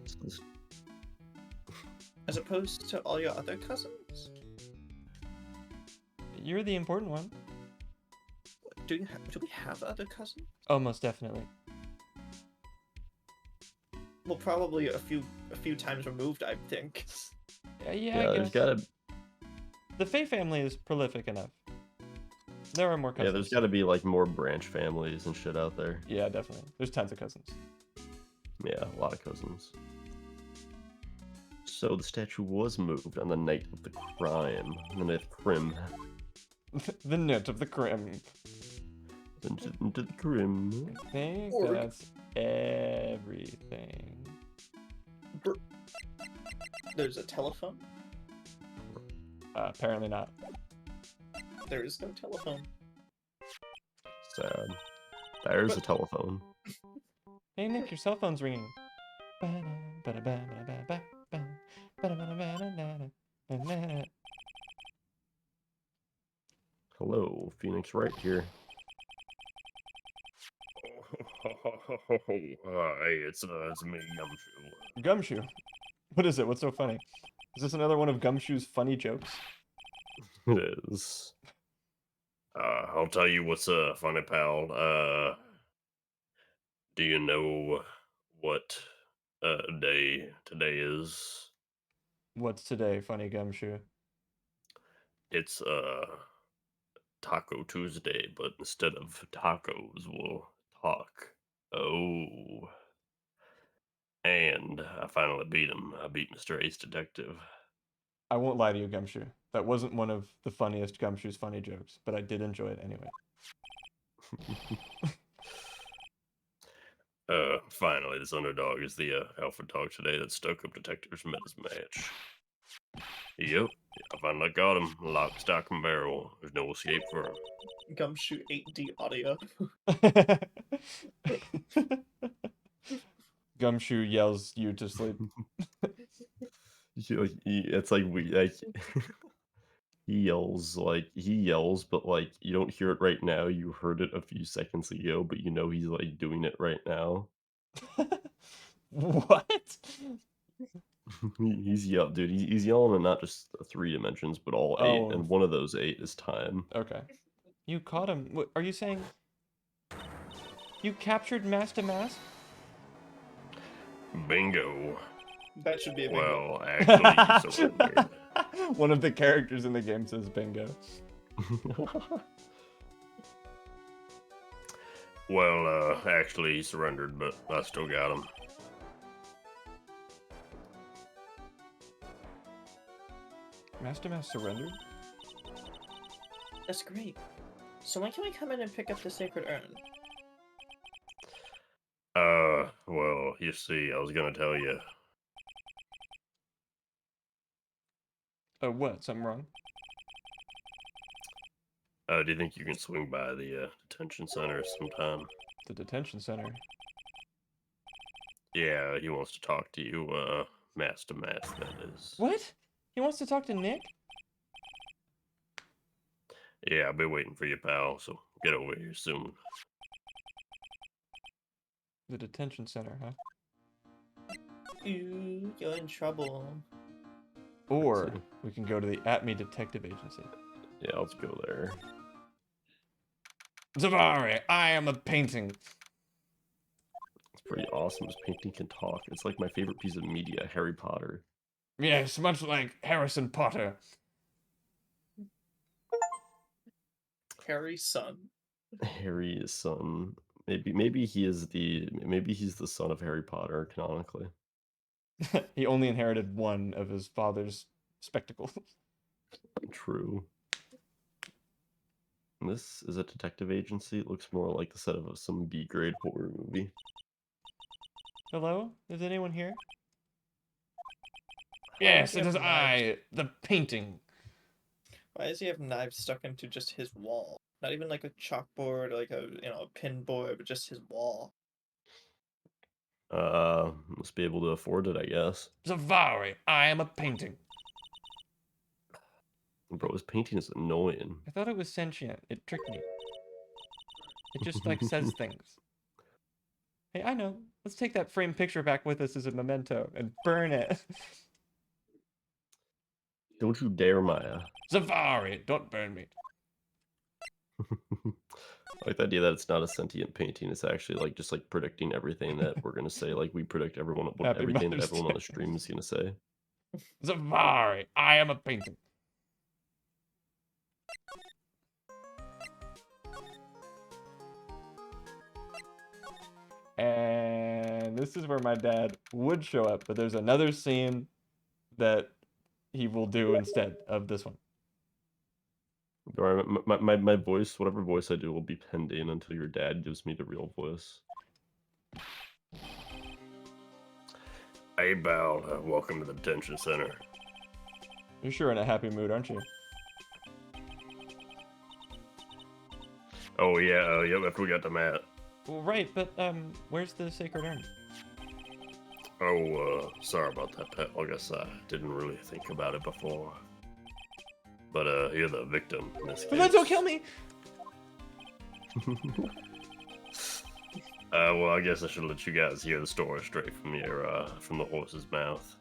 As opposed to all your other cousins? You're the important one. Do we have other cousins? Oh, most definitely. Well, probably a few times removed, I think. Yeah, I there's guess. gotta. The Faye family is prolific enough. There are more cousins. Yeah, there's gotta be like more branch families and shit out there. Yeah, definitely. There's tons of cousins. Yeah, a lot of cousins. So the statue was moved on the night of the crime, the night of Crim. The net of the crim. Into the Crim. I think that's everything. There's a telephone? Apparently not. There is no telephone. Sad. There's a telephone. Hey Nick, your cell phone's ringing. Hello, Phoenix Wright here. Hey, it's me, Gumshoe. Gumshoe. What is it? What's so funny? Is this another one of Gumshoe's funny jokes? It is. I'll tell you what's funny, pal. Do you know what day today is? What's today, funny Gumshoe? It's Taco Tuesday, but instead of tacos, we'll talk. Oh. And I finally beat him. I beat Mr. Ace Detective. I won't lie to you, Gumshoe. That wasn't one of the funniest Gumshoe's funny jokes, but I did enjoy it anyway. Finally, this underdog is the alpha dog today that stuck up detectives met his match. Yep, I finally got him. Lock, stock, and barrel. There's no escape for him. Gumshoe 8D audio. Gumshoe yells you to sleep. It's like he yells, but like you don't hear it right now. You heard it a few seconds ago, but you know he's like doing it right now. What? He's yelling, dude. He's yelling in not just 3 dimensions, but all 8, Oh, and one of those 8 is time. okay. You caught him. What, are you saying you captured Mass to Mass? Bingo. That should be a bingo. Well, actually, you surrendered. One of the characters in the game says bingo. Well, actually, he surrendered, but I still got him. Mass to Mass surrendered? That's great. So when can we come in and pick up the sacred urn? Well, you see, I was gonna tell you. Oh, what? Something wrong? Do you think you can swing by the detention center sometime? The detention center. Yeah, he wants to talk to you, mass to mass, that is. What? He wants to talk to Nick? Yeah, I'll be waiting for you, pal, so get over here soon. The detention center, huh? Ooh, you're in trouble. Or we can go to the Atme Detective Agency. Yeah, let's go there. Zavari, I am a painting. It's pretty awesome. This painting can talk. It's like my favorite piece of media, Harry Potter. Yes, much like Harrison Potter. Harry's son. Harry's son. Maybe he's the son of Harry Potter canonically. He only inherited one of his father's spectacles. True. And this is a detective agency. It looks more like the set of some B-grade horror movie. Hello? Is anyone here? Yes, it is I, the painting. Why does he have knives stuck into just his wall? Not even like a chalkboard or like a a pin board, but just his wall. Must be able to afford it, I guess. Zavari, I am a painting. Bro, his painting is annoying. I thought it was sentient. It tricked me. It just like says things. Hey, I know. Let's take that framed picture back with us as a memento and burn it. Don't you dare, Maya. Zavari, don't burn me. I like the idea that it's not a sentient painting. It's actually like just like predicting everything that we're gonna say. Like we predict everything that Mother's everyone on the Day. stream is gonna say. Zavari, I am a painting. And this is where my dad would show up, but there's another scene that he will do instead of this one. My voice, whatever voice I do, will be penned in until your dad gives me the real voice. Hey, Bal, welcome to the detention center. You're sure in a happy mood, aren't you? Oh yeah, yep. I forgot the mat. Well, right, but where's the sacred urn? Oh, sorry about that, pet. I guess I didn't really think about it before. But you're the victim in this case. Memento, kill me! Well, I guess I should let you guys hear the story straight from from the horse's mouth.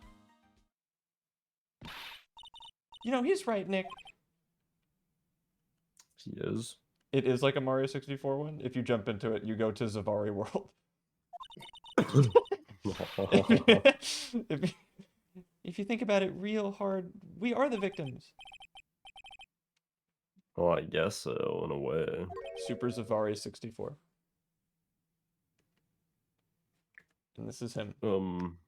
You know, he's right, Nick. He is. It is like a Mario 64 one. If you jump into it, you go to Zavari World. if, you, if you think about it real hard, we are the victims. Well, I guess so, in a way. Super Zavari 64. And this is him. I'm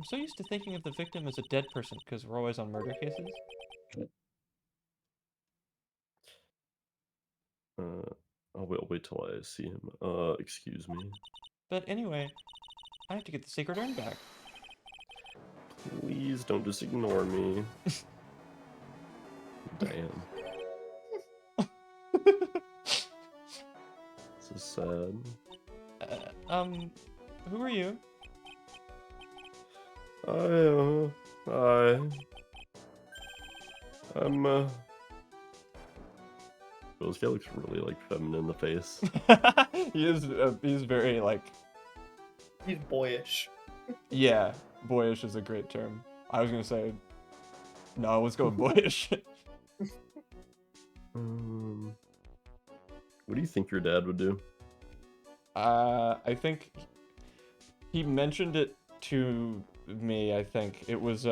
so used to thinking of the victim as a dead person because we're always on murder cases. I'll wait till I see him. Excuse me. But anyway, I have to get the sacred urn back. Please don't just ignore me. Damn. This is sad. Who are you? I'm This guy looks really like feminine in the face. He's very like. He's boyish. Yeah, boyish is a great term. I was gonna say. No, let's go with boyish. What do you think your dad would do? I think he mentioned it to me. I think it was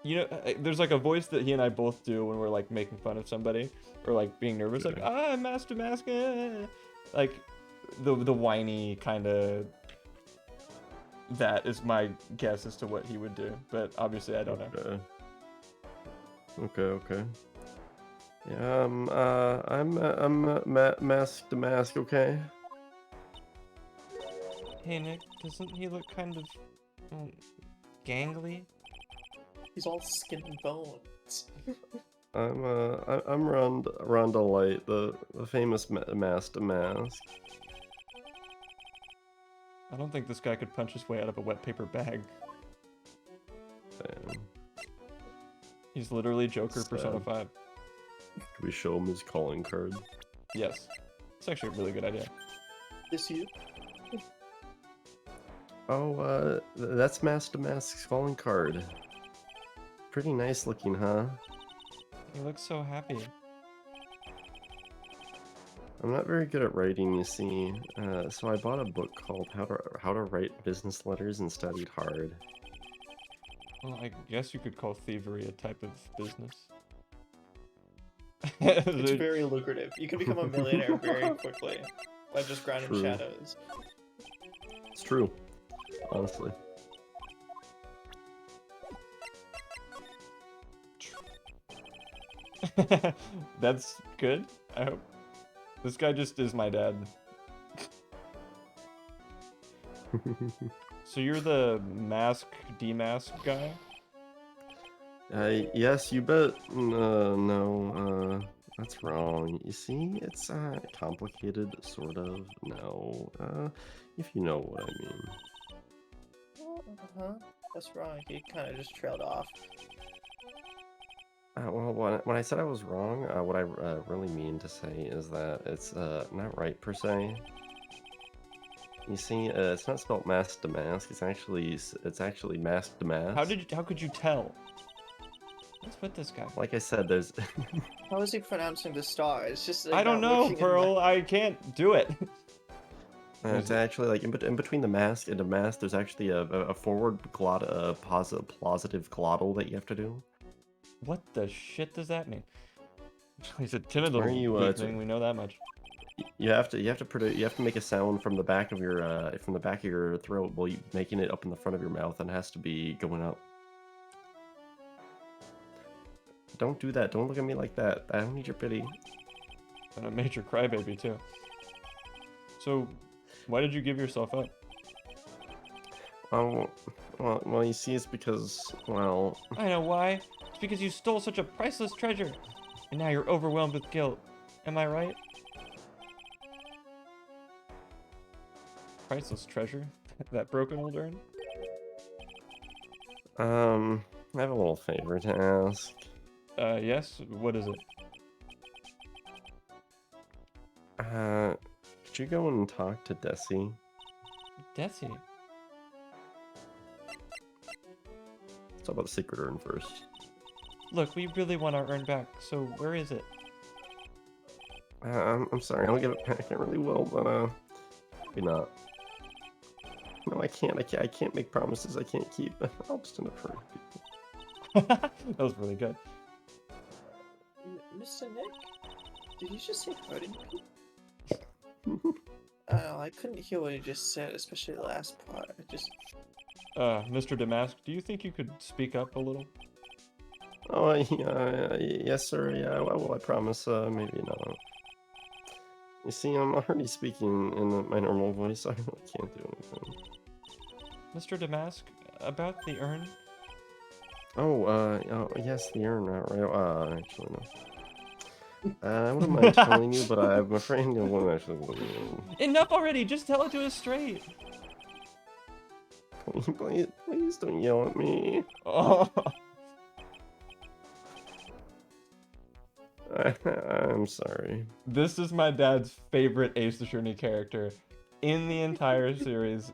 you know, there's like a voice that he and I both do when we're like making fun of somebody or like being nervous, like Master Mask, like the whiny kind of. That is my guess as to what he would do, but obviously I don't know. Okay. Yeah, I'm Mask to Mask, okay? Hey Nick, doesn't he look kind of gangly? He's all skin and bones. I'm Rhonda Light, the famous Mask to Mask. I don't think this guy could punch his way out of a wet paper bag. Damn. He's literally Joker Sad. Persona 5. Can we show him his calling card? Yes. It's actually a really good idea. This you? Oh, that's Mask to Mask's calling card. Pretty nice looking, huh? He looks so happy. I'm not very good at writing, you see. So I bought a book called How to Write Business Letters and studied hard. Well, I guess you could call thievery a type of business. It's very lucrative. You can become a millionaire very quickly by just grinding True. shadows. It's true, honestly. That's good, I hope. This guy just is my dad. So you're the demask guy? Yes, you bet. No, that's wrong. You see, it's complicated, sort of. No, if you know what I mean. That's wrong. He kind of just trailed off. Well, when I said I was wrong, what I really mean to say is that it's not right per se. You see, it's not spelled mask to mask. It's actually mask to mask. How could you tell? What's with this guy? Like I said, there's. How is he pronouncing the star? It's just like I don't not know, working in Pearl. I can't do it. It's actually like in between the mask and the mask. There's actually a forward positive glottal that you have to do. What the shit does that mean? He's a timid Where little are you, thing. We know that much. You have to make a sound from the back of your throat while you making it up in the front of your mouth, and it has to be going up. Don't do that. Don't look at me like that. I don't need your pity. And a major crybaby too. So, why did you give yourself up? Well, you see, it's because, well... I know why. It's because you stole such a priceless treasure, and now you're overwhelmed with guilt. Am I right? Priceless treasure? That broken old urn? I have a little favor to ask. Yes? What is it? Could you go and talk to Desi? Desi. Let's talk about the secret urn first. Look, we really want our urn back, so where is it? I'm sorry, I'll give it back. I really will, but maybe not. No, I can't. I can't make promises I can't keep. I'll just end up hurting people. That was really good. Mr. Nick, did you just say hurting people? I couldn't hear what you just said, especially the last part. I just... Mr. Damask, do you think you could speak up a little? Oh, yes, sir. Yeah, well, I promise. Maybe not. You see, I'm already speaking in my normal voice. I really can't do anything. Mr. Damask, about the urn? Oh, yes, the urn. Right. Actually, no. I wouldn't mind telling you, but I'm afraid I won't actually. Enough already! Just tell it to us straight! Please don't yell at me. Oh. I'm sorry. This is my dad's favorite Ace Attorney character in the entire series,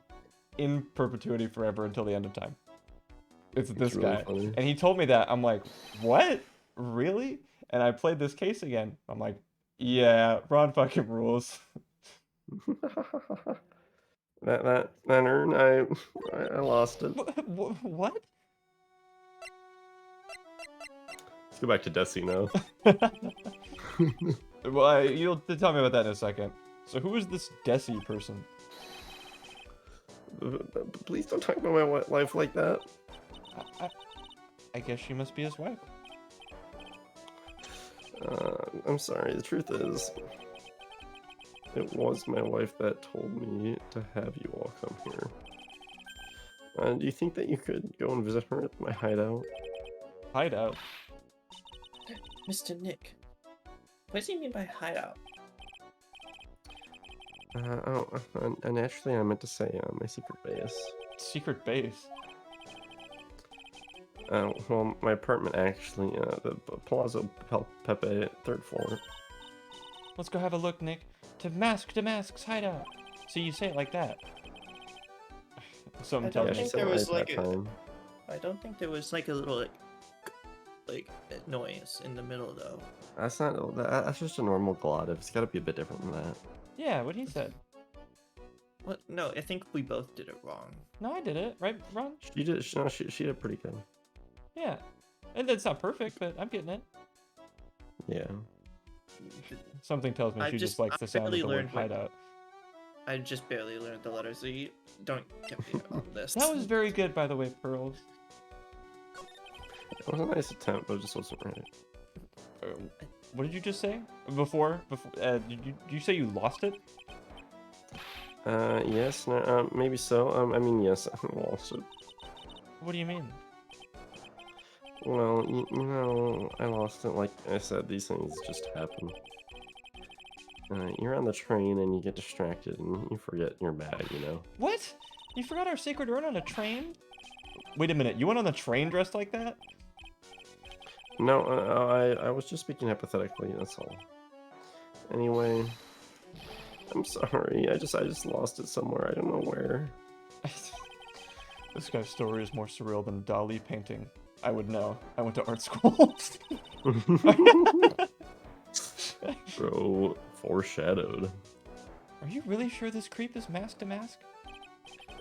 in perpetuity forever until the end of time. It's this really guy. funny. And he told me that. I'm like, what? Really? And I played this case again. I'm like, yeah, Ron fucking rules. that urn, I lost it. What? Let's go back to Desi now. Well, you'll tell me about that in a second. So who is this Desi person? Please don't talk about my life like that. I guess she must be his wife. I'm sorry, the truth is, it was my wife that told me to have you all come here. Do you think that you could go and visit her at my hideout? Hideout? Mr. Nick, what does he mean by hideout? And actually I meant to say my secret base. Secret base? Well, my apartment actually, the Palazzo Pepe, 3rd floor. Let's go have a look, Nick. Damask's hideout. So you say it like that. Something I don't tells me. think there was like time. I don't think there was like a little like noise in the middle though. That's not. That's just a normal glottive. It's got to be a bit different than that. Yeah, what he said. What? No, I think we both did it wrong. No, I did it. Right, Ron? She did. No, she did pretty good. Yeah. And it's not perfect, but I'm getting it. Yeah. Something tells me she just likes the sound of the word hideout. I just barely learned the letters, so you don't get me on this. That was very good, by the way, Pearls. It was a nice attempt, but it just wasn't right. What did you just say? Before did you say you lost it? Yes, no, maybe so. I mean, yes, I lost it. What do you mean? Well, you know, I lost it. Like I said, these things just happen. You're on the train and you get distracted and you forget your bag, you know? What? You forgot our sacred urn on a train? Wait a minute, you went on the train dressed like that? No, I was just speaking hypothetically, that's all. Anyway, I'm sorry. I just lost it somewhere. I don't know where. This guy's story is more surreal than Dali painting. I would know. I went to art school. Bro, foreshadowed. Are you really sure this creep is mask to mask?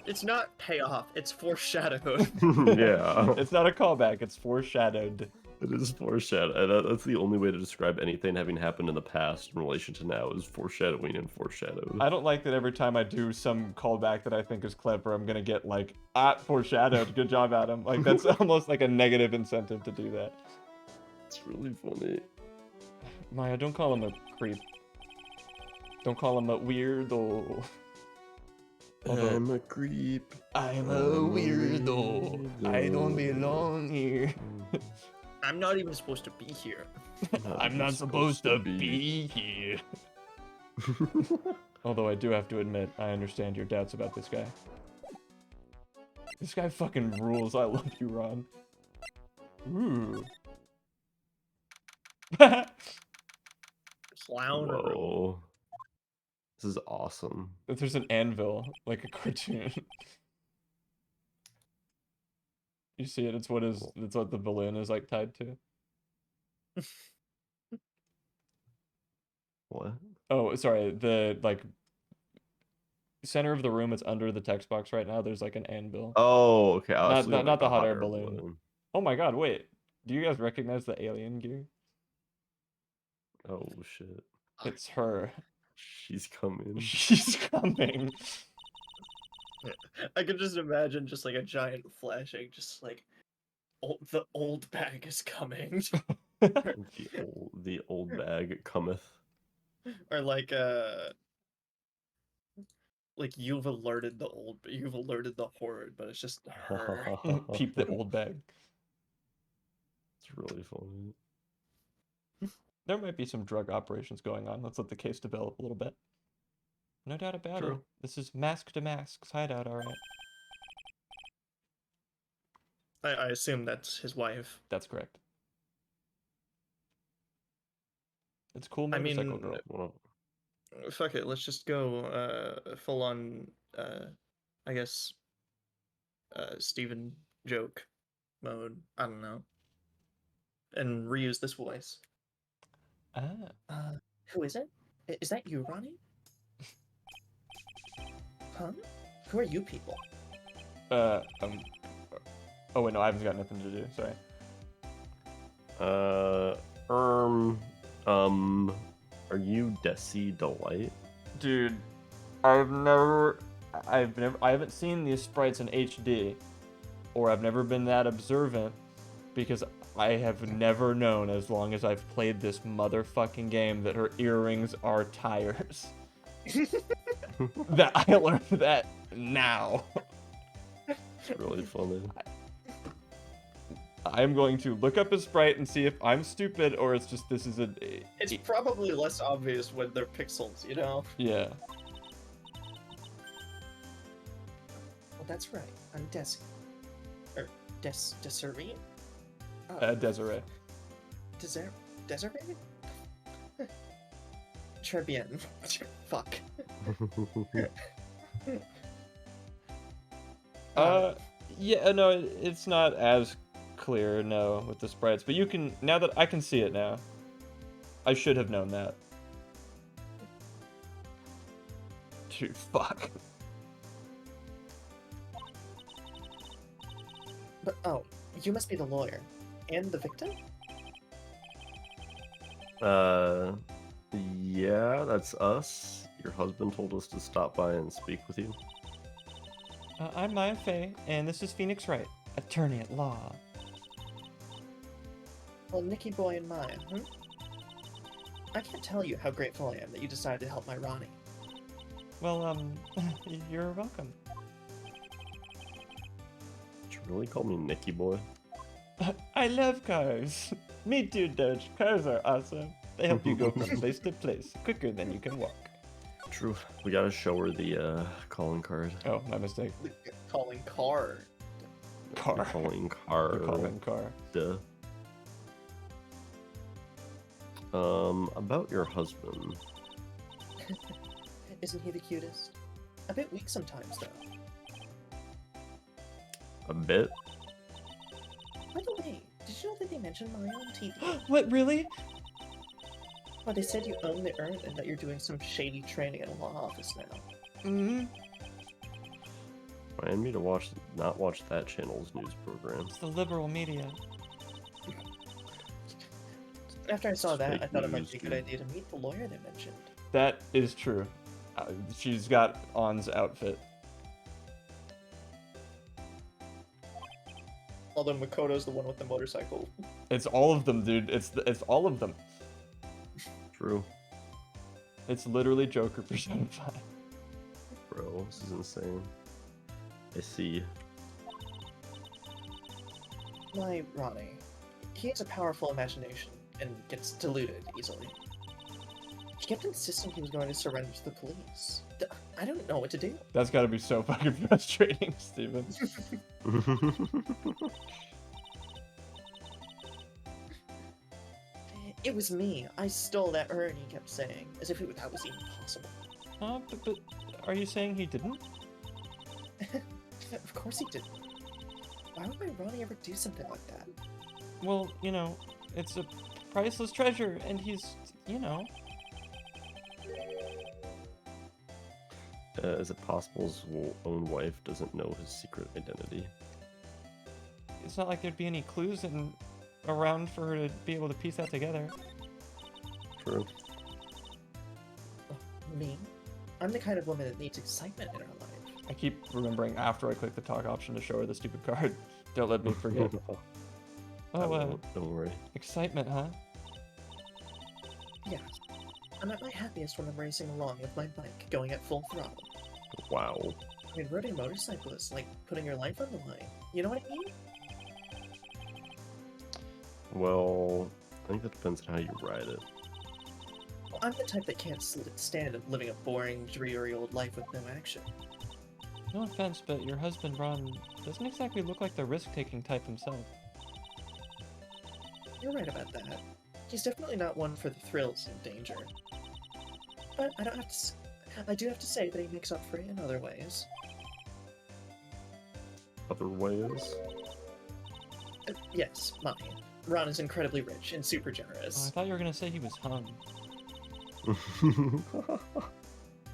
It's not payoff, it's foreshadowed. Yeah. It's not a callback, it's foreshadowed. It is foreshadowed. That's the only way to describe anything having happened in the past in relation to now is foreshadowing and foreshadowed. I don't like that every time I do some callback that I think is clever, I'm gonna get like, foreshadowed, good job, Adam. Like, that's almost like a negative incentive to do that. It's really funny. Maya, don't call him a creep. Don't call him a weirdo. I'm a creep. I'm a weirdo. I don't belong here. I'm not even supposed to be here. I'm not supposed to be here. Although I do have to admit, I understand your doubts about this guy. This guy fucking rules. I love you, Ron. Ooh. Clown room. Whoa. is awesome. There's an anvil, like a cartoon. You see it? It's what the balloon is like tied to. What? Oh, sorry. The like center of the room. It's under the text box right now. There's like an anvil. Oh, okay. I was Not like the hot air balloon. Oh my god! Wait. Do you guys recognize the alien gear? Oh shit. It's her. She's coming. She's coming. I could just imagine just like a giant flashing, just like the old bag is coming, The old bag cometh. or like you've alerted the horde, but it's just her. Peep the old bag. It's really funny. There might be some drug operations going on. Let's let the case develop a little bit. No doubt about it. True. This is Mask to Mask's hideout, all right. I assume that's his wife. That's correct. It's cool I motorcycle mean, girl. Well, fuck it. Let's just go full on. I guess Steven joke mode. I don't know. And reuse this voice. Ah. Who is it? Is that you, Ronnie? Huh? Who are you people? Oh wait, no, I haven't got nothing to do. Sorry. Are you Desi Delight? Dude, I haven't seen these sprites in HD, or I've never been that observant, because I have never known, as long as I've played this motherfucking game, that her earrings are tires. That I learned that now. It's really funny. I'm going to look up a sprite and see if I'm stupid or it's just this is a. It's probably less obvious when they're pixels, you know? Yeah. Well, that's right. I'm Desi. Or Desiree? Desiree. Desiree? Très bien. Fuck. Yeah, no, it's not as clear, no, with the sprites, but you can, now that I can see it now. I should have known that. Dude, fuck. But, oh, you must be the lawyer. And the victim? Yeah, that's us. Your husband told us to stop by and speak with you. I'm Maya Fey, and this is Phoenix Wright, attorney at law. Well, Nicky Boy and Maya, I can't tell you how grateful I am that you decided to help my Ronnie. Well, you're welcome. Did you really call me Nicky Boy? I love cars. Me too, Doge. Cars are awesome. They help you go from place to place quicker than you can walk. True. We gotta show her the calling card. Oh, my mistake. Calling car. Car. The calling card. The calling car. Duh. About your husband. Isn't he the cutest? A bit weak sometimes, though. A bit? By the way, did you know that they mentioned Maya on TV? What, really? Well, they said you own the urn and that you're doing some shady training in a law office now. Mm-hmm. Remind me to not watch that channel's news program. It's the liberal media. After I saw that, Fake I thought it might news, be a good dude. idea to meet the lawyer they mentioned. That is true. She's got On's outfit. Although Makoto's the one with the motorcycle. It's all of them, dude. It's all of them. True. It's literally Joker personified. Bro, this is insane. I see. My Ronnie, he has a powerful imagination and gets deluded easily. He kept insisting he was going to surrender to the police. I don't know what to do. That's gotta be so fucking frustrating, Steven. It was me. I stole that urn, he kept saying, as if that was even possible. But are you saying he didn't? Of course he didn't. Why would my Ronnie ever do something like that? Well, you know, it's a priceless treasure, and he's, you know. Is it possible his own wife doesn't know his secret identity? It's not like there'd be any clues around for her to be able to piece that together. True. Me? I'm the kind of woman that needs excitement in her life. I keep remembering after I click the talk option to show her the stupid card. Don't let me forget. Oh, don't worry. excitement, huh? Yes. I'm at my happiest when I'm racing along with my bike, going at full throttle. Wow. I mean, riding a motorcycle is like putting your life on the line. You know what I mean? Well, I think that depends on how you ride it. Well, I'm the type that can't stand living a boring, dreary old life with no action. No offense, but your husband, Ron, doesn't exactly look like the risk-taking type himself. You're right about that. He's definitely not one for the thrills and danger. But I do have to say that he makes up for it in other ways. Other ways? Yes, money. Ron is incredibly rich and super Oh, I generous. thought you were gonna say he was hung.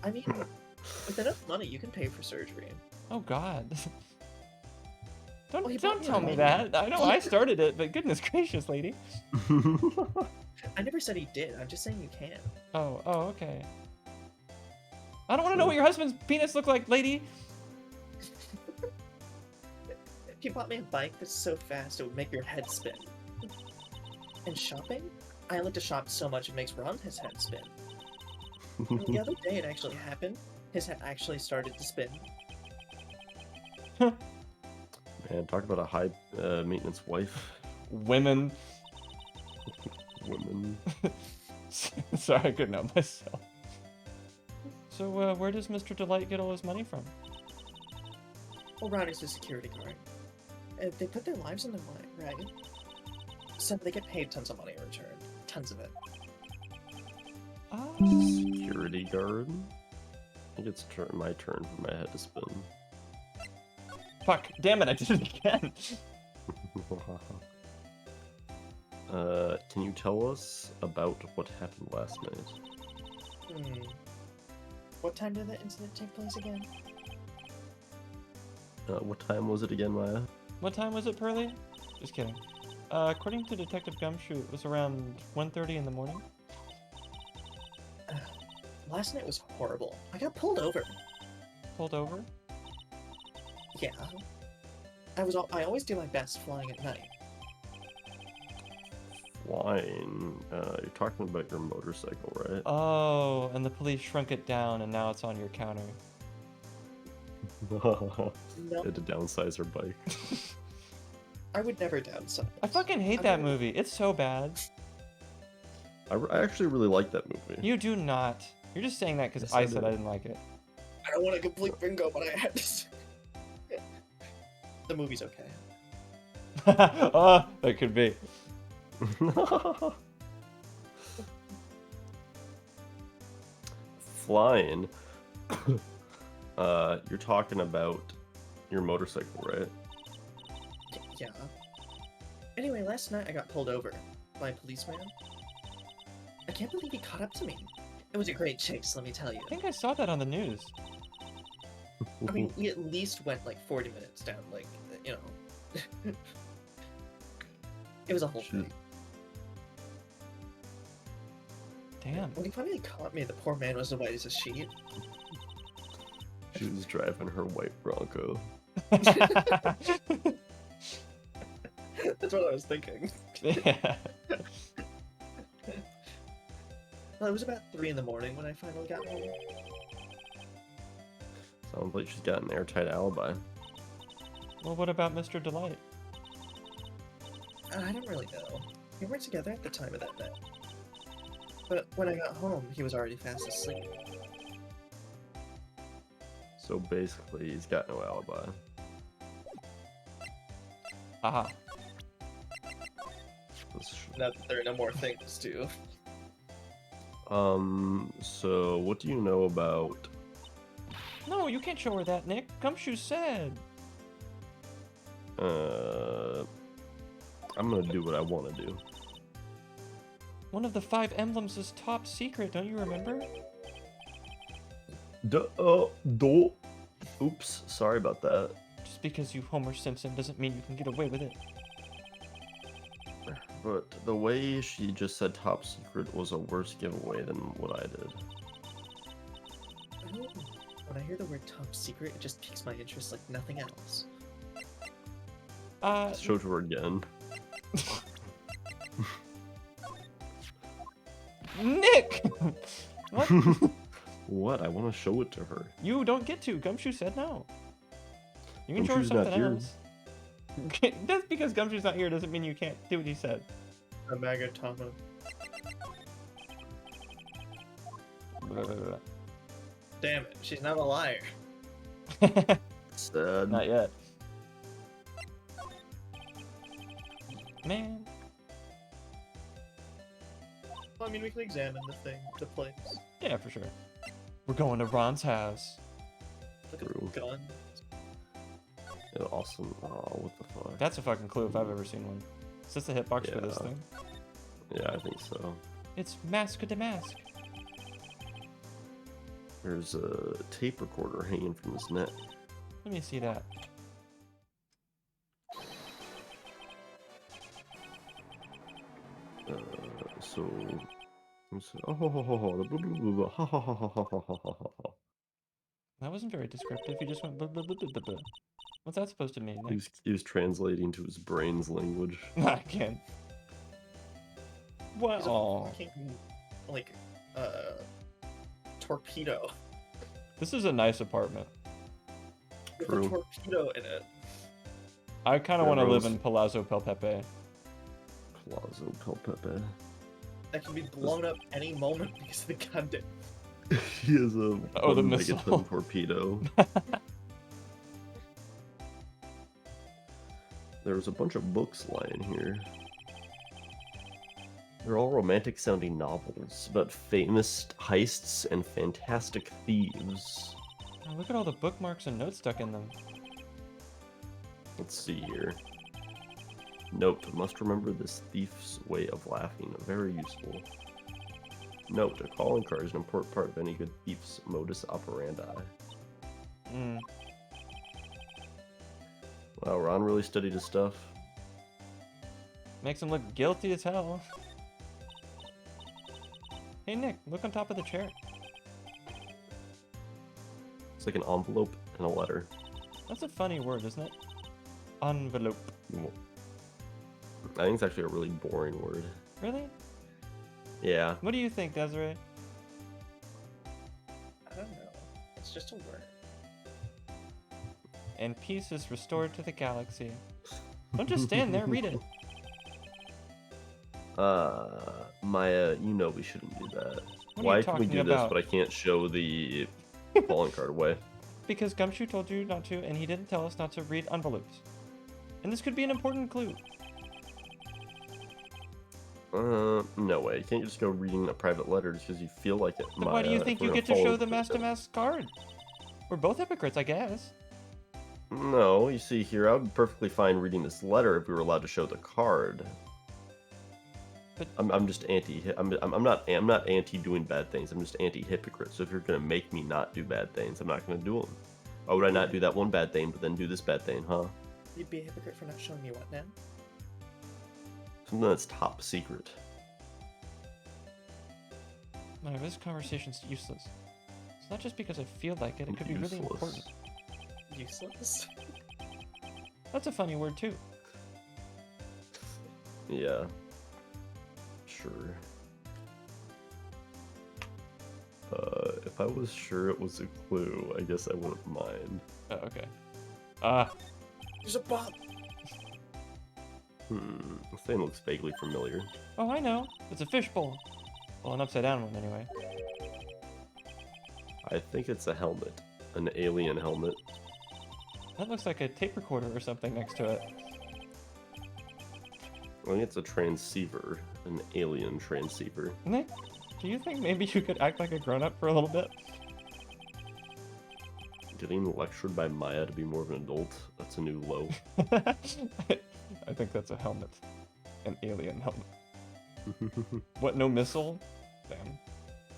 I mean, with enough money, you can pay for surgery. Oh God. Well, he Don't bought me tell a me money. that. I know I started it, but goodness gracious, lady. I never said he did. I'm just saying you can. Oh, okay. I don't want to know what your husband's penis looked like, lady. He bought me a bike that's so fast it would make your head spin. And shopping? I like to shop so much it makes Ron his head spin. And the other day it actually happened. His head actually started to spin. Man, talk about a high maintenance wife. Women. Women. Sorry, I couldn't help myself. So, where does Mr. Delight get all his money from? Well, Ron is a security guard. They put their lives on the line, right? So they get paid tons of money in return. Tons of it. Oh. Security guard? I think it's my turn for my head to spin. Fuck, damn it, I did it again. Can you tell us about what happened last night? What time did the incident take place again? What time was it again, Maya? What time was it, Pearly? Just kidding. According to Detective Gumshoe, it was around 1:30 in the morning. Last night was horrible. I got pulled over. Pulled over? Yeah. I always do my best flying at night. Flying? You're talking about your motorcycle, right? Oh, and the police shrunk it down and now it's on your counter. No, Had to downsize her bike. I would never downsize. I fucking hate that movie. It's so bad. I actually really like that movie. You do not. You're just saying that because Yes, I I said do. I didn't like it. I don't want to complete bingo, but I had to say. The movie's okay. Oh, that could be. Flying. You're talking about your motorcycle, right? Yeah. Anyway, last night I got pulled over by a policeman. I can't believe he caught up to me. It was a great chase, let me tell you. I think I saw that on the news. I mean, he at least went like 40 minutes down, like, you know. It was a whole thing. Damn. When he finally caught me, the poor man was as white as a sheet. She was driving her white Bronco. That's what I was thinking. Yeah. Well, it was about 3 in the morning when I finally got home. Sounds like she's got an airtight alibi. Well, what about Mr. Delight? I don't really know. We weren't together at the time of that night. But when I got home, he was already fast asleep. So basically, he's got no alibi. Aha. This Now that there are no more things to. So what do you know about... No, you can't show her that, Nick. Gumshoe said. I'm gonna do what I want to do. One of the 5 emblems is top secret, don't you remember? Oops, sorry about that. Just because you Homer Simpson doesn't mean you can get away with it. But the way she just said top secret was a worse giveaway than what I did. When I hear the word top secret, it just piques my interest like nothing else. Show it to her again. Nick! What? What? I want to show it to her. You don't get to. Gumshoe said no. You can show her Gumshoe's not something here. else. Just because Gumshoe's not here doesn't mean you can't do what he said. A Magatama. Damn it, she's not a liar. Sad. Not yet. Man. Well, I mean, we can examine the place. Yeah, for sure. We're going to Ron's house. Look at True. the gun. Yeah, awesome. Oh, what the fuck? That's a fucking clue if I've ever seen one. Is this the hitbox for this Yeah. thing? Yeah, I think so. It's Mask to Mask. There's a tape recorder hanging from his neck. Let me see that. So... Oh, ho, ho, ho, ho, the blah, blah, blah, blah, ha, ha, ha, ha, ha, ha, ha, ha, ha. That wasn't very descriptive. You just went blah, blah, blah, blah, blah, blah. What's that supposed to mean, Nick? He was translating to his brain's language. I can't. What? He's a Oh. fucking, like, torpedo. This is a nice apartment. With True. a torpedo in it. I kind of Yeah, want to live Rose. in Palazzo Pelpepe. Palazzo Pelpepe. That can be blown up any moment because of the goddamn. He is a Oh, the 1 missile. megaton torpedo. There's a bunch of books lying here. They're all romantic sounding novels about famous heists and fantastic thieves. Oh, look at all the bookmarks and notes stuck in them. Let's see here. Note, must remember this thief's way of laughing. Very useful. Note, a calling card is an important part of any good thief's modus operandi. Mm. Wow, Ron really studied his stuff. Makes him look guilty as hell. Hey Nick, look on top of the chair. It's like an envelope and a letter. That's a funny word, isn't it? Envelope. I think it's actually a really boring word. Really? Yeah. What do you think, Desiree? I don't know. It's just a word. And peace is restored to the galaxy. Don't just stand there, read it. Maya, you know we shouldn't do that. What are Why you can we talking do about? this, but I can't show the calling card away? Because Gumshoe told you not to, and he didn't tell us not to read envelopes. And this could be an important clue. No way. You can't just go reading a private letter just because you feel like it. Then why do you Maya, think if we're you gonna get to follow show the Master protocol. Mask card? We're both hypocrites, I guess. No, you see here, I would be perfectly fine reading this letter if we were allowed to show the card. But- I'm just anti. I'm not anti doing bad things. I'm just anti hypocrite. So if you're gonna make me not do bad things, I'm not gonna do them. Why would I not do that one bad thing, but then do this bad thing, huh? You'd be a hypocrite for not showing me what now? Something that's top secret. No, this conversation's useless. It's not just because I feel like it, it could be really Useless. important. Useless? That's a funny word, too. Yeah. Sure. If I was sure it was a clue, I guess I wouldn't mind. Oh, okay. There's a bomb! This thing looks vaguely familiar. Oh, I know. It's a fishbowl. Well, an upside down one, anyway. I think it's a helmet. An alien helmet. That looks like a tape recorder or something next to it. I think it's a transceiver. An alien transceiver. Nick, Do you think maybe you could act like a grown-up for a little bit? Getting lectured by Maya to be more of an adult, that's a new low. I think that's a helmet. An alien helmet. What, no missile? Damn.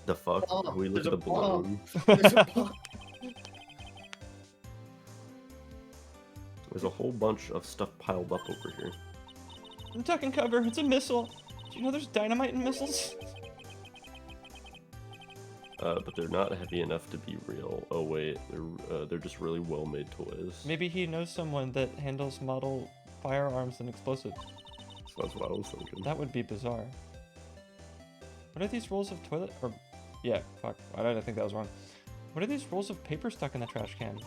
The fuck? Bomb. We look There's at a the balloon. There's a bomb. There's a whole bunch of stuff piled up over here. I'm ducking cover, it's a missile. Do you know there's dynamite in missiles? But they're not heavy enough to be real. Oh wait, they're just really well-made toys. Maybe he knows someone that handles model firearms and explosives. So that's what I was thinking. That would be bizarre. What are these rolls of toilet? Or, yeah, fuck. Why did I think that was wrong? What are these rolls of paper stuck in the trash can?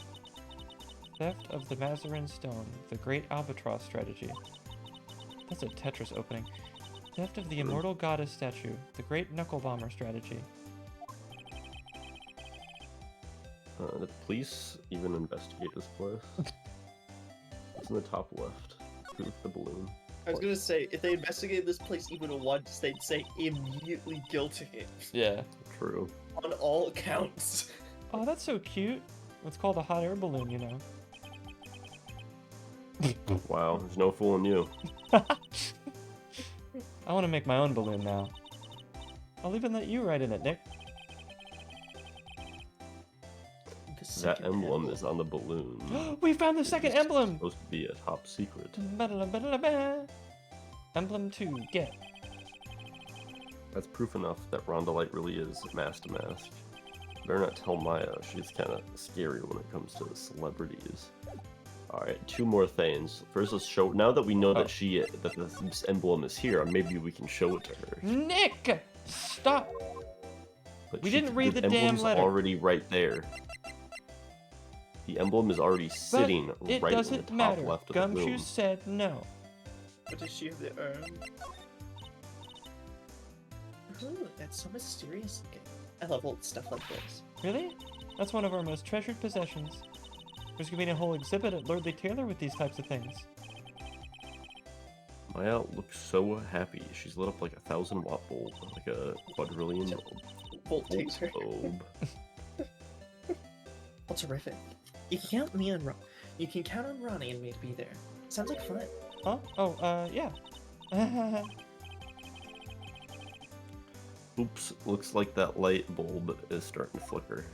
Theft of the Mazarin Stone, the Great Albatross Strategy. That's a Tetris opening. Theft of the Immortal Goddess Statue, the Great Knuckle Bomber Strategy. The police even investigate this place. It's in the top left. Look at the balloon. I was gonna say, if they investigated this place even once, they'd say immediately guilty. Yeah. True. On all accounts. Oh, that's so cute. It's called a hot air balloon, you know. Wow, there's no fooling you. I want to make my own balloon now. I'll even let you ride in it, Nick. That emblem is on the balloon. We found the second It's emblem! supposed to be a top secret. Emblem 2, get. That's proof enough that Rondolite really is mask to mask. Better not tell Maya, she's kind of scary when it comes to celebrities. Alright, 2 more things. First, let's show, now that we know that this emblem is here, maybe we can show it to her. Nick! Stop! But We didn't read the damn emblem's letter. already right there. The emblem is already sitting But it right in the doesn't top matter. left of the Gumshoe room. said no. What does she have to earn? Ooh, that's so mysterious looking. I love old stuff like this. Really? That's one of our most treasured possessions. There's gonna be a whole exhibit at Lordly Taylor with these types of things. Maya looks so happy. She's lit up like a 1,000-watt bulb, like a quadrillion Volt taser. bulb. Well, terrific. You can count me on You can count on Ronnie and me to be there. Sounds like fun. Huh? Oh, yeah. Oops, looks like that light bulb is starting to flicker.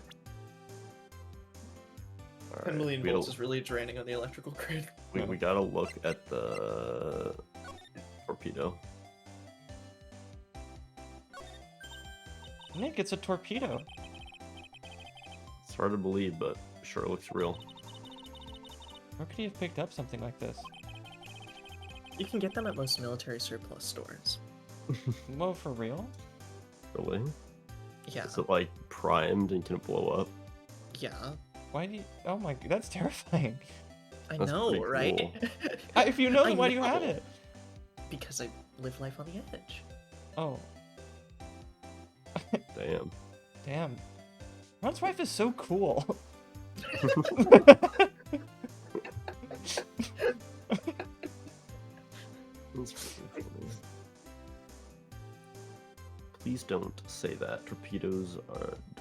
Alright, 10 million volts is really draining on the electrical grid. we gotta look at the torpedo. Nick, it's a torpedo. It's hard to believe, but sure looks real. Where could he have picked up something like this? You can get them at most military surplus stores. Whoa, for real? Really? Yeah. Is it like primed and can it blow up? Yeah. Why do you... Oh my... That's terrifying. I That's know, pretty right? If you know, I then why do you know. have it? Because I live life on the edge. Oh, Damn. damn. Ron's wife is so cool. That's pretty funny. Please don't say that. Torpedoes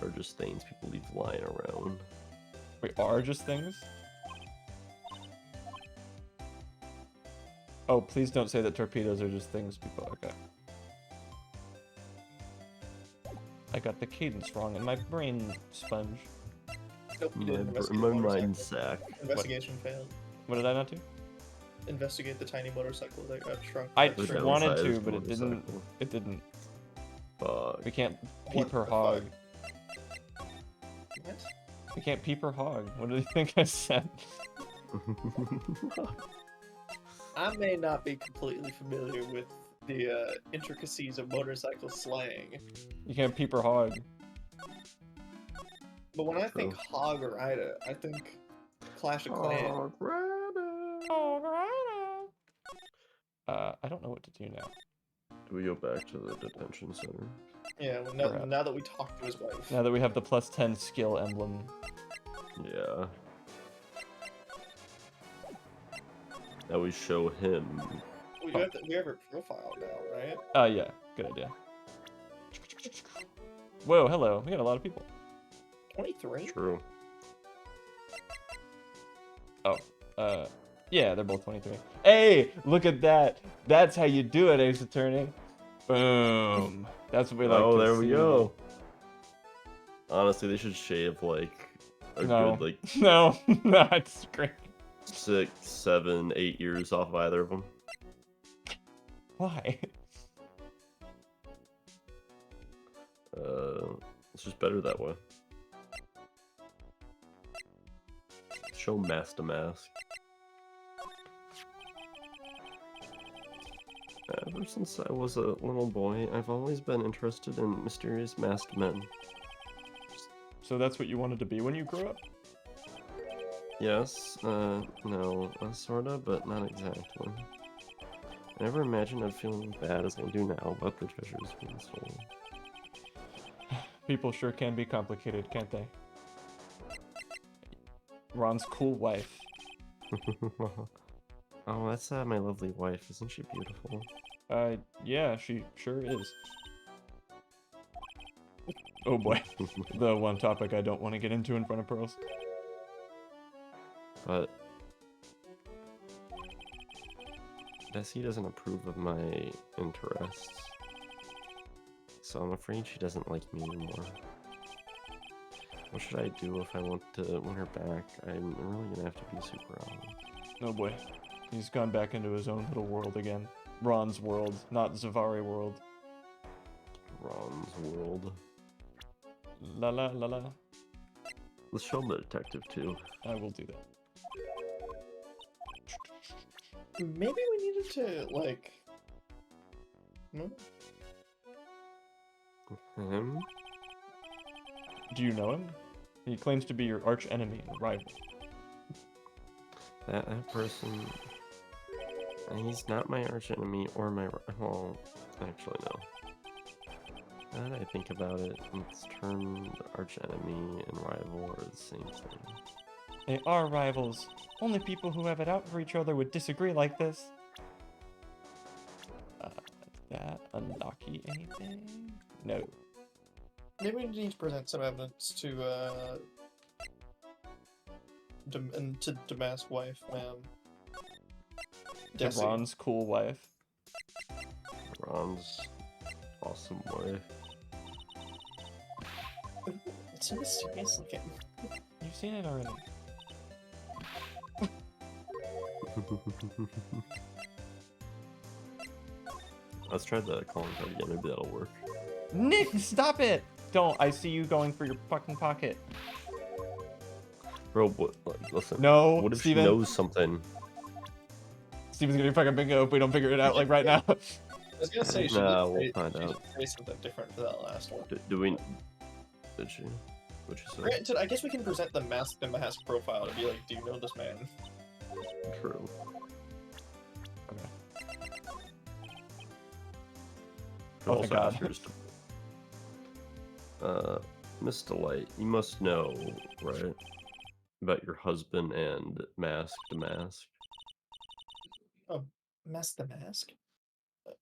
are just things people leave lying around. Wait, are just things? Oh, please don't say that torpedoes are just things, people. Okay. I got the cadence wrong in my brain sponge. Nope, you My, didn't investigate my the motorcycle. mind sack. Investigation failed. What did I not do? Investigate the tiny motorcycle that got shrunk. I by The shrimp. wanted downside to, is but it didn't. motorcycle. It didn't. Fuck. We can't What peep her the hog. What? We can't peep her hog. What do you think I said? I may not be completely familiar with the intricacies of motorcycle slang, You can't peep her hog. but when I think True. hog or Ida, I think Clash of Clans. I don't know what to do now. Do we go back to the detention center? Yeah, well, Crap. now that we talked to his wife. Now that we have the +10 skill emblem. Yeah. Now we show him. We have her profile now, right? Yeah, good idea. Whoa, hello. We got a lot of people. 23? True. Oh, yeah, they're both 23. Hey, look at that. That's how you do it, Ace Attorney. Boom. That's what we like to see. Oh, there we go. Honestly, they should shave like a No. good like No, no, it's great. 6, 7, 8 years off of either of them. Why? It's just better that way. Show mask to mask. Ever since I was a little boy, I've always been interested in mysterious masked men. So that's what you wanted to be when you grew up? Yes, no, sorta, but not exactly. I never imagined I'd feel as bad as I do now about the treasures being stolen. People sure can be complicated, can't they? Ron's cool wife. Oh, that's my lovely wife. Isn't she beautiful? Yeah, she sure is. Oh boy. The one topic I don't want to get into in front of Pearls. But Bessie doesn't approve of my interests. So I'm afraid she doesn't like me anymore. What should I do if I want to win her back? I'm really gonna have to be super honest. Oh boy. He's gone back into his own little world again. Ron's world, not Zavari world. Ron's world. La la la la. Let's show him the detective too. I will do that. Maybe we needed to, like... No? Him? Do you know him? He claims to be your arch enemy and rival. That person... He's not my arch enemy or my... Well, actually no. Now that I think about it, it's termed arch enemy and rival are the same thing. They are rivals. Only people who have it out for each other would disagree like this. That unlucky anything? No. Maybe we need to present some evidence to, to Damask's wife, ma'am. To Ron's cool wife. Ron's awesome wife. It's so mysterious looking. You've seen it already. Let's try the calling card again, maybe that'll work. Nick, stop it! Don't. I see you going for your fucking pocket. Bro, what, like, listen. No, What if Steven. she knows something? Steven's gonna be fucking bingo if we don't figure it out, like, right now. I was gonna say, she Nah, did we'll say, find she out. did say something different for that last one. Do we... Did she? What'd she say? Granted, I guess we can present the mask profile to be like, do you know this man? True. Oh, Also thank God. ask her just to... Miss Delight, you must know, right? About your husband and Mask to Mask. Oh, Mask the Mask?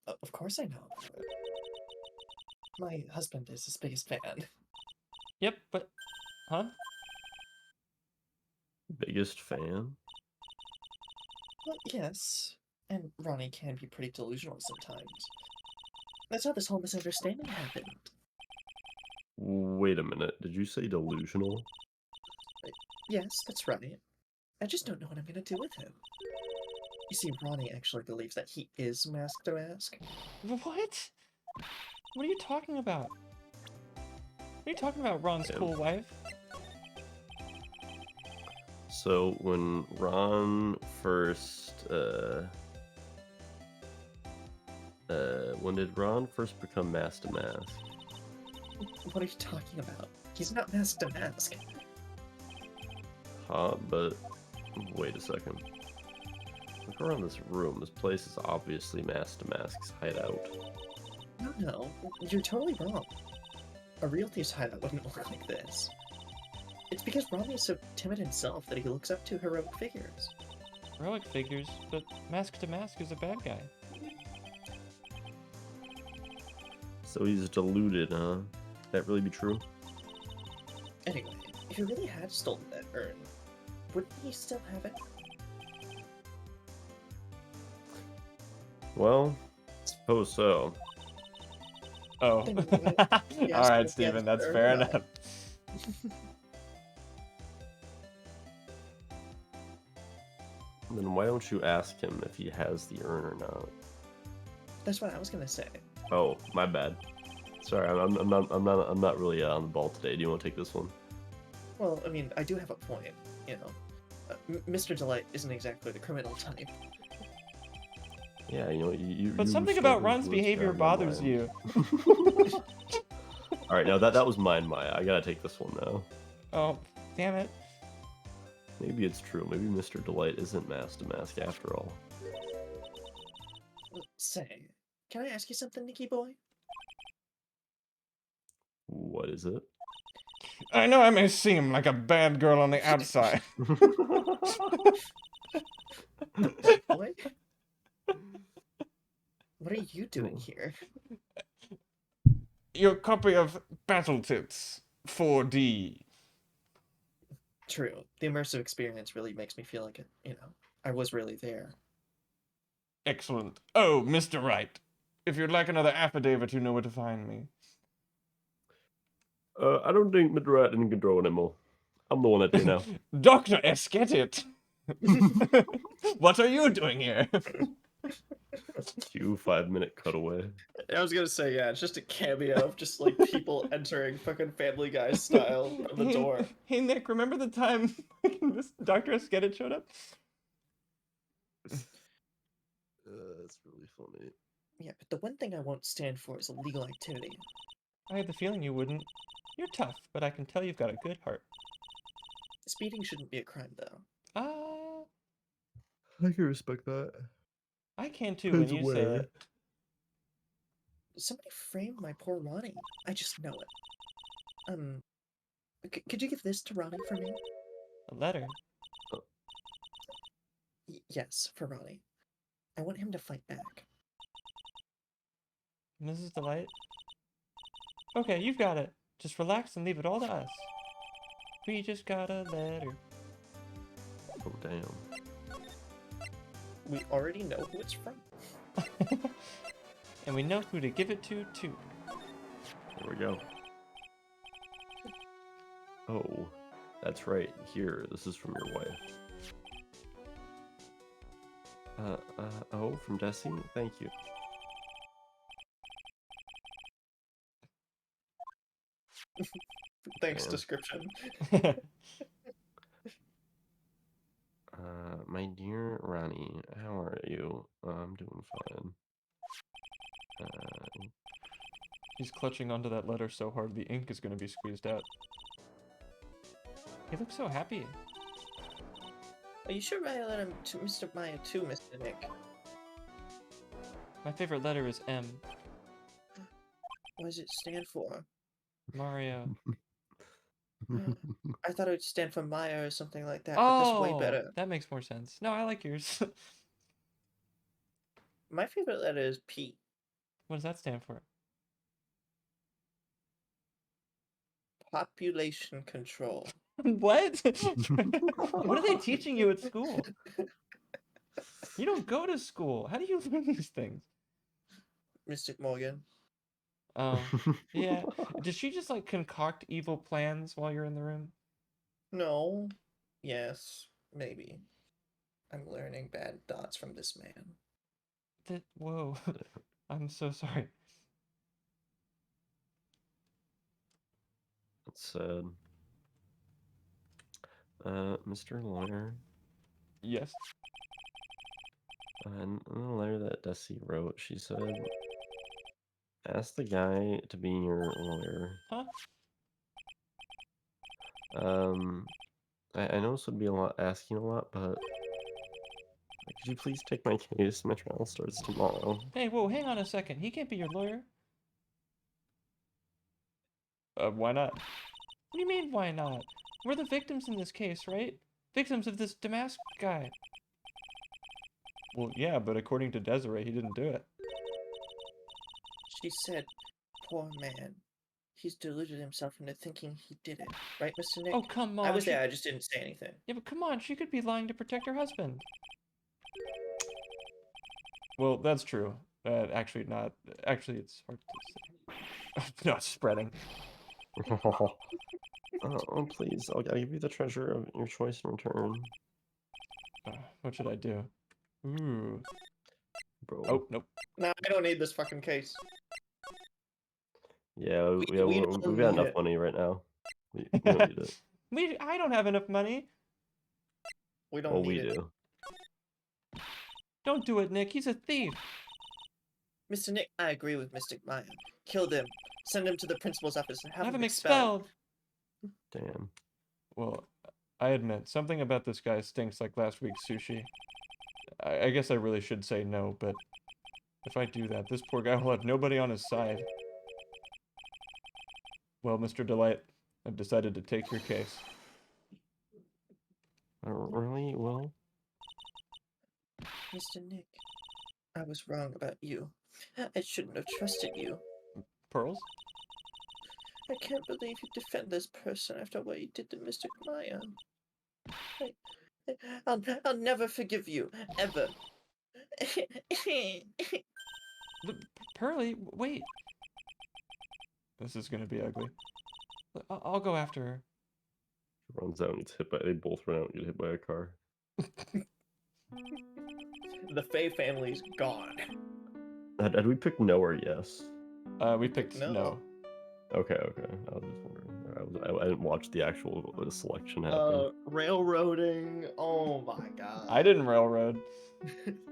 Of course I know. My husband is his biggest fan. Yep, but... Huh? Biggest fan? Well, yes. And Ronnie can be pretty delusional sometimes. That's how this whole misunderstanding happened. Wait a minute, did you say delusional? Yes, that's right. I just don't know what I'm gonna do with him. You see, Ronnie actually believes that he is Mask to Mask. What? What are you talking about? What are you talking about, Ron's cool wife? So, when Ron first, when did Ron first become Mask to Mask? What are you talking about? He's not Mask to Mask. Huh, but wait a second. Look around this room. This place is obviously Mask to Mask's hideout. No, you're totally wrong. A real thief's hideout wouldn't look like this. It's because Ronnie is so timid himself that he looks up to heroic figures. Heroic figures, but Mask to Mask is a bad guy. So he's deluded, huh? that really be true? Anyway, if he really had stolen that urn, wouldn't he still have it? Well, suppose so. Oh. Then why don't you All ask him right, if he has Steven, the that's urn or fair not? enough. Then why don't you ask him if he has the urn or not? That's what I was gonna say. Oh, my bad. Sorry, I'm not really on the ball today. Do you want to take this one? Well, I mean, I do have a point, you know. Mr. Delight isn't exactly the criminal type. Yeah, you know, But you something about struggled Ron's to behavior expand my bothers mind. you. All right, now that was mine, Maya. I gotta take this one now. Oh, damn it. Maybe it's true. Maybe Mr. Delight isn't mask to mask after all. Say, can I ask you something, Nicky boy? What is it? I know I may seem like a bad girl on the outside. Boy? What are you doing here? Your copy of Battle Tits 4D. True. The immersive experience really makes me feel like, I was really there. Excellent. Oh, Mr. Wright. If you'd like another affidavit, you know where to find me. I don't think Mr. Rat in control anymore. I'm the one that do now. Dr. S, get it? What are you doing here? Cue 5-minute cutaway. I was gonna say, yeah, it's just a cameo of just like people entering fucking Family Guy style from the door. Hey, Nick, remember the time Dr. S, get it showed up? That's really funny. Yeah, but the one thing I won't stand for is illegal activity. I had the feeling you wouldn't. You're tough, but I can tell you've got a good heart. Speeding shouldn't be a crime, though. I can respect that. I can too when you say it. Somebody framed my poor Ronnie. I just know it. Could you give this to Ronnie for me? A letter? Yes, for Ronnie. I want him to fight back. Mrs. Delight? Okay, you've got it. Just relax and leave it all to us. We just got a letter. Oh, damn. We already know who it's from. And we know who to give it to, too. There we go. Oh, that's right. Here, this is from your wife. Oh, from Desi? Thank you. Thanks, Damn. description. My dear Ronnie, how are you? I'm doing fine. He's clutching onto that letter so hard the ink is going to be squeezed out. He looks so happy. Are you sure I let him to Mr. Maya too, Mr. Nick? My favorite letter is M. What does it stand for? Mario. I thought it would stand for Maya or something like that, but that's way better. That makes more sense. No, I like yours. My favorite letter is P. What does that stand for? Population control. What? What are they teaching you at school? You don't go to school. How do you learn these things? Mystic Morgan. Oh, yeah. Did she just like concoct evil plans while you're in the room? No. Yes. Maybe. I'm learning bad thoughts from this man. Whoa. I'm so sorry. That's sad. Mr. Lawyer. Yes. In the letter that Desi wrote, she said, ask the guy to be your lawyer. Huh? I know this would be asking a lot, but could you please take my case? My trial starts tomorrow. Hey, whoa, hang on a second. He can't be your lawyer. Why not? What do you mean, why not? We're the victims in this case, right? Victims of this Damask guy. Well, yeah, but according to Desiree, he didn't do it. She said, poor man. He's deluded himself into thinking he did it. Right, Mr. Nick? Oh, come I on. was there, I just didn't say anything. Yeah, but come on. She could be lying to protect her husband. Well, that's true. Actually, not. Actually, it's hard to say. No, it's spreading. Oh, please. I'll give you the treasure of your choice in return. What should I do? Ooh. Bro. Oh, nope. No, I don't need this fucking case. Yeah, We we've don't got need enough it. money right now. We don't need it. I don't have enough money. We don't Well, need we it. do. Don't do it, Nick. He's a thief. Mr. Nick, I agree with Mr. Maya. Kill them. Send him to the principal's office and have Have him him expelled. expelled. Damn. Well, I admit, something about this guy stinks like last week's sushi. I guess I really should say no, but if I do that, this poor guy will have nobody on his side. Well, Mr. Delight, I've decided to take your case. Really? Well? Mr. Nick, I was wrong about you. I shouldn't have trusted you. Pearls? I can't believe you defend this person after what you did to Mr. Maya. I'll never forgive you, ever. Pearly, wait. This is gonna be ugly. I'll go after her. Runs out and gets hit by. They both run out and get hit by a car. The Faye family's gone. Had we picked no or yes? We picked no. Okay. I was just wondering. I didn't watch the actual selection happen. Railroading. Oh my god. I didn't railroad.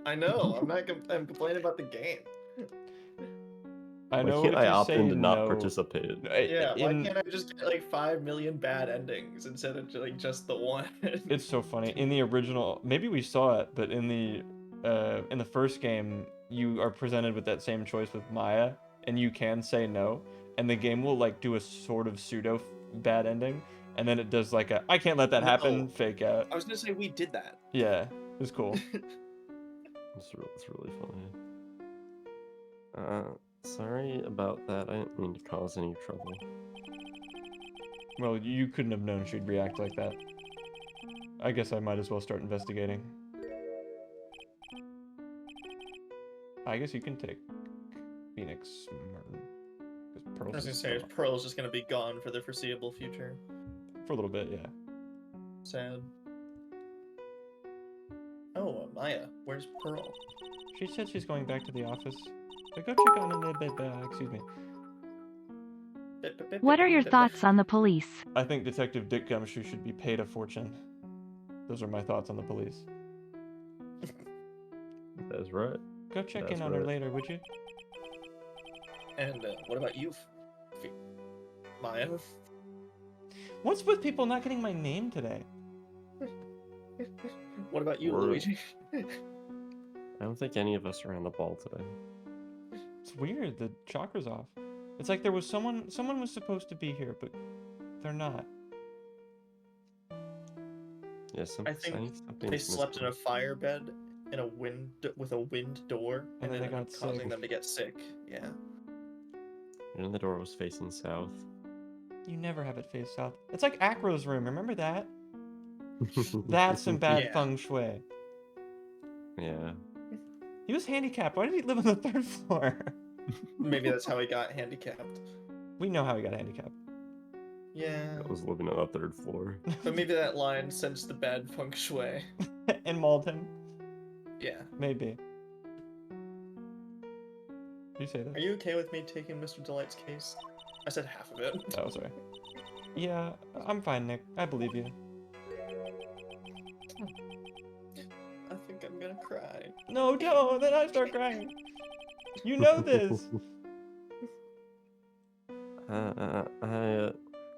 I know. I'm complaining about the game. I Why know can't if I you opt say in to not no- participate? Yeah, why can't I just get like 5 million bad endings instead of like just the one? It's so funny. In the original, maybe we saw it, but in the first game, you are presented with that same choice with Maya, and you can say no, and the game will like do a sort of pseudo bad ending, and then it does like a I can't let that happen No. fake out. I was gonna say we did that. Yeah, it was cool. It's really funny. Sorry about that. I didn't mean to cause any trouble. Well, you couldn't have known she'd react like that. I guess I might as well start investigating. I guess you can take Phoenix Martin. I was gonna say Pearl's just gonna be gone for the foreseeable future. For a little bit, yeah. Sad. Oh, Maya, where's Pearl? She said she's going back to the office. So go check on it. Excuse me. What are your thoughts on the police? I think Detective Dick Gumshoe should be paid a fortune. Those are my thoughts on the police. That's right. Go check That's in on her right. later, would you? And what about you, Maya? What's with people not getting my name today? What about you, We're- Luigi? I don't think any of us are on the ball today. It's weird. The chakra's off. It's like there was someone was supposed to be here, but they're not. Yeah, I think they slept in a fire bed in a with a wind door, And then it they ended up got causing sick. them to get sick. Yeah. And the door was facing south. You never have it face south. It's like Acro's room. Remember that? That's some bad Yeah. feng shui. Yeah. He was handicapped. Why did he live on the 3rd floor? Maybe that's how he got handicapped. We know how he got handicapped. Yeah. I was living on the 3rd floor. But maybe that line sensed the bad feng shui. And mauled him. Yeah. Maybe. You say that? Are you okay with me taking Mr. Delight's case? I said half of it. Oh, sorry. Yeah, I'm fine, Nick. I believe you. I think I'm gonna cry. No, don't. Then I start crying. You know this.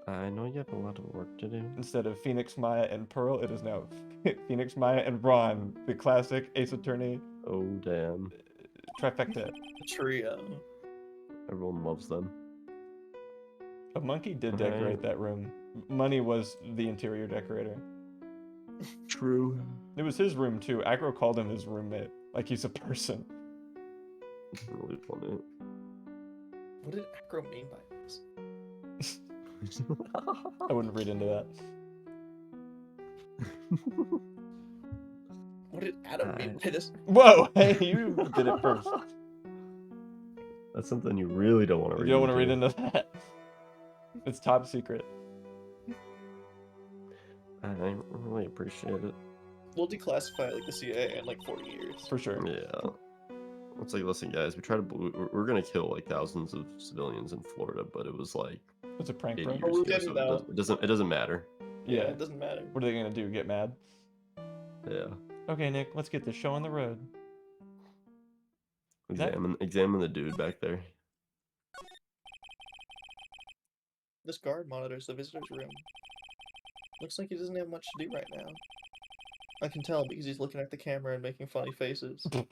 I know you have a lot of work to do. Instead of Phoenix, Maya, and Pearl, it is now Phoenix, Maya, and Ron, the classic Ace Attorney Oh, damn. trifecta. Trio. Everyone loves them. A monkey did Right. decorate that room. Money was the interior decorator. True. It was his room too. Agro called him his roommate, like he's a person. Really funny. What did Acro mean by this? I wouldn't read into that. What did Adam mean by this? Whoa, hey, you did it first. That's something you really don't want to You read don't want to into. read into that. It's top secret. I really appreciate it. We'll declassify like the CIA in like 40 years. For sure. Yeah. It's like, listen, guys, we're gonna kill like thousands of civilians in Florida, but it was like It's a prank, 80 bro. years Oh, we ago, didn't so know. it doesn't matter. Yeah. It doesn't matter. What are they gonna do? Get mad? Yeah. Okay, Nick, let's get this show on the road. Examine the dude back there. This guard monitors the visitor's room. Looks like he doesn't have much to do right now. I can tell because he's looking at the camera and making funny faces. What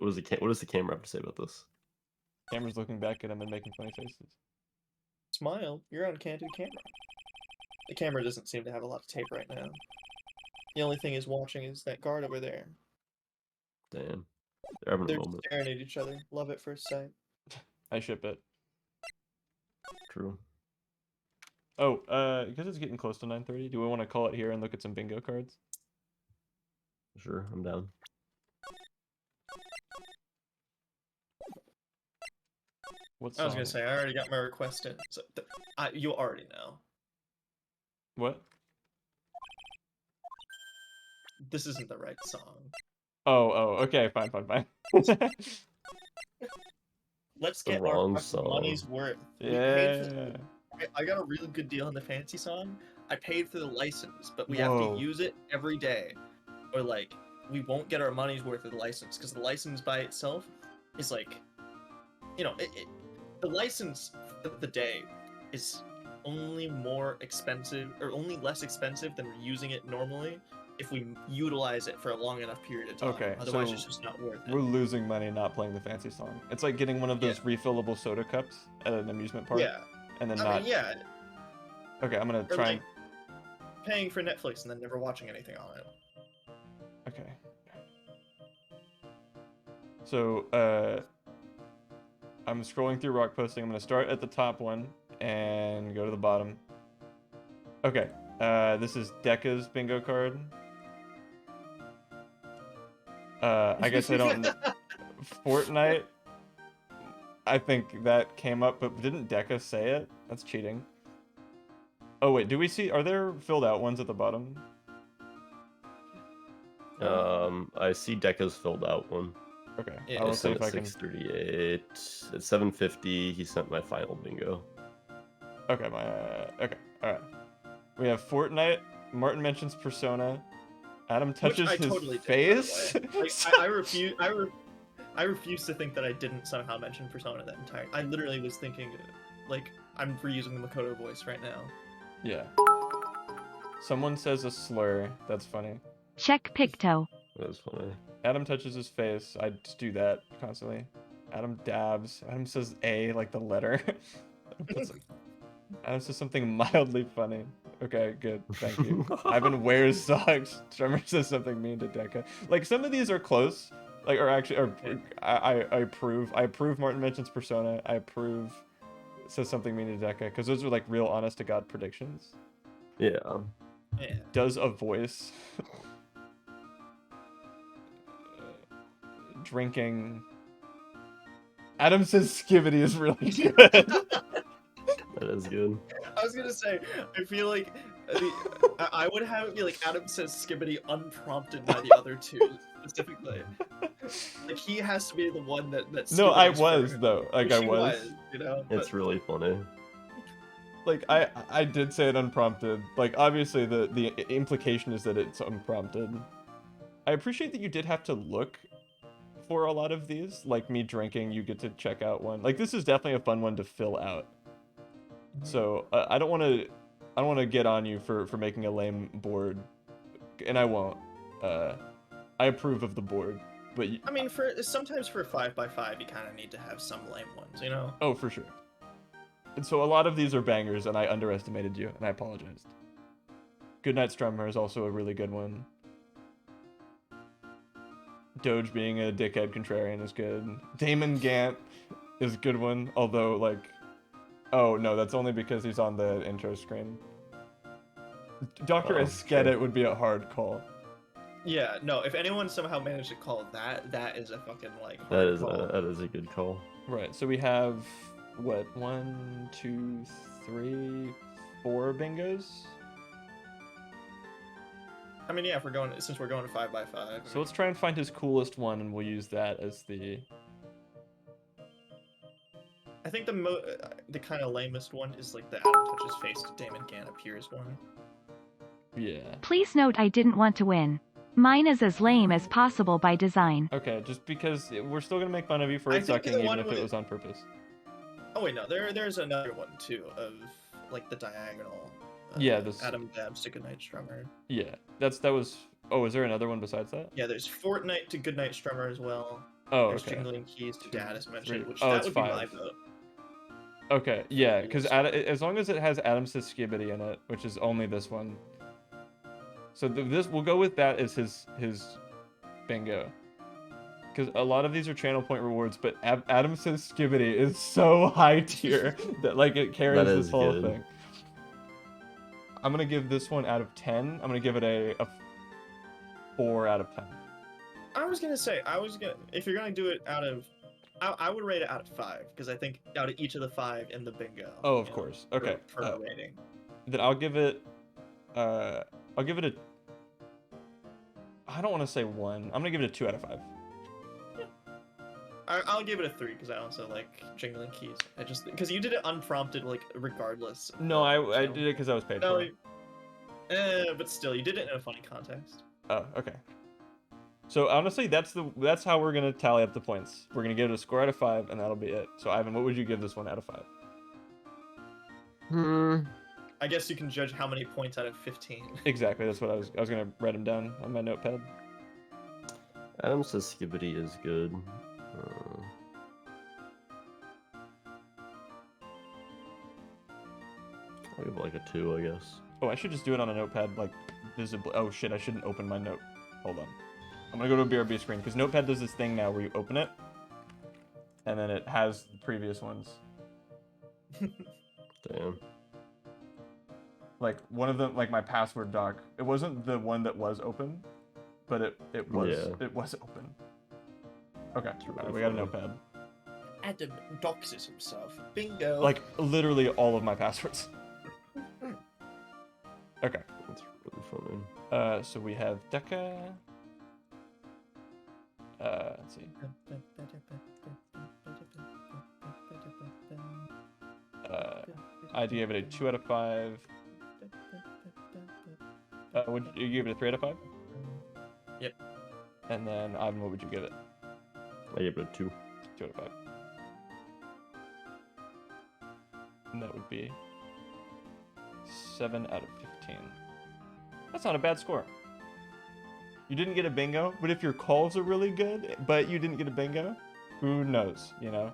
does the camera have to say about this? Camera's looking back at him and making funny faces. Smile, you're on candid camera. The camera doesn't seem to have a lot of tape right now. The only thing he's watching is that guard over there. Damn. They're having They're a moment. staring at each other. Love at first sight. I ship it. True. Oh, because it's getting close to 9:30, do we want to call it here and look at some bingo cards? Sure, I'm down. What I was song? gonna say, I already got my request in. So you already know. What? This isn't the right song. Oh, okay, fine. Let's The get wrong our song. money's worth. We paid for Yeah. I got a really good deal on the fancy song. I paid for the license, but we have to use it every day, or like we won't get our money's worth of the license because the license by itself is like, you know, the license of the day is only more expensive or only less expensive than using it normally if we utilize it for a long enough period of time. Okay, Otherwise, so it's just not worth it. We're losing money not playing the fancy song. It's like getting one of those refillable soda cups at an amusement park. Yeah. And then I mean, yeah. Okay, I'm gonna Or try like paying for Netflix and then never watching anything on it. Okay. So, I'm scrolling through rock posting. I'm gonna start at the top one and go to the bottom. Okay. This is Deca's bingo card. I guess I don't. Fortnite. I think that came up, but didn't Deca say it? That's cheating. Oh wait, do we see? Are there filled out ones at the bottom? I see Deca's filled out one. Okay. Yeah, I will It's see sent if at I can. 6:38. At 7:50, he sent my final bingo. Okay, okay, all right. We have Fortnite. Martin mentions Persona. Adam touches Which I his totally face. did, by the way. Like, I refuse to think that I didn't somehow mention Persona that entire. I literally was thinking, like, I'm reusing the Makoto voice right now. Yeah. Someone says a slur. That's funny. Check Picto. That was funny. Adam touches his face. I just do that constantly. Adam dabs. Adam says A, like the letter. Adam says something mildly funny. Okay, good. Thank you. Ivan wears socks. Drummer says something mean to Deca. Like, some of these are close. Like, or actually, or I approve. I approve Martin mentions Persona. I approve says something mean to Deca. Because those are, like, real honest-to-God predictions. Yeah. Yeah. Does a voice. Drinking. Adam says Skibidi is really good. That is good. I was gonna say, I feel like I would have it be like Adam says Skibidi unprompted by the other two specifically. Like he has to be the one that. No, I Skibidi's was for. though. Like I She was. you know. It's really funny. Like I did say it unprompted. Like obviously the implication is that it's unprompted. I appreciate that you did have to look for a lot of these. Like me drinking, you get to check out one. Like this is definitely a fun one to fill out. So I don't want to get on you for making a lame board, and I won't. I approve of the board, but I mean, sometimes for a 5x5, you kind of need to have some lame ones, you know. Oh, for sure. And so a lot of these are bangers, and I underestimated you, and I apologized. Goodnight Strummer is also a really good one. Doge being a dickhead contrarian is good. Damon Gant is a good one, although, like, Oh, no, that's only because he's on the intro screen. Dr. Oh, Esqueda okay. would be a hard call. Yeah, no, if anyone somehow managed to call that, that is a fucking, like, That hard is call. that is a good call. Right, so we have, what, 1, 2, 3, 4 bingos? I mean, yeah, if we're going, since we're going to 5x5. So let's try and find his coolest one, and we'll use that as the... I think the kind of lamest one is like the Adam touches face to Damon Gann appears one. Yeah. Please note I didn't want to win. Mine is as lame as possible by design. Okay, just because we're still gonna make fun of you for I it think sucking, the even one if it with- was on purpose. Oh wait, no, there's another one too of like the diagonal. Yeah, this- Adam dabs to Goodnight Strummer. Yeah, that was... Oh, is there another one besides that? Yeah, there's Fortnite to Goodnight Strummer as well. Oh, There's okay. Jingling Keys to 2, Dad as mentioned, 3. which Oh, that it's would be my 5. vote. Okay, yeah, because Yes. as long as it has Adam Says Skibbity in it, which is only this one. So this we'll go with that as his bingo. Because a lot of these are channel point rewards, but Adam Says Skibbity is so high tier that like it carries That this is whole good. thing. I'm gonna give this one out of 10. I'm gonna give it a 4 out of 10. I was gonna say, if you're gonna do it out of, I would rate it out of 5 because I think out of each of the 5 in the bingo. Oh, of you know, course. Okay. Per rating. Then I'll give it a... I don't want to say 1. I'm gonna give it a 2 out of 5. I'll give it a 3 because I also like Jingling Keys. I just because you did it unprompted, like regardless. No, I So- did it because I was paid No, for it. but still, you did it in a funny context. Oh, okay. So honestly, that's how we're gonna tally up the points. We're gonna give it a score out of 5, and that'll be it. So Ivan, what would you give this one out of 5? I guess you can judge how many points out of 15. Exactly. That's what I was gonna write them down on my notepad. Adam Says Skibbity is good. I'll give it like a 2, I guess. Oh, I should just do it on a notepad, like visibly. Oh shit, I shouldn't open my note. Hold on. I'm gonna go to a BRB screen because Notepad does this thing now where you open it, and then it has the previous ones. Damn. Like one of them, like my password doc. It wasn't the one that was open, but it was open. Okay, really we got a funny. Notepad. Adam doxes himself. Bingo. Like literally all of my passwords. Okay. That's really funny. So we have Deca. Let's see. I gave it a 2 out of 5. Would you give it a 3 out of 5? Yep. And then Ivan, what would you give it? I gave it a 2. 2 out of 5. And that would be 7 out of 15. That's not a bad score. You didn't get a bingo, but if your calls are really good, but you didn't get a bingo, who knows, you know?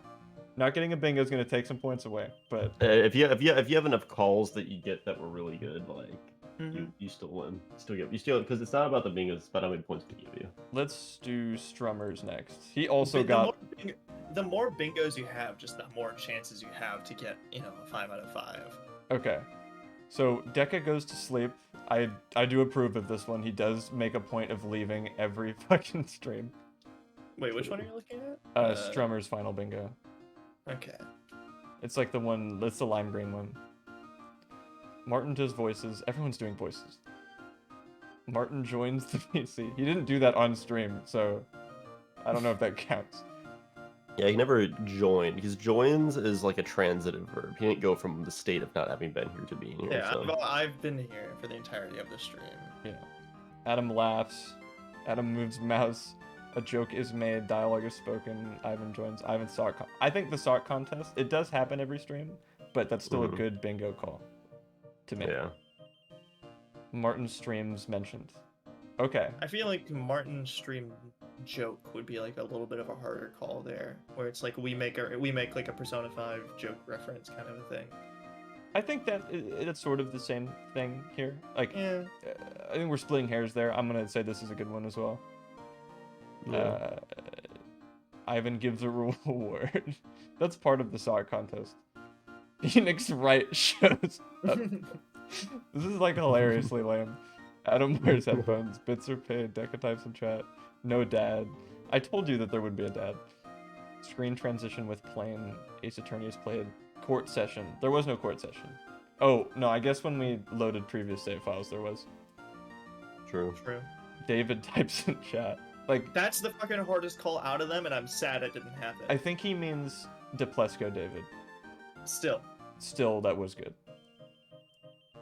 Not getting a bingo is going to take some points away, but If you have enough calls that you get that were really good, like Mhm. you still win. You still because it's not about the bingos, it's about how many points to give you. let's do Strummers next. He also But got... the more bingos you have, just the more chances you have to get, a 5 out of 5. Okay. So Deca goes to sleep. I do approve of this one. He does make a point of leaving every fucking stream. Wait, which one are you looking at? Strummer's final bingo. Okay. It's like the one, it's the lime green one. Martin does voices. Everyone's doing voices. Martin joins the PC. He didn't do that on stream, so I don't know if that counts. Yeah, he never joined because joins is like a transitive verb. He didn't go from the state of not having been here to being here. Yeah, so. I've been here for the entirety of the stream. Yeah. Adam laughs. Adam moves mouse. A joke is made. Dialogue is spoken. Ivan joins. Ivan's sock. I think the sock contest, it does happen every stream, but that's still a good bingo call to me. Yeah. Martin streams mentioned. Okay. I feel like Martin's stream joke would be like a little bit of a harder call there, where it's like we make like a Persona 5 joke reference kind of a thing. I think that it's sort of the same thing here. Like, Yeah. I think we're splitting hairs there. I'm gonna say this is a good one as well. Yeah. Ivan gives a reward. That's part of the sock contest. Phoenix Wright shows up. This is like hilariously lame. Adam wears headphones. Bits are paid. Deca types in chat. No dad. I told you that there would be a dad. Screen transition with plane. Ace Attorney is played. Court session. There was no court session. Oh, no, I guess when we loaded previous save files, there was. True. True. David types in chat. Like, That's the fucking hardest call out of them, and I'm sad it didn't happen. I think he means Deplesco David. Still. Still, that was good.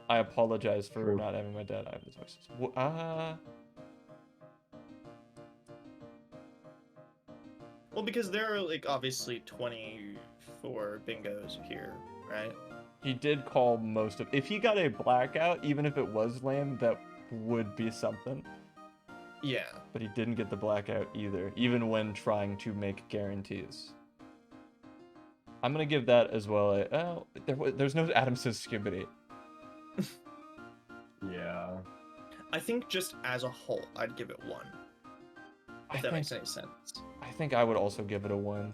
I apologize for True. not having my dad. I have his voices. Well, because there are, like, obviously 24 bingos here, right? He did call most of. If he got a blackout, even if it was lame, that would be something. Yeah. But he didn't get the blackout either, even when trying to make guarantees. I'm gonna give that as well. There's no Adam says skibbity. Yeah. I think just as a whole, I'd give it 1. If that makes any sense. I think I would also give it a 1.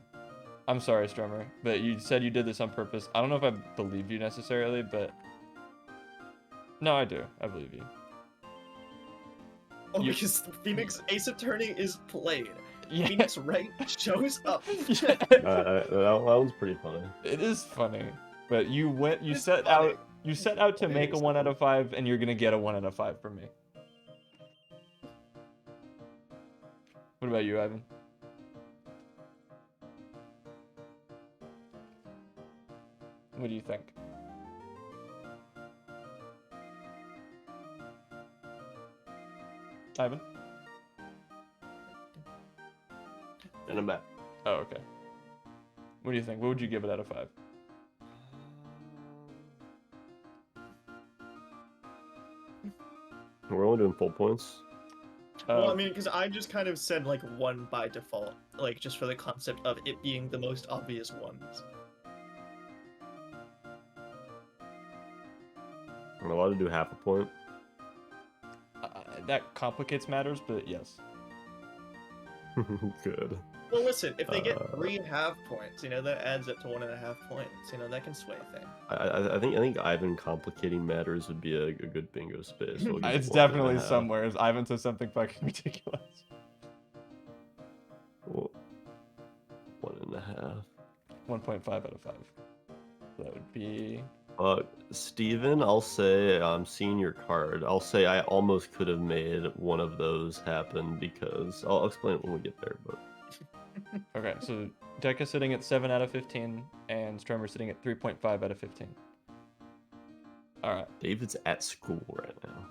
I'm sorry, Strummer, but you said you did this on purpose. I don't know if I believe you necessarily, but no, I do. I believe you. Oh, because Phoenix Ace Attorney is played. Yeah. Phoenix Wright shows up. That one's pretty funny. It is funny, but you set funny. out to It make a is 1 out of 5, and you're gonna get a 1 out of 5 from me. What about you, Ivan? What do you think? Ivan? And I'm back. Oh, okay. What do you think? What would you give it out of 5? We're only doing full points. Well, I mean, because I just kind of said, like, 1 by default. Like, just for the concept of it being the most obvious ones. I'm allowed to do half a point. That complicates matters, but yes. Good. Well, listen, if they get 3 half points, you know, that adds up to 1.5 points. You know, that can sway things. I think Ivan complicating matters would be a good bingo space. So we'll give It's it 1.5. definitely somewhere. As Ivan says something fucking ridiculous. Well, 1.5. 1.5 out of 5. That would be. Steven, I'll say I'm seeing your card. I'll say I almost could have made one of those happen because I'll explain it when we get there. But Okay, so Deca sitting at 7 out of 15, and Strummer sitting at 3.5 out of 15. Alright. David's at school right now.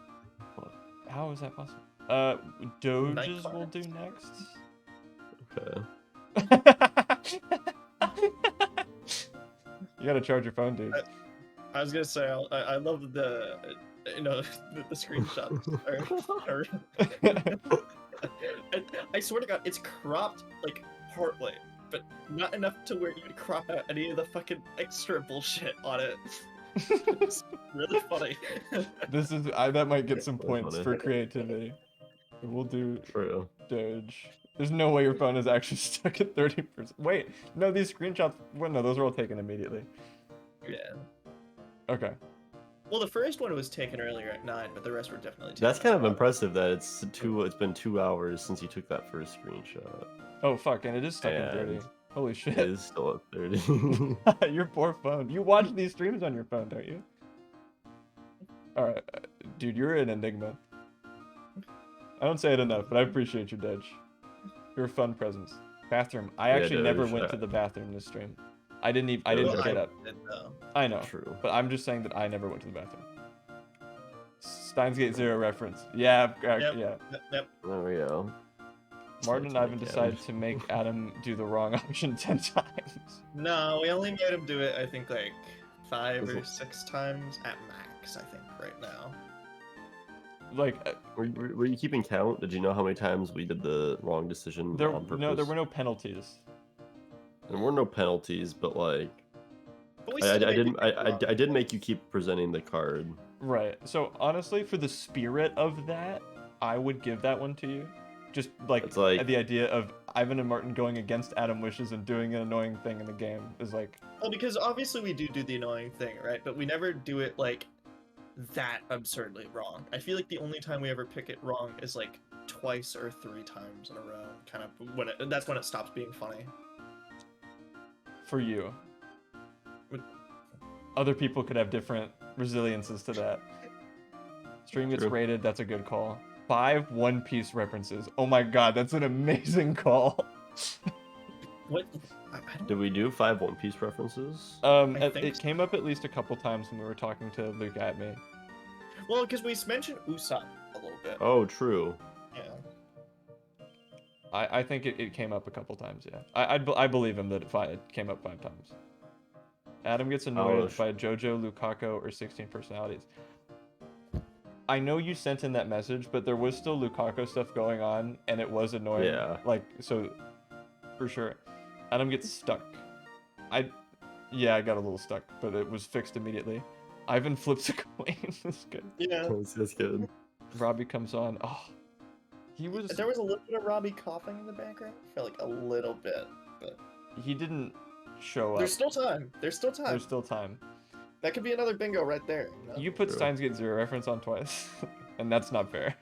How is that possible? Doges will do next. Okay. You gotta charge your phone, dude. I was gonna say, I love the, you know, the screenshots. I swear to God, it's cropped, like, partly, but not enough to where you would crop out any of the fucking extra bullshit on it. It's really funny. That might get some That's points funny. for creativity. We'll do True. Doge. There's no way your phone is actually stuck at 30%. Wait, no, these screenshots. Well, no, those are all taken immediately. Yeah. Okay. Well, the first one was taken earlier at 9, but the rest were definitely taken. That's kind of at impressive that it's been 2 hours since you took that first screenshot. Oh, fuck, and it is stuck at 30. And Holy It shit. is still at 30. Your poor phone. You watch these streams on your phone, don't you? Alright, dude, you're an enigma. I don't say it enough, but I appreciate your Dej. You're a fun presence. Bathroom. I actually never went to the bathroom this stream. I didn't get up. I know. True. But I'm just saying that I never went to the bathroom. Steins Gate Zero reference. Yeah, Yep. yeah. Yep. There we go. Martin and Ivan decided to make Adam do the wrong option 10 times. No, we only made him do it, I think, like 5 Is or it- 6 times at max, I think, right now. Like, Were you keeping count? Did you know how many times we did the wrong decision there on purpose? there were no penalties. There were no penalties, but like But we I still made didn't people wrong. I did make you keep presenting the card. Right. So honestly, for the spirit of that, I would give that one to you. Just like, It's like- the idea of Ivan and Martin going against Adam wishes and doing an annoying thing in the game is like. Well, because obviously we do the annoying thing, right? But we never do it like that absurdly wrong. I feel like the only time we ever pick it wrong is like twice or 3 times in a row. Kind of that's when it stops being funny. For you. Would- Other people could have different resiliences to that. Stream gets True. rated, that's a good call. 5 One Piece references. Oh my god, that's an amazing call. What? I don't. Did we do 5 One Piece references? think It so. came up at least a couple times when we were talking to Luke at me. Well, because we mentioned Usopp a little bit. Oh, true. Yeah. I think it came up a couple times, yeah. I believe him that it came up 5 times. Adam gets annoyed Oh, by Jojo, Lukaku, or 16 personalities. I know you sent in that message, but there was still Lukaku stuff going on, and it was annoying. Yeah. Like, so, for sure. Adam gets stuck. Yeah, I got a little stuck, but it was fixed immediately. Ivan flips a coin. That's good. Yeah. That's good. Robbie comes on. Oh, he was. There was a little bit of Robbie coughing in the background. I felt like a little bit, but He didn't show up. there's still time. There's still time. There's still time. That could be another bingo right there. You know? You put True. Steins Gate 0 reference on twice, and that's not fair.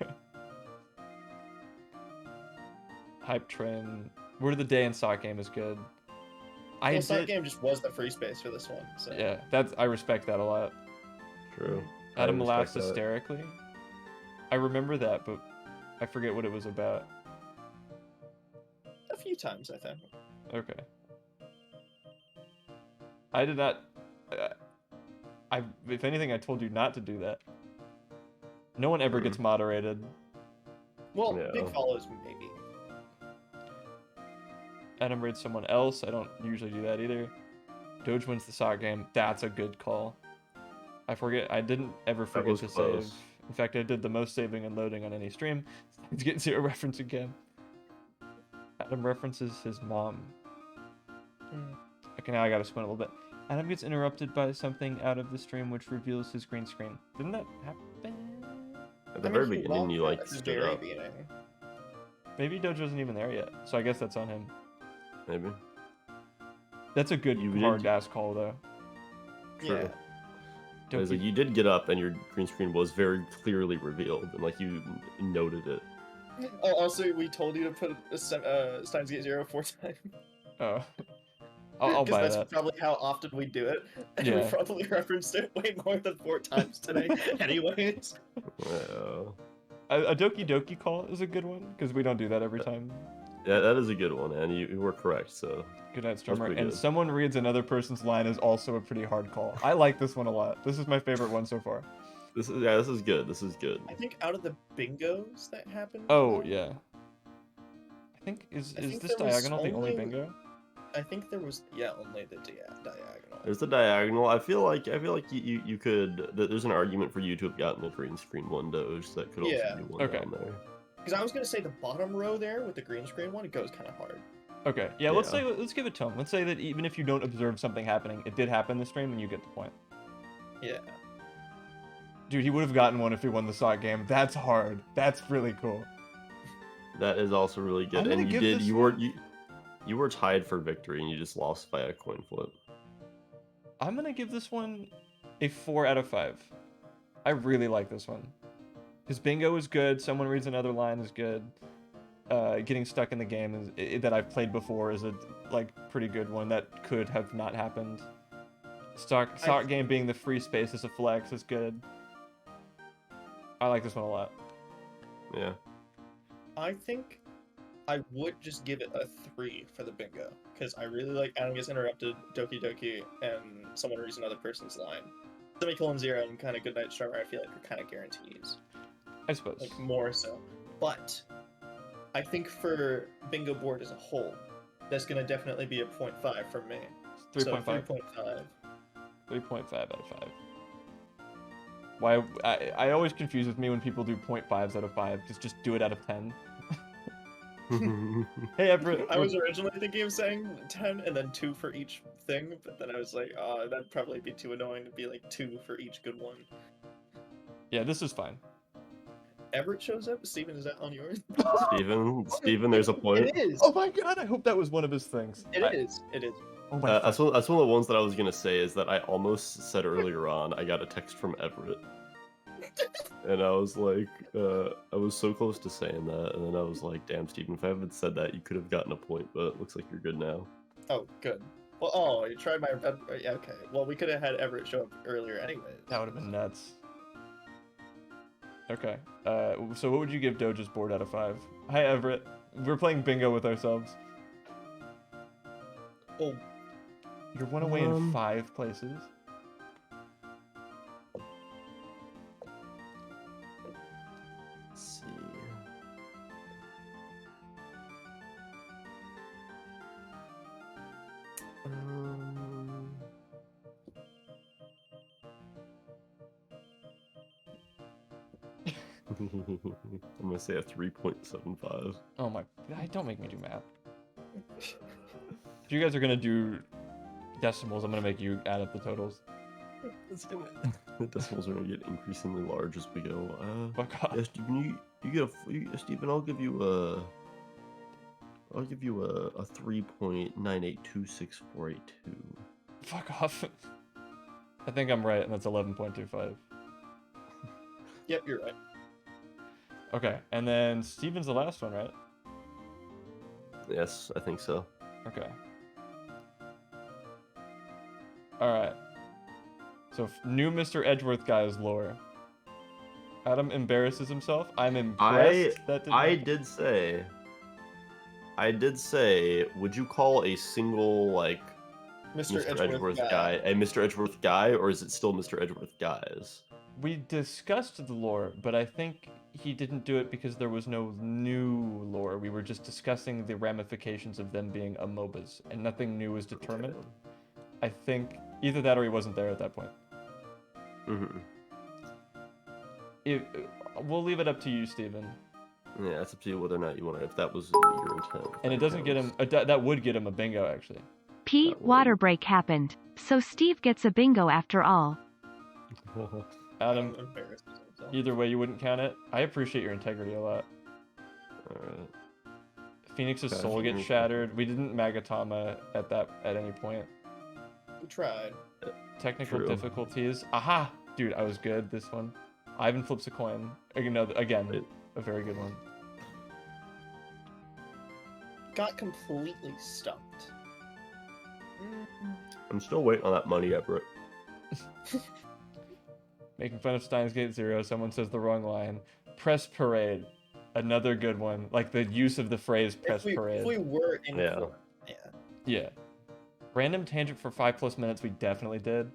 Hype train. Word of the day in sock game is good. Well, Side Game just was the free space for this one. So. Yeah, I respect that a lot. True. Adam I laughs respect that. hysterically. I remember that, but I forget what it was about. A few times, I think. Okay. I did not. If anything, I told you not to do that. No one ever gets moderated. Well, Yeah. big follows maybe. Adam raids someone else. I don't usually do that either. Doge wins the sock game. That's a good call. I forget. I didn't ever forget was to close. save. In fact, I did the most saving and loading on any stream. He's getting 0 reference again. Adam references his mom. Okay, now I gotta spin a little bit. Adam gets interrupted by something out of the stream which reveals his green screen. Didn't that happen? At the very beginning, you like stood up. Maybe Doge wasn't even there yet, so I guess that's on him. Maybe. That's a good You did- hard ass call though. True. Yeah. It's like you did get up, and your green screen was very clearly revealed, and like you noted it. Oh, also, we told you to put Steins Gate 0 4 times. Oh. I'll buy that's that. probably how often we do it. And we Yeah. probably referenced it way more than 4 times today. Anyways. A Doki Doki call is a good one because we don't do that every time. Yeah, that is a good one, and you were correct. So Good night, Stormer. pretty And good. someone reads another person's line is also a pretty hard call. I like this one a lot. This is my favorite one so far. this is good. This is good. I think out of the bingos that happened. Oh yeah. I think is I think this there was diagonal the only only- bingo? I think there was only the diagonal. There's the diagonal. I feel like you could. There's an argument for you to have gotten a green screen one Doge that could also Yeah. be one Okay. down there. Because I was gonna say the bottom row there with the green screen one, it goes kind of hard. Okay. Yeah, let's Yeah. let's give it to him. Let's say that even if you don't observe something happening, it did happen in the stream and you get the point. Yeah. Dude, he would have gotten one if he won the sock game. That's hard. That's really cool. That is also really good. I'm gonna And you give did. this You were tied for victory, and you just lost by a coin flip. I'm gonna give this one a 4 out of 5. I really like this one. His bingo is good. Someone reads another line is good. Getting stuck in the game that I've played before is a pretty good one that could have not happened. Sock game being the free space as a flex is good. I like this one a lot. Yeah. I think I would just give it a 3 for the bingo. Because I really like Adam Gets Interrupted, Doki Doki, and Someone Reads Another Person's Line. Semicolon 0 and kind of Goodnight Strummer, I feel like are kind of guarantees. I suppose. Like, more so. But I think for bingo board as a whole, that's going to definitely be a 0.5 for me. 3.5. So 3.5. 3.5 out of 5. Why I always confuse with me when people do 0.5s out of 5. Just do it out of 10. Hey Everett. I was originally thinking of saying 10 and then 2 for each thing, but then I was like, oh, that'd probably be too annoying to be like 2 for each good one. Yeah, this is fine. Everett shows up. Steven, is that on yours? Steven, there's a point. It is. Oh my god, I hope that was one of his things. It is. Oh my That's one of the ones that I was gonna say is that I almost said earlier on. I got a text from Everett, and I was like, I was so close to saying that, and then I was like, damn, Steven, if I haven't said that, you could have gotten a point, but it looks like you're good now. Oh, good. Well, oh, you tried my. Yeah, okay. Well, we could have had Everett show up earlier anyway. That would have been nuts. Okay. So what would you give Doja's board out of 5? Hi, Everett. We're playing bingo with ourselves. Oh, You're one away in 5 places. Let's see. I'm gonna say a 3.75. Oh my... Don't make me do math. If you guys are gonna do decimals, I'm gonna make you add up the totals. The decimals are gonna get increasingly large as we go. Fuck off. Yeah, Steven, you get Steven, I'll give you a 3.982648 Fuck off. I think I'm right, and that's 11.25. yep, you're right. Okay, and then Steven's the last one, right? Yes, I think so. Okay. Alright. So, new Mr. Edgeworth guy's lore. Adam embarrasses himself. I'm impressed that didn't I happen. did say, would you call a single, like, Mr. Mr. Edgeworth guy a Mr. Edgeworth guy, or is it still Mr. Edgeworth guys? We discussed the lore, but I think he didn't do it because there was no new lore. We were just discussing the ramifications of them being AMOBAs, and nothing new was determined. I think either that or he wasn't there at that point. Mm-hmm. We'll leave it up to you, Steven. Yeah, it's up to you whether or not you want to, if that was your intent. And it doesn't get him... that would get him a bingo, actually. Pete, water break happened. So Steve gets a bingo after all. Adam, Embarrassed himself. either way, you wouldn't count it. I appreciate your integrity a lot. Alright. Phoenix's Okay, soul gets Phoenix- shattered. We didn't Magatama at any point. We tried. Technical True. difficulties. Aha! Dude, I was good this one. Ivan flips a coin. Again, a very good one. Got completely stumped. I'm still waiting on that money, Everett. Making fun of Steins Gate Zero. Someone says the wrong line. Press parade. Another good one. Like the use of the phrase press parade. If we were in Yeah. form, yeah. Yeah. Random tangent for 5+ minutes. We definitely did.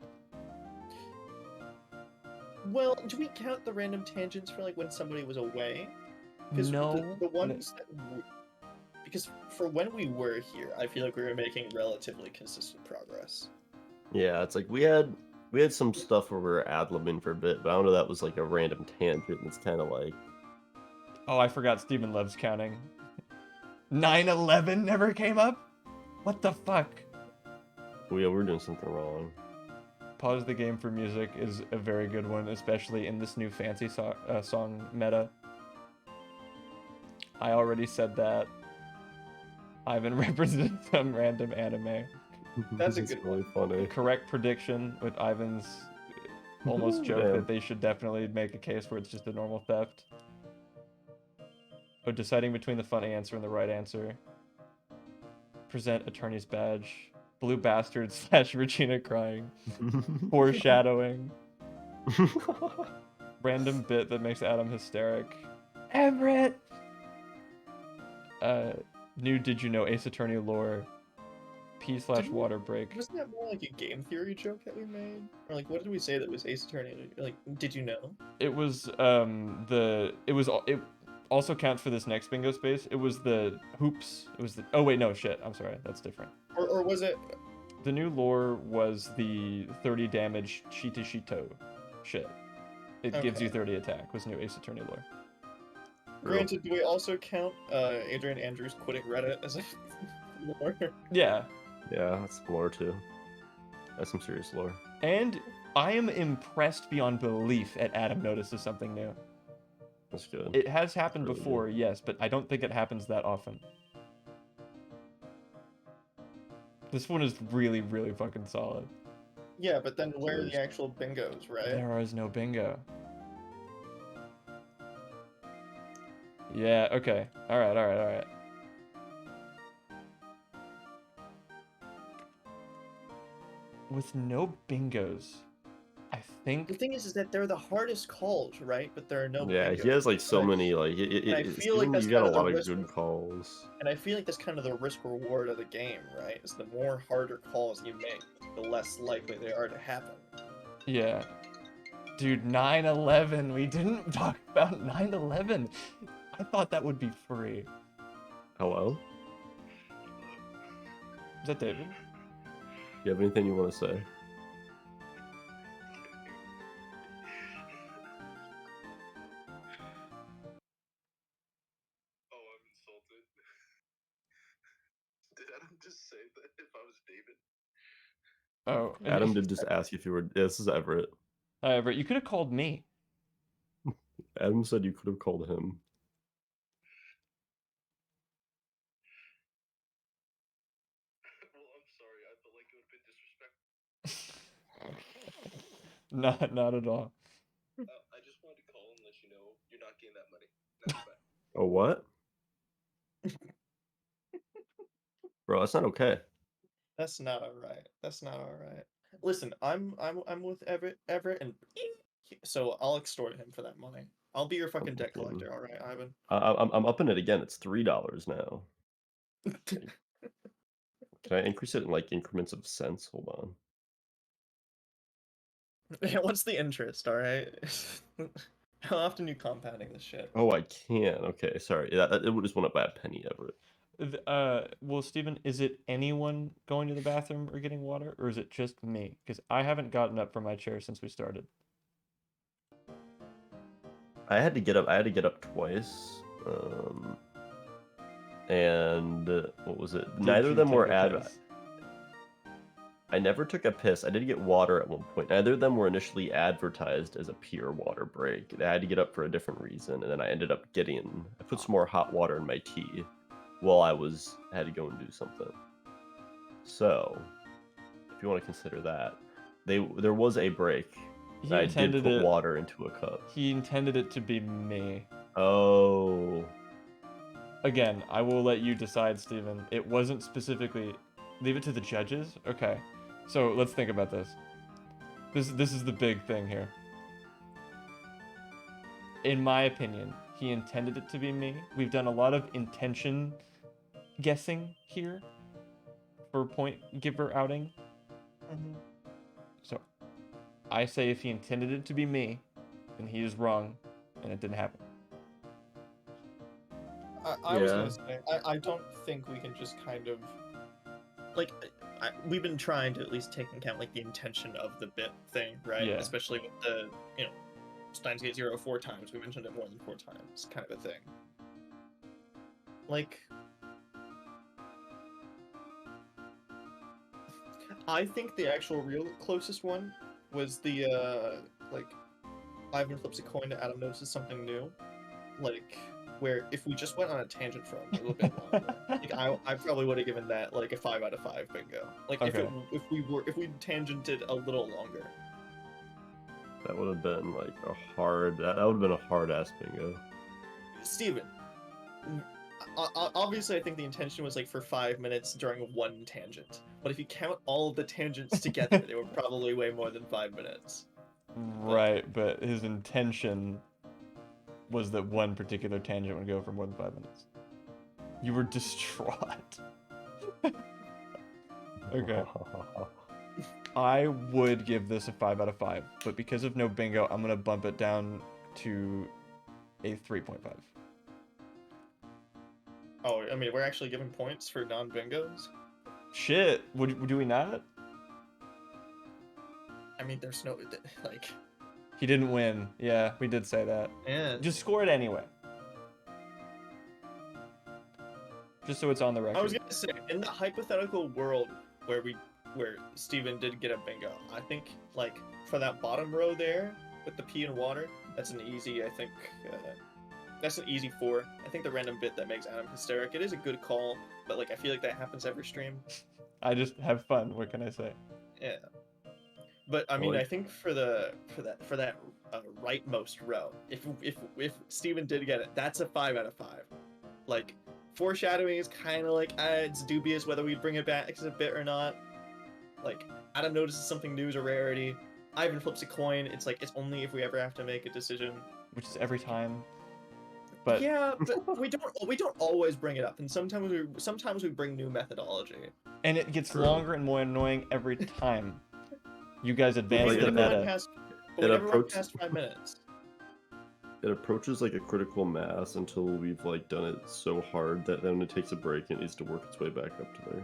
Well, do we count the random tangents for like when somebody was away? No. The ones that because for when we were here, I feel like we were making relatively consistent progress. Yeah, it's like we had some stuff where we were ad-libbing for a bit, but I don't know, that was like a random tangent, and it's kind of like... Oh, I forgot Steven loves counting. 9/11 never came up? What the fuck? Well, yeah, we're doing something wrong. Pause the game for music is a very good one, especially in this new fancy song meta. I already said that. Ivan represents some random anime. That's a It's good really funny. Correct prediction with Ivan's almost joke Yeah. that they should definitely make a case where it's just a normal theft. Oh, deciding between the funny answer and the right answer. Present attorney's badge. Blue bastard / Regina crying. Foreshadowing. Random bit that makes Adam hysteric. Everett! New Did You Know Ace Attorney lore. P / water break. Wasn't that more like a game theory joke that we made? Or like, what did we say that was Ace Attorney? Like, did you know? It was it also counts for this next bingo space. It was the hoops. It was the oh wait, no shit. I'm sorry, that's different. Or was it? The new lore was the 30 damage Shito shit. It gives you Okay. 30 attack. Was new Ace Attorney lore. Granted, do we also count Adrian Andrews quitting Reddit as a lore? Yeah, Yeah, that's some lore too. That's some serious lore. and I am impressed beyond belief at Adam notices something new. That's good. It has happened really before, yes, but I don't think it happens that often. This one is really, really fucking solid. Yeah, but then where are Cheers. the actual bingos, right? There is no bingo. Yeah, okay. Alright. With no bingos, I The think... thing is that they're the hardest calls, right? But there are no Yeah, bingos. he has like so And many like I feel like Steven, that's you got kind a of the lot of risk. good calls. And I feel like that's kind of the risk reward of the game, right? Is the more harder calls you make, the less likely they are to happen. Yeah. Dude, 9/11. We didn't talk about 9/11. I thought that would be free. Hello? Is that David? You have anything you want to say? Oh, I'm insulted. Did Adam just say that if I was David? Oh, Adam did just ask if you were. This is Everett. However, you could have called me. Adam said you could have called him. Well, I'm sorry. I felt like it would have been disrespectful. Not at all. I just wanted to call and let you know you're not getting that money. Now go back. Oh, what? Bro, that's not okay. That's not alright. That's not alright. Listen, I'm with Everett, and so I'll extort him for that money. I'll be your fucking debt collector, all right, Ivan? I'm upping it again. It's $3 now. Can I increase it in like increments of cents? Hold on. What's the interest, all right? How often are you compounding this shit? Oh, I can. Okay, sorry. It just went up by a penny, Everett. Well, Steven, is it anyone going to the bathroom or getting water, or is it just me? Because I haven't gotten up from my chair since we started. I had to get up. I had to get up twice. And what was it? Neither you of them were take a ad. piss? I never took a piss. I did get water at one point. Neither of them were initially advertised as a pure water break. I had to get up for a different reason, and then I ended up I put some more hot water in my tea while I had to go and do something. So, if you want to consider that, there was a break. He I did intended put it. water into a cup. He intended it to be me. Oh. Again, I will let you decide, Steven. It wasn't specifically... Leave it to the judges? Okay. So, let's think about this. This is the big thing here. In my opinion, he intended it to be me. We've done a lot of intention guessing here for point giver outing. So, I say if he intended it to be me, then he is wrong, and it didn't happen. I was gonna say, I don't think we can just kind of like we've been trying to at least take into account like the intention of the bit thing, right? Yeah. Especially with the Steins Gate 0 4 times. We mentioned it more than 4 times, kind of a thing. Like, I think the actual real closest one was the like Ivan flips a coin to Adam notices something new, like where if we just went on a tangent for a little bit longer, like I probably would have given that like a 5 out of 5 bingo. Like Okay. if we tangented a little longer. That would have been like a hard. That would have been a hard ass bingo. Steven, obviously I think the intention was like for 5 minutes during one tangent, but if you count all of the tangents together, they were probably way more than 5 minutes. Right, but his intention was that one particular tangent would go for more than 5 minutes. You were distraught. Okay. I would give this a 5 out of 5, but because of no bingo, I'm gonna bump it down to a 3.5. Oh, I mean, we're actually giving points for non-bingos? Shit, do we not? I mean, there's no, like... He didn't win. Yeah, we did say that. Yeah. Just score it anyway. Just so it's on the record. I was gonna say, in the hypothetical world where Steven did get a bingo, I think, like, for that bottom row there, with the pea and water, that's an easy, I think, That's an easy 4. I think the random bit that makes Adam hysteric. It is a good call, but like I feel like that happens every stream. I just have fun. What can I say? Yeah. But I mean, I think for that rightmost row, if Steven did get it, that's a 5 out of 5. Like, foreshadowing is kind of like it's dubious whether we bring it back as a bit or not. Like, Adam notices something new as a rarity. Ivan flips a coin. It's like it's only if we ever have to make a decision. Which is every time. But yeah, but we don't always bring it up, and sometimes we bring new methodology. And it gets longer and more annoying every time. You guys advance the meta. But we never went past 5 minutes. It approaches like a critical mass until we've like done it so hard that then it takes a break and it needs to work its way back up to there.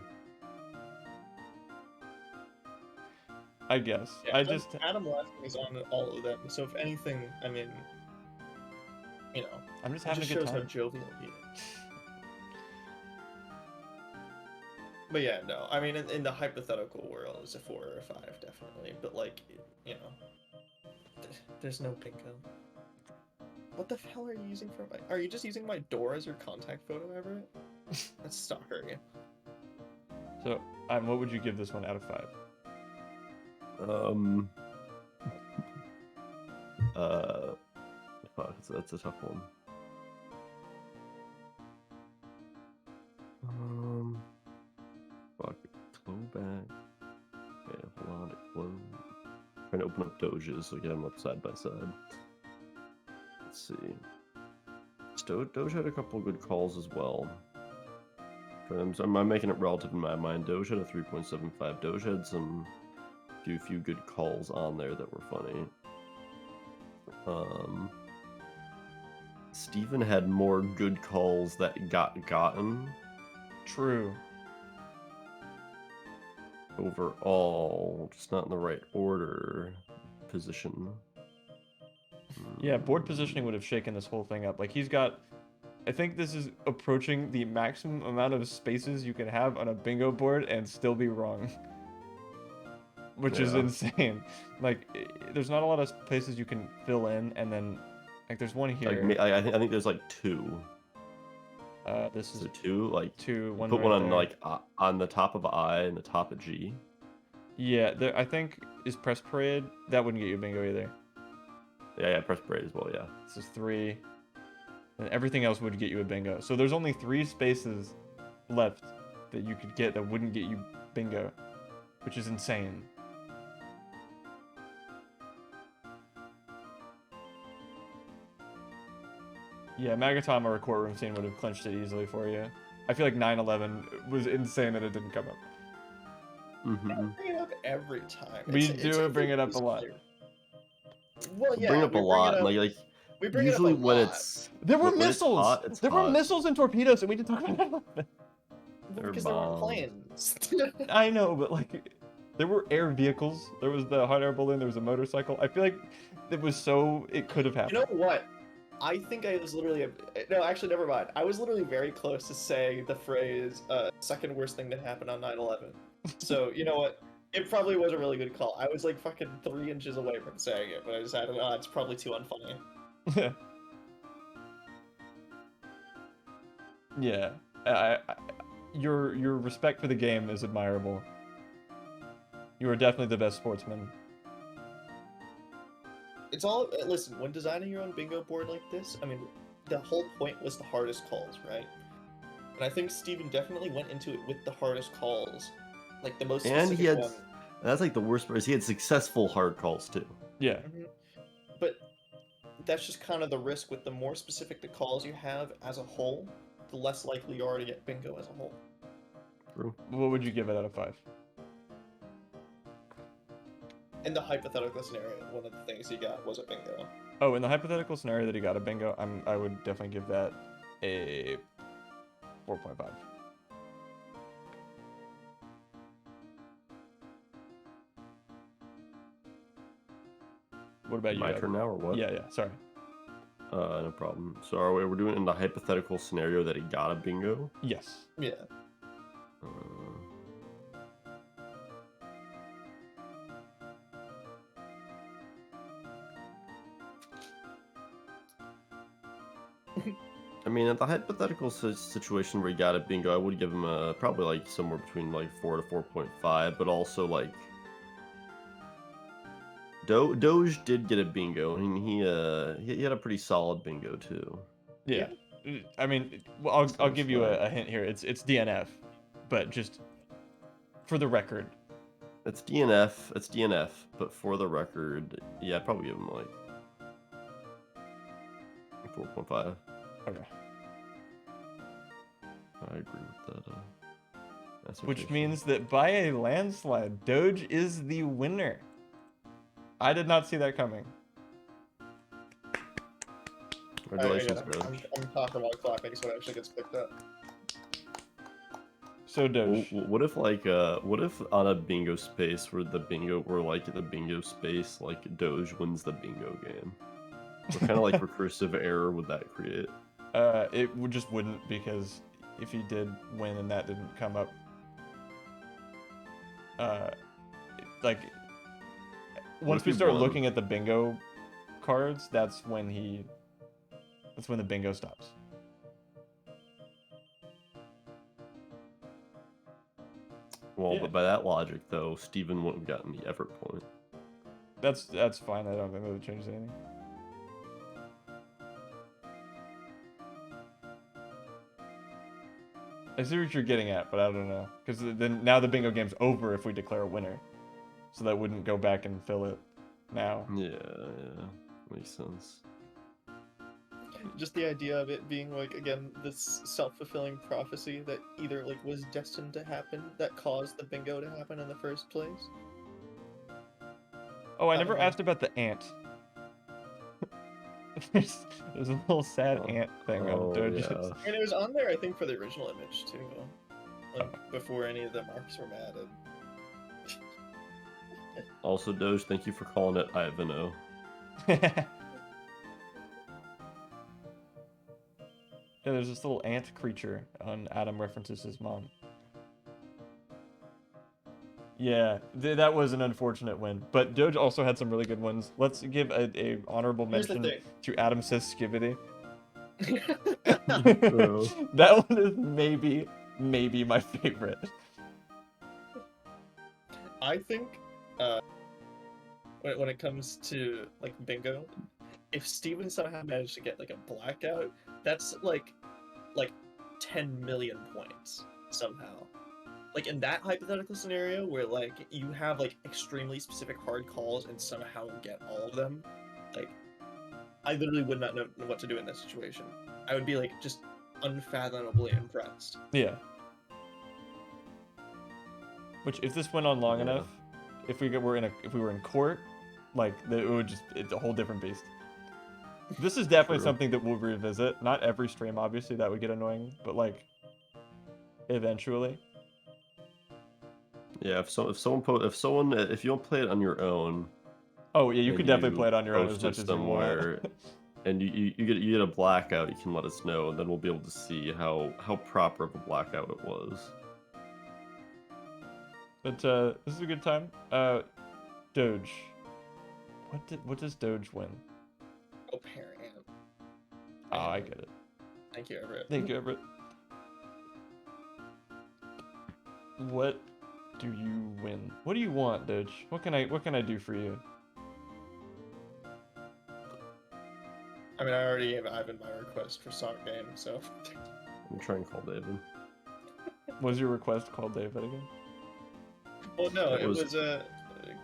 I guess. Yeah, Adam left is on all of them, so if anything, I mean, you know, I'm just having a good shows time. how jovial he is. But yeah, no, I mean, in the hypothetical world, it's a 4 or a 5, definitely. But like, you know, there's no bingo. What the hell are you using for my? Are you just using my door as your contact photo, Everett? That's stalker. So, what would you give this one out of 5? Fuck, that's a tough one. Fuck, flow back. Okay, hold on to flow. Trying to open up doges so get them up side by side. Let's see. Doge had a couple of good calls as well. I'm making it relative in my mind. Doge had a 3.75. Doge had some few good calls on there that were funny. Steven had more good calls that got gotten. True. Overall, just not in the right order position. Yeah, board positioning would have shaken this whole thing up. Like, he's got... I think this is approaching the maximum amount of spaces you can have on a bingo board and still be wrong. Which is insane. Like, there's not a lot of places you can fill in, and then... Like, there's one here. Like, I think there's, like, 2. This is 2, like 2. One put right one on there. like on the top of I and the top of G. Yeah, I think is press parade. That wouldn't get you a bingo either. Yeah, press parade as well. Yeah. This is 3, and everything else would get you a bingo. So there's only 3 spaces left that you could get that wouldn't get you bingo, which is insane. Yeah, Magatama or courtroom scene would have clinched it easily for you. I feel like 9/11 was insane that it didn't come up. I don't bring it up every time. We do bring it up a lot. Well, yeah, bring up a lot. Like we bring usually it up a when lot. it's there were when missiles. There were missiles and torpedoes, and we didn't talk about that. Because there weren't planes. I know, but like, there were air vehicles. There was the hot air balloon. There was a motorcycle. I feel like it was so it could have happened. You know what? I think I was literally no, actually, never mind. I was literally very close to saying the phrase "second worst thing that happened on 9/11." So you know what? It probably was a really good call. I was like fucking 3 inches away from saying it, but I decided, it's probably too unfunny. Yeah, your respect for the game is admirable. You are definitely the best sportsman. It's all listen. When designing your own bingo board like this, I mean, the whole point was the hardest calls, right? And I think Steven definitely went into it with the hardest calls, like the most. And he had. one. That's like the worst part. Is he had successful hard calls too. Yeah. Mm-hmm. But that's just kind of the risk. With the more specific the calls you have as a whole, the less likely you are to get bingo as a whole. True. What would you give it out of 5? In the hypothetical scenario, one of the things he got was a bingo. Oh, in the hypothetical scenario that he got a bingo, I would definitely give that a 4.5. What about you? My turn now, or what? Yeah, sorry. No problem. So we're doing it in the hypothetical scenario that he got a bingo? Yes. Yeah. I mean, in the hypothetical situation where he got a bingo, I would give him a probably like somewhere between like 4 to 4.5, but also like Doge did get a bingo, and he had a pretty solid bingo too. Yeah. I mean, well, I'll give you a hint here. It's DNF, but just for the record. It's DNF, but for the record, yeah, I'd probably give him like 4.5. Okay. I agree with that. Which means that by a landslide, Doge is the winner. I did not see that coming. Congratulations, Doge. I'm talking while clapping, so it actually gets picked up. So Doge. What if on a bingo space where the bingo space, like Doge wins the bingo game? What kind of like recursive error would that create? It just wouldn't, because if he did win and that didn't come up, like once we start looking at the bingo cards, that's when the bingo stops. Well, but by that logic, though, Steven wouldn't have gotten the effort point. That's fine. I don't think that would change anything. I see what you're getting at, but I don't know, because then now the bingo game's over if we declare a winner, so that wouldn't go back and fill it now. Yeah, makes sense. Just the idea of it being like, again, this self-fulfilling prophecy that either like was destined to happen that caused the bingo to happen in the first place. Oh, I never asked about the ant. there's a little sad ant thing on Doge's. Yeah. And it was on there, I think, for the original image too, like before any of the marks were added. Also, Doge, thank you for calling it Ivano. Yeah, there's this little ant creature on Adam references his mom. Yeah, that was an unfortunate win. But Doge also had some really good ones. Let's give a honorable mention to Adam Says Skibbity. That one is maybe my favorite. I think when it comes to like bingo, if Steven somehow managed to get like a blackout, that's like 10 million points somehow. Like in that hypothetical scenario where like you have like extremely specific hard calls and somehow get all of them, like I literally would not know what to do in that situation. I would be like just unfathomably impressed. Yeah. Which if this went on long enough, if we were in court, like it's a whole different beast. This is definitely something that we'll revisit. Not every stream, obviously, that would get annoying, but like eventually. Yeah, if you don't play it on your own. Oh yeah, you could definitely play it on your own as much as somewhere, you want. And you get a blackout, you can let us know, and then we'll be able to see how proper of a blackout it was. But this is a good time. Doge. What does Doge win? Oh, parent. Oh, I get it. Thank you, Everett. Thank you, Everett. What do you win? What do you want, Doge? What can I do for you? I mean, I already gave Ivan my request for Song Game, so. I'm trying to call David. Was your request call David again? Well, no, it was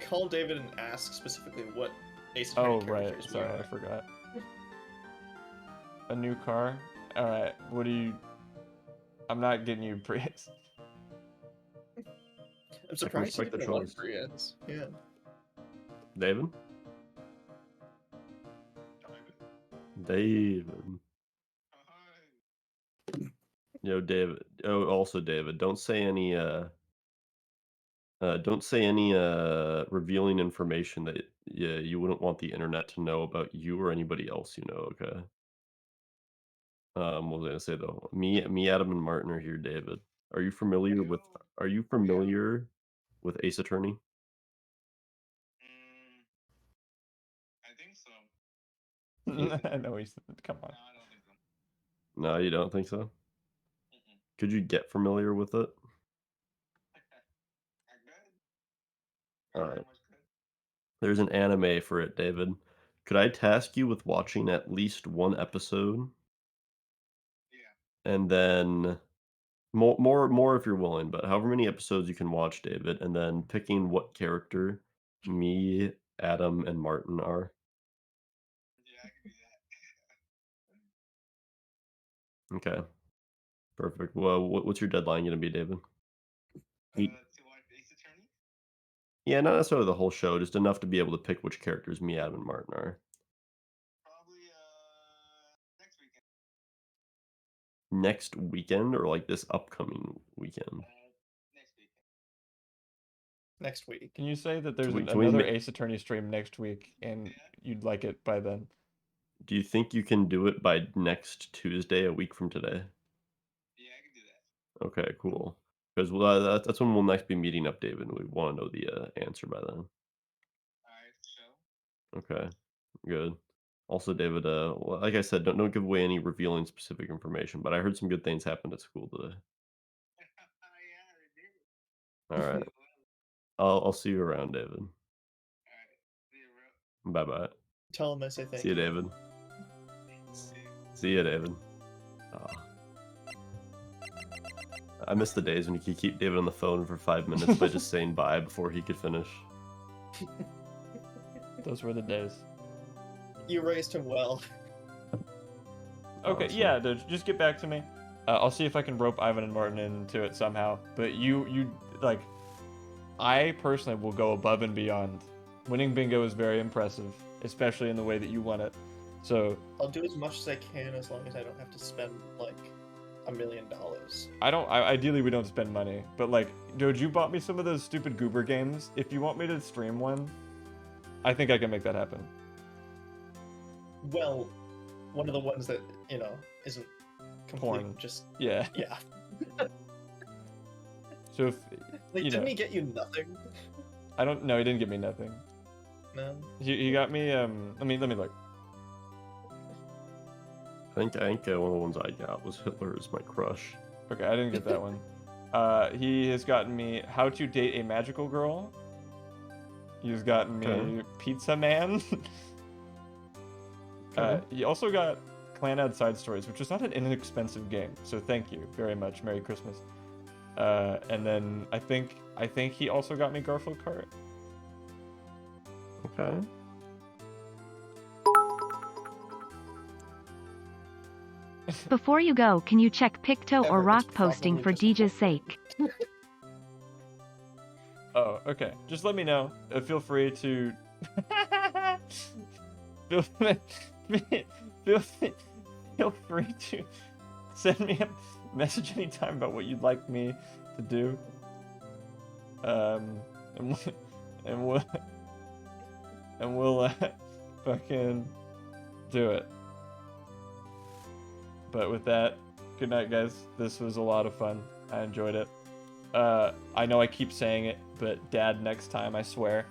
call David and ask specifically what Ace Attorney characters. Oh right, sorry, I forgot. A new car? All right, what do you? I'm not getting you Prius. I'm surprised you didn't want Prius. Yeah. David. Yo, David. Oh, also David. Don't say any revealing information that you wouldn't want the internet to know about you or anybody else you know. Okay. What was I gonna say though? Me, Adam, and Martin are here. David, are you familiar with Ace Attorney? I think so. I know he's. Come on. No, I don't think so. No, you don't think so? Could you get familiar with it? All right. There's an anime for it, David. Could I task you with watching at least one episode? And then more if you're willing, but however many episodes you can watch, David, and then picking what character me, Adam, and Martin are. Okay, perfect. Well, what's your deadline gonna be, David? Me- Yeah, not necessarily the whole show, just enough to be able to pick which characters me, Adam, and Martin are. Next weekend or like this upcoming weekend? Next week. Can you say that there's Can we another Ace Attorney stream next week and you'd like it by then? do you think you can do it by next Tuesday, a week from today? Okay, cool. Because that's when we'll next be meeting up, David. And we want to know the answer by then. Okay, good. Also, David, well, like I said, don't give away any revealing specific information. But I heard some good things happened at school today. All right, I'll see you around, David. Bye bye. Tell him I say thank See you, you. David. See you, David. I miss the days when you could keep David on the phone for 5 minutes by just saying bye before he could finish. Those were the days. You raised him well. Okay, Awesome. yeah, dude, just get back to me. I'll see if I can rope Ivan and Martin into it somehow. But you like, I personally will go above and beyond. Winning bingo is very impressive, especially in the way that you won it. So I'll do as much as I can as long as I don't have to spend like $1 million. ideally we don't spend money, but like, dude, you bought me some of those stupid goober games. If you want me to stream one, I think I can make that happen. Well, one of the ones that, isn't complete, Porn. just Yeah. yeah. So if Like, you didn't know, he get you nothing? I don't know, he didn't give me nothing. No. He got me let me look. I think one of the ones I got was Hitler is my crush. Okay, I didn't get that one. He has gotten me How to Date a Magical Girl. He's gotten me Okay. Pizza Man. Okay. He also got Clanad Side Stories, which is not an inexpensive game. So thank you very much. Merry Christmas. And then I think he also got me Garfield Kart. Okay. Before you go, can you check Picto or Ever, Rock it's posting probably for just DJ's sake? Oh, okay. Just let me know. Feel free to feel, feel, feel free to send me a message anytime about what you'd like me to do. And we'll fucking do it. But with that, good night, guys. This was a lot of fun. I enjoyed it. I know I keep saying it, but Dad next time, I swear.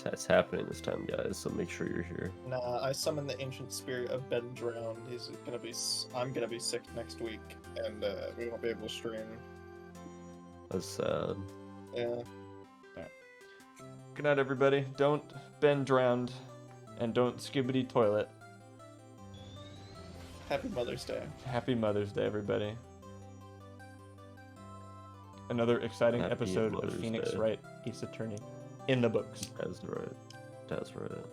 It's happening this time, guys, so make sure you're here. Nah, I summon the ancient spirit of Ben Drowned. I'm gonna be sick next week, and we won't be able to stream. That's sad. Yeah. Good night, everybody. Don't bend drowned, and don't skibbity toilet. Happy Mother's Day. Happy Mother's Day, everybody. Another exciting Happy episode Mother's of Phoenix Day. Wright Ace Attorney in the books. That's right. That's right.